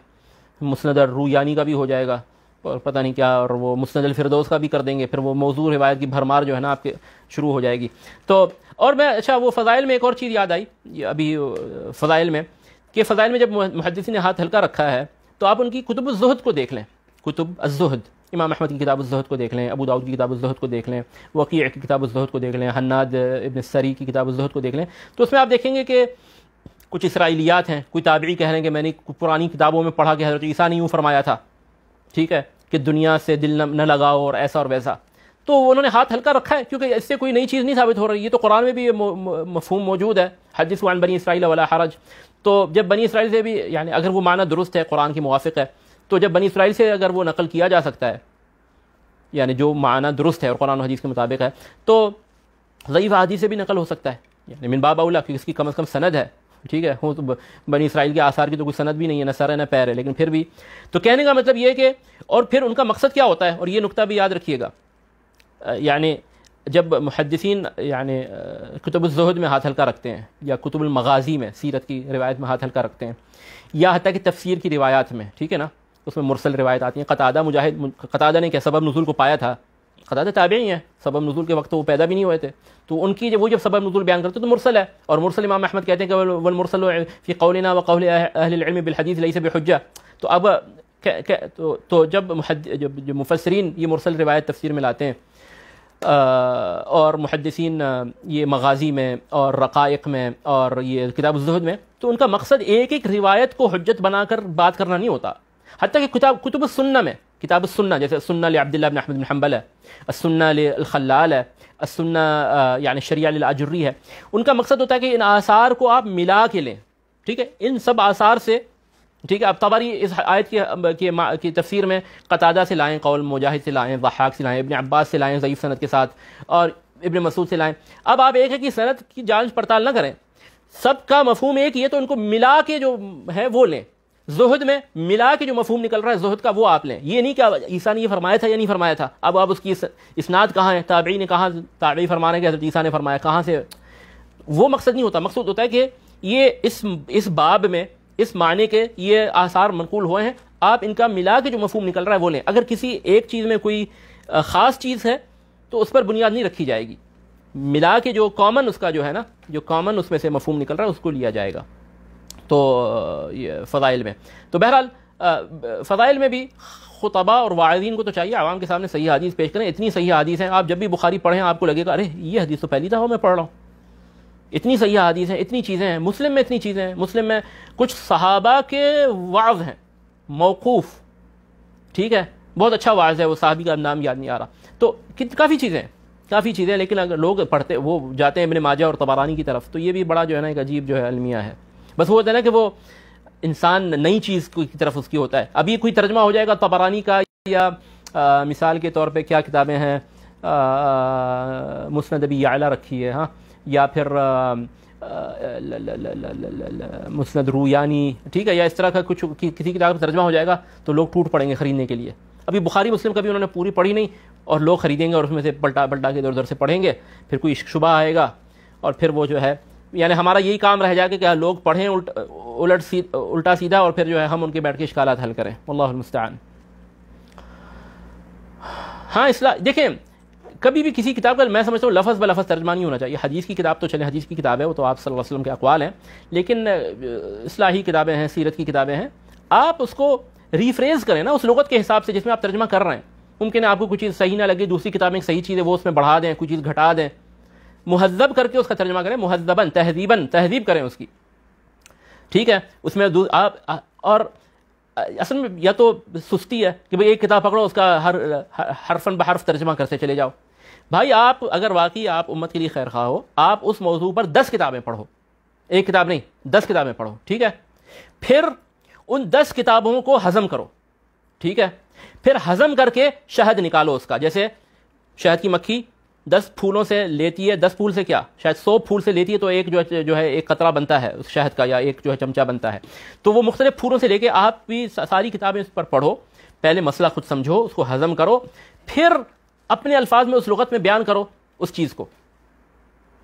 مسند الرویانی کا بھی ہو جائے گا اور پتہ نہیں کیا, اور وہ مسند الفردوس کا بھی کر دیں گے. پھر وہ موضوع روایت کی بھرمار جو ہے نا آپ کے شروع ہو جائے گی. تو اور میں اچھا وہ فضائل میں ایک اور چیز یاد آئی ابھی فضائل میں, کہ فضائل میں جب محدثین نے ہاتھ ہلکا رکھا ہے تو آپ ان کی کتب الزہد کو دیکھ لیں. کتب الزہد, امام احمد کی کتاب الزہد کو دیکھ لیں, ابو داؤد کی کتاب الزہد کو دیکھ لیں, وقیع کی کتاب الزہد کو دیکھ لیں, حناد ابن السری کی کتاب الزہد کو دیکھ لیں. تو اس میں آپ دیکھیں گے کہ کچھ اسرائیلیات ہیں. کوئی تابعی کہہ رہے ہیں کہ میں نے پرانی کتابوں میں پڑھا کہ حضرت عیسیٰ نے یوں فرمایا تھا, ٹھیک ہے, کہ دنیا سے دل نہ لگاؤ اور ایسا اور ویسا. تو انہوں نے ہاتھ ہلکا رکھا ہے کیونکہ اس سے کوئی نئی چیز نہیں ثابت ہو رہی. یہ تو قرآن میں بھی یہ مفہوم موجود ہے, حدثوا عن بنی اسرائیل ولا حرج. تو جب بنی اسرائیل سے بھی یعنی اگر وہ معنی درست ہے, قرآن کی موافق ہے, تو جب بنی اسرائیل سے اگر وہ نقل کیا جا سکتا ہے, یعنی جو معنی درست ہے اور قرآن و حدیث کے مطابق ہے, تو ضعیف حدیث سے بھی نقل ہو سکتا ہے. یعنی من باب اولا, کیونکہ اس کی کم از کم سند ہے, ٹھیک ہے. وہ تو بنی اسرائیل کے آثار کی تو کوئی سند بھی نہیں ہے, نہ سر ہے نہ پیر ہے, لیکن پھر بھی. تو کہنے کا مطلب یہ کہ اور پھر ان کا مقصد کیا ہوتا ہے, اور یہ نقطہ بھی یاد رکھیے گا. یعنی جب محدثین یعنی کتب الزہد میں ہاتھ ہلکا رکھتے ہیں, یا کتب المغازی میں سیرت کی روایت میں ہاتھ ہلکا رکھتے ہیں, یا حتیٰ کہ تفسیر کی روایات میں, ٹھیک ہے نا, اس میں مرسل روایت آتی ہیں. قتادہ نے کیا سبب نزول کو پایا تھا, قتادہ تابعی ہیں, سبب نزول کے وقت وہ پیدا بھی نہیں ہوئے تھے, تو ان کی وہ جب سبب نزول بیان کرتے تو مرسل ہے. اور مرسل امام احمد کہتے ہیں کہ والمرسل فی قولنا وقول اہل العلم بالحدیث لیس بحجہ. تو اب تو جب مفسرین یہ مرسل روایت تفسیر میں لاتے ہیں, اور محدثین یہ مغازی میں اور رقائق میں اور یہ کتاب الزہد میں, تو ان کا مقصد ایک ایک روایت کو حجت بنا کر بات کرنا نہیں ہوتا. حتیٰ کہ کتب السنہ میں, کتاب السنہ جیسے السنہ لعبداللہ بن احمد بن حنبل ہے, السنہ للخلال ہے, السنہ یعنی شریعہ للاجری ہے, ان کا مقصد ہوتا ہے کہ ان آثار کو آپ ملا کے لیں, ٹھیک ہے, ان سب آثار سے, ٹھیک ہے. اب طبری اس آیت کی تفسیر میں قتادہ سے لائیں, قول مجاہد سے لائیں, ضحاک سے لائیں, ابن عباس سے لائیں ضعیف سند کے ساتھ, اور ابن مسعود سے لائیں. اب آپ ایک ہے کہ سند کی جانچ پڑتال نہ کریں, سب کا مفہوم ایک یہ, تو ان کو ملا کے جو ہے وہ لیں. زہد میں ملا کے جو مفہوم نکل رہا ہے زہد کا, وہ آپ لیں. یہ نہیں کہ عیسیٰ نے یہ فرمایا تھا یا نہیں فرمایا تھا, اب آپ اس کی اسناد کہاں ہے, تابعی نے کہاں, تابعی فرما رہے ہیں کہ حضرت عیسیٰ نے فرمایا, کہاں سے, وہ مقصد نہیں ہوتا. مقصد ہوتا ہے کہ یہ اس باب میں اس معنی کے یہ آثار منقول ہوئے ہیں, آپ ان کا ملا کے جو مفہوم نکل رہا ہے وہ لیں. اگر کسی ایک چیز میں کوئی خاص چیز ہے تو اس پر بنیاد نہیں رکھی جائے گی, ملا کے جو کامن اس کا جو ہے نا, جو کامن اس میں سے مفہوم نکل رہا ہے اس کو لیا جائے گا. تو یہ فضائل میں, تو بہرحال فضائل میں بھی خطبہ اور واعظین کو تو چاہیے عوام کے سامنے صحیح حدیث پیش کریں. اتنی صحیح حدیث ہیں, آپ جب بھی بخاری پڑھیں آپ کو لگے گا ارے یہ حدیث تو پہلی دفعہ میں پڑھ رہا ہوں, اتنی صحیح حدیث ہیں, اتنی چیزیں ہیں. مسلم میں اتنی چیزیں ہیں, مسلم میں کچھ صحابہ کے وعظ ہیں موقوف, ٹھیک ہے, بہت اچھا وعظ ہے, وہ صحابی کا نام یاد نہیں آ رہا, تو کافی چیزیں ہیں. کافی چیزیں، لیکن اگر لوگ پڑھتے وہ جاتے ہیں ابن ماجہ اور طبرانی کی طرف، تو یہ بھی بڑا جو ہے نا ایک عجیب جو ہے المیہ ہے. بس وہ ہوتا ہے نا کہ وہ انسان نئی چیز کی طرف اس کی ہوتا ہے. ابھی کوئی ترجمہ ہو جائے گا طبرانی کا، یا مثال کے طور پہ کیا کتابیں ہیں، مسند ابی یعلا رکھی ہے، ہاں، یا پھر مسند رویانی، ٹھیک ہے، یا اس طرح کا کچھ کسی کتاب کا ترجمہ ہو جائے گا تو لوگ ٹوٹ پڑیں گے خریدنے کے لیے. ابھی بخاری مسلم کبھی انہوں نے پوری پڑھی نہیں، اور لوگ خریدیں گے اور اس میں سے پلٹا کے ادھر ادھر سے پڑھیں گے، پھر کوئی شبہ آئے گا، اور پھر وہ جو ہے یعنی ہمارا یہی کام رہ جائے گا کہ لوگ پڑھیں الٹا سیدھا، اور پھر جو ہے ہم ان کے بیٹھ کے اشکالات حل کریں. واللہ المستعان. ہاں دیکھیں، کبھی بھی کسی کتاب کا میں سمجھتا ہوں لفظ بلفظ ترجمہ نہیں ہونا چاہیے. حدیث کی کتاب تو چلیں، حدیث کی کتاب ہے، وہ تو آپ صلی اللہ علیہ وسلم کے اقوال ہیں، لیکن اصلاحی کتابیں ہیں، سیرت کی کتابیں ہیں، آپ اس کو ریفریز کریں نا اس لغت کے حساب سے جس میں آپ ترجمہ کر رہے ہیں. ممکن ہے آپ کو کوئی چیز صحیح نہ لگے، دوسری کتاب میں ایک صحیح چیز ہے وہ اس میں بڑھا دیں، کوئی چیز گھٹا دیں. مہذب کر کے اس کا ترجمہ کریں، مہذباً تہذیب کریں اس کی، ٹھیک ہے. اس میں آپ اور اصل میں یا تو سستی ہے کہ بھئی ایک کتاب پکڑو اس کا ہر حرفاً بحرف ترجمہ کرتے چلے جاؤ. بھائی آپ اگر واقعی آپ امت کے لیے خیر خواہ ہو، آپ اس موضوع پر 10 کتابیں پڑھو، ایک کتاب نہیں 10 کتابیں پڑھو، ٹھیک ہے. پھر ان 10 کتابوں کو ہضم کرو، ٹھیک ہے. پھر ہضم کر کے شہد نکالو اس کا. جیسے شہد کی مکھی 10 پھولوں سے لیتی ہے، 10 پھول سے کیا شاید 100 پھول سے لیتی ہے، تو ایک جو ہے ایک قطرہ بنتا ہے اس شہد کا، یا ایک جو ہے چمچہ بنتا ہے. تو وہ مختلف پھولوں سے لے کے آپ بھی ساری کتابیں اس پر پڑھو، پہلے مسئلہ خود سمجھو، اس کو ہضم کرو، پھر اپنے الفاظ میں اس لغت میں بیان کرو اس چیز کو.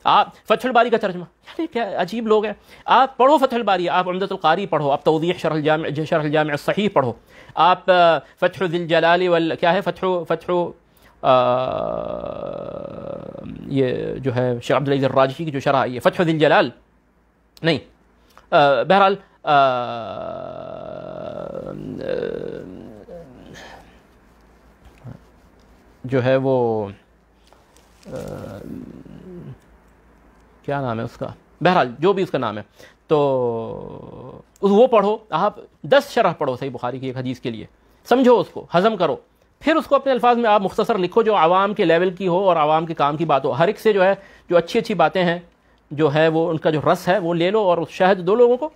آپ فتح الباری کا ترجمہ، یعنی کیا عجیب لوگ ہیں. آپ پڑھو فتح الباری، آپ عمدۃ القاری پڑھو، آپ توضیح شرح الجامع الصحیح پڑھو، آپ فتح ذی الجلال کیا ہے فتح یہ جو ہے شیخ عبدالعزیز الراجحی کی جو شرح ہے، فتح ذی الجلال نہیں، بہرحال جو ہے وہ کیا نام ہے اس کا، بہرحال جو بھی اس کا نام ہے، تو وہ پڑھو. آپ 10 شرح پڑھو صحیح بخاری کی ایک حدیث کے لیے، سمجھو اس کو، ہضم کرو، پھر اس کو اپنے الفاظ میں آپ مختصر لکھو جو عوام کے لیول کی ہو اور عوام کے کام کی بات ہو. ہر ایک سے جو ہے جو اچھی باتیں ہیں، جو ہے وہ ان کا جو رس ہے وہ لے لو، اور شہد دو لوگوں کو،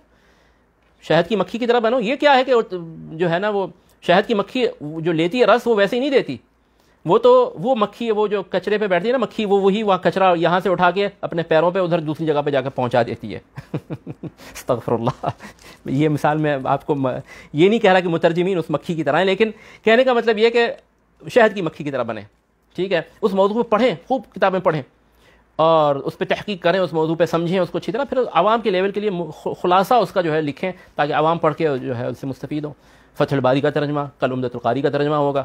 شہد کی مکھی کی طرح بنو. یہ کیا ہے کہ جو ہے نا وہ شہد کی مکھی جو لیتی ہے رس، وہ ویسے ہی نہیں دیتی. وہ مکھی ہے، وہ جو کچرے پہ بیٹھتی ہے نا مکھی، وہی وہاں کچرا یہاں سے اٹھا کے اپنے پیروں پہ ادھر دوسری جگہ پہ جا کے پہنچا دیتی ہے. استغفر اللہ. یہ مثال میں آپ کو یہ نہیں کہہ رہا کہ مترجمین اس مکھی کی طرح ہیں، لیکن کہنے کا مطلب یہ کہ شہد کی مکھی کی طرح بنیں، ٹھیک ہے. اس موضوع پہ پڑھیں، خوب کتابیں پڑھیں، اور اس پہ تحقیق کریں، اس موضوع پہ سمجھیں اس کو اچھی طرح، پھر عوام کے لیول کے لیے خلاصہ اس کا جو ہے لکھیں تاکہ عوام پڑھ کے جو ہے اس سے مستفید ہوں. فتح الباری کا ترجمہ، کل عمدۃ القاری کا ترجمہ ہوگا،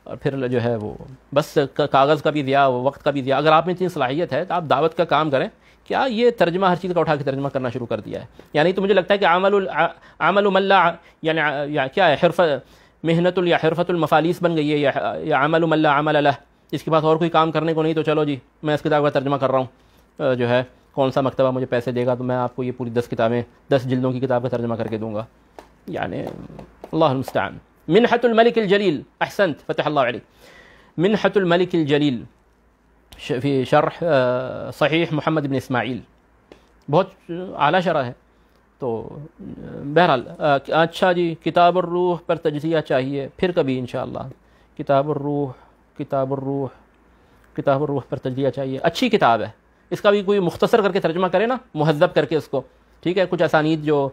اور پھر جو ہے وہ بس کاغذ کا بھی ضیاء، وقت کا بھی ضیاء. اگر آپ میں اتنی صلاحیت ہے تو آپ دعوت کا کام کریں. کیا یہ ترجمہ ہر چیز کا اٹھا کے ترجمہ کرنا شروع کر دیا ہے؟ یعنی تو مجھے لگتا ہے کہ عمل من لا یعنی کیا ہے، محنت یا حرفت المفاليس بن گئی ہے، یا عمل من لا عمل له. اس کے بعد اور کوئی کام کرنے کو نہیں، تو چلو جی میں اس کتاب کا ترجمہ کر رہا ہوں، جو ہے کون سا مکتبہ مجھے پیسے دے گا تو میں آپ کو یہ پوری 10 کتابیں 10 جلدوں کی کتاب کا ترجمہ کر کے دوں گا. یعنی اللہ المستعان. منحة الملك الجلیل، احسنت فتح اللہ علیک. منحة الملك الجلیل فی شرح صحیح محمد بن اسماعیل، بہت اعلیٰ شرح ہے. تو بہرحال اچھا جی، کتاب الروح پر تجزیہ چاہیے پھر کبھی انشاءاللہ. کتاب الروح پر تجزیہ چاہیے، اچھی کتاب ہے. اس کا بھی کوئی مختصر کر کے ترجمہ کرے نا، مہذب کر کے اس کو، ٹھیک ہے. کچھ اسانید جو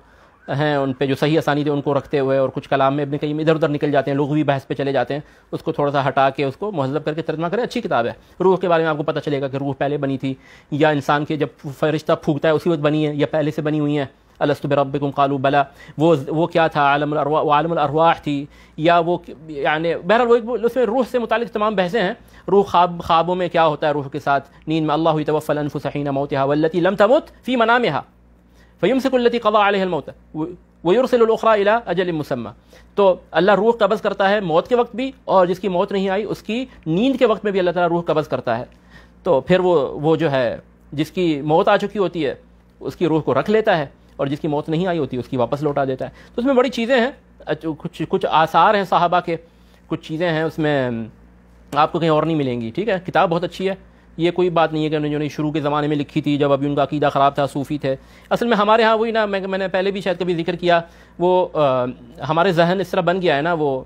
ہیں ان پہ جو صحیح اسانید ہیں ان کو رکھتے ہوئے، اور کچھ کلام میں ابن قیم ادھر ادھر نکل جاتے ہیں، لغوی بحث پہ چلے جاتے ہیں، اس کو تھوڑا سا ہٹا کے اس کو مہذب کر کے ترجمہ کرے. اچھی کتاب ہے. روح کے بارے میں آپ کو پتہ چلے گا کہ روح پہلے بنی تھی، یا انسان کے جب فرشتہ پھونکتا ہے اسی وقت بنی ہے، یا پہلے سے بنی ہوئی ہیں. الست بربکم قالوا بلا، وہ کیا تھا، عالم الارواح تھی، یا وہ یعنی بہرحال اس میں روح سے متعلق تمام بحثیں ہیں. روح خوابوں میں کیا ہوتا ہے روح کے ساتھ، نیند میں اللہ یتوفی الانفس حین موتها والتي لم تمت في منامها فيمسك التي قضى عليها الموت ويرسل الاخرى الى اجل مسمى. تو اللہ روح قبض کرتا ہے موت کے وقت بھی، اور جس کی موت نہیں آئی اس کی نیند کے وقت میں بھی اللہ تعالیٰ روح قبض کرتا ہے. تو پھر وہ جو ہے جس کی موت آ چکی ہوتی ہے اس کی روح کو رکھ لیتا ہے، اور جس کی موت نہیں آئی ہوتی اس کی واپس لوٹا دیتا ہے. تو اس میں بڑی چیزیں ہیں، کچھ آثار ہیں صحابہ کے، کچھ چیزیں ہیں اس میں آپ کو کہیں اور نہیں ملیں گی. ٹھیک ہے، کتاب بہت اچھی ہے. یہ کوئی بات نہیں ہے کہ انہوں نے شروع کے زمانے میں لکھی تھی جب ابھی ان کا عقیدہ خراب تھا، صوفی تھے. اصل میں ہمارے ہاں وہی نا، میں نے پہلے بھی شاید کبھی ذکر کیا، وہ ہمارے ذہن اس طرح بن گیا ہے نا، وہ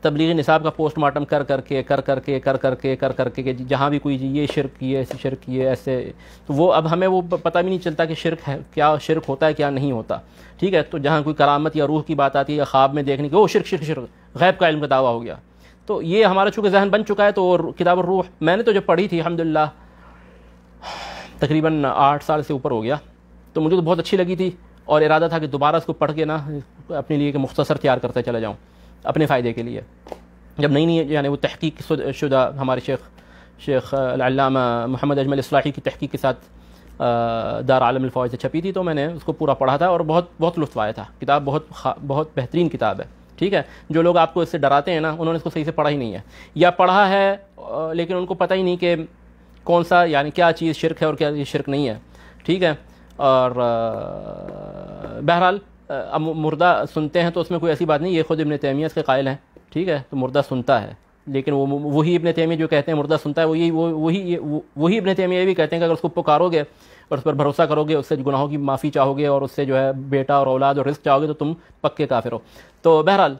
تبلیغی نصاب کا پوسٹ مارٹم کر کر کے کہ جہاں بھی کوئی یہ شرک یہ ایسے شرک یہ ایسے، تو وہ اب ہمیں وہ پتہ بھی نہیں چلتا کہ شرک ہے کیا، شرک ہوتا ہے کیا نہیں ہوتا. ٹھیک ہے، تو جہاں کوئی کرامت یا روح کی بات آتی ہے یا خواب میں دیکھنے کی، وہ شرک شرک شرک، غیب کا علم کا دعویٰ ہو گیا. تو یہ ہمارا چونکہ ذہن بن چکا ہے. تو کتاب الروح میں نے تو جب پڑھی تھی الحمدللہ تقریباً 8 سال سے اوپر ہو گیا، تو مجھے تو بہت اچھی لگی تھی، اور ارادہ تھا کہ دوبارہ اس کو پڑھ کے نا اپنے لیے کہ مختصر تیار کرتے چلا جاؤں اپنے فائدے کے لیے. جب نئی یعنی وہ تحقیق شدہ ہمارے شیخ العلامہ محمد اجمل اصلاحی کی تحقیق کے ساتھ دار عالم الفوائد سے چھپی تھی، تو میں نے اس کو پورا پڑھا تھا اور بہت لطف آیا تھا. کتاب بہت بہترین کتاب ہے. ٹھیک ہے، جو لوگ آپ کو اس سے ڈراتے ہیں نا، انہوں نے اس کو صحیح سے پڑھا ہی نہیں ہے، یا پڑھا ہے لیکن ان کو پتہ ہی نہیں کہ کون سا یعنی کیا چیز شرک ہے اور کیا شرک نہیں ہے. ٹھیک ہے، اور بہرحال مردہ سنتے ہیں تو اس میں کوئی ایسی بات نہیں، یہ خود ابن تیمیہ اس کے قائل ہیں. ٹھیک ہے، تو مردہ سنتا ہے، لیکن وہی ابن تیمیہ جو کہتے ہیں مردہ سنتا ہے، وہی ابن تیمیہ بھی کہتے ہیں کہ اگر اس کو پکارو گے اور اس پر بھروسہ کرو گے، اس سے گناہوں کی معافی چاہو گے اور اس سے جو ہے بیٹا اور اولاد اور رزق چاہو گے، تو تم پکے کافر ہو. تو بہرحال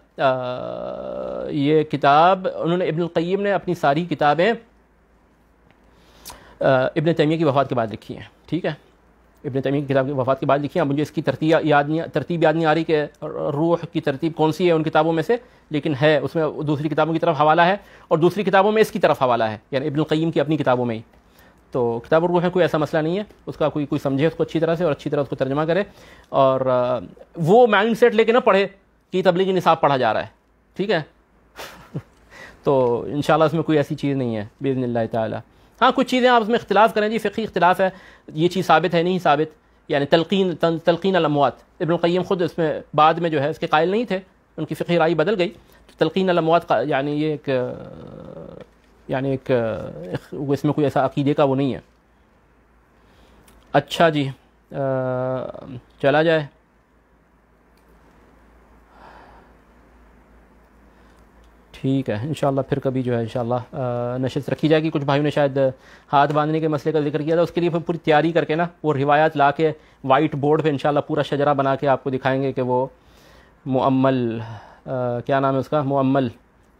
یہ کتاب انہوں نے ابن القیم نے اپنی ساری کتابیں ابن تیمیہ کی وفات کے بعد لکھی ہیں. ٹھیک ہے، ابن تیمیہ کی کتاب کی وفات کے بعد لکھی ہیں. اب مجھے اس کی ترتیب یاد نہیں آ رہی کہ روح کی ترتیب کون سی ہے ان کتابوں میں سے، لیکن ہے اس میں دوسری کتابوں کی طرف حوالہ ہے اور دوسری کتابوں میں اس کی طرف حوالہ ہے، یعنی ابن القیم کی اپنی کتابوں میں ہی. تو کتاب الروح میں کوئی ایسا مسئلہ نہیں ہے، اس کا کوئی سمجھے اس کو اچھی طرح سے اور اچھی طرح اس کو ترجمہ کرے، اور وہ مائنڈ سیٹ لے کے نہ پڑھے کہ تبلیغی نصاب پڑھا جا رہا ہے. ٹھیک ہے تو انشاءاللہ اس میں کوئی ایسی چیز نہیں ہے باذن اللہ تعالی. ہاں کچھ چیزیں آپ اس میں اختلاف کریں جی، فقہی اختلاف ہے، یہ چیز ثابت ہے نہیں ثابت، یعنی تلقین الاموات. ابن القیم خود اس میں بعد میں جو ہے اس کے قائل نہیں تھے، ان کی فقہی رائے بدل گئی. تلقین الاموات یعنی یہ ایک اس میں کوئی ایسا عقیدے کا وہ نہیں ہے. اچھا جی، چلا جائے. ٹھیک ہے، انشاءاللہ پھر کبھی جو ہے انشاءاللہ نشست رکھی جائے گی. کچھ بھائیوں نے شاید ہاتھ باندھنے کے مسئلے کا ذکر کیا تھا، اس کے لیے پھر پوری تیاری کر کے نا وہ روایات لا کے وائٹ بورڈ پہ انشاءاللہ پورا شجرہ بنا کے آپ کو دکھائیں گے کہ وہ مؤمل کیا نام ہے اس کا، مؤمل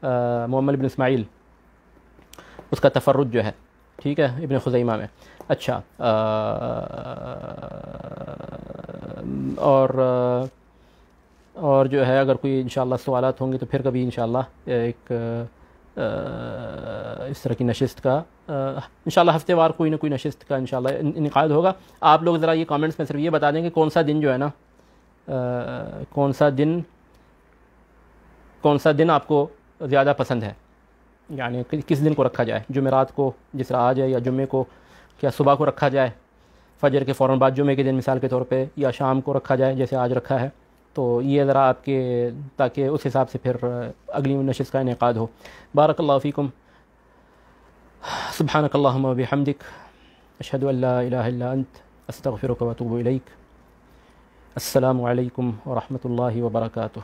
بن اسماعیل، اس کا تفرد جو ہے. ٹھیک ہے، ابن خزیمہ میں. اچھا، اور جو ہے اگر کوئی انشاءاللہ سوالات ہوں گے تو پھر کبھی انشاءاللہ ایک اس طرح کی نشست کا انشاءاللہ ہفتے وار کوئی نہ کوئی نشست کا انشاءاللہ انعقاد ہوگا. آپ لوگ ذرا یہ کامنٹس میں صرف یہ بتا دیں کہ کون سا دن جو ہے نا، کون سا دن آپ کو زیادہ پسند ہے، یعنی کس دن کو رکھا جائے. جمعرات کو جس طرح آج ہے، یا جمعے کو کیا صبح کو رکھا جائے فجر کے فوراً بعد جمعے کے دن مثال کے طور پہ، یا شام کو رکھا جائے جیسے آج رکھا ہے. تو یہ ذرا آپ کے تاکہ اس حساب سے پھر اگلی نشست کا انعقاد ہو. بارک اللہ فیکم، سبحانک اللہم و بحمدک، اشہد ان لا الہ الا انت، استغفرک و اتوب الیک. السلام علیکم ورحمۃ اللہ وبرکاتہ.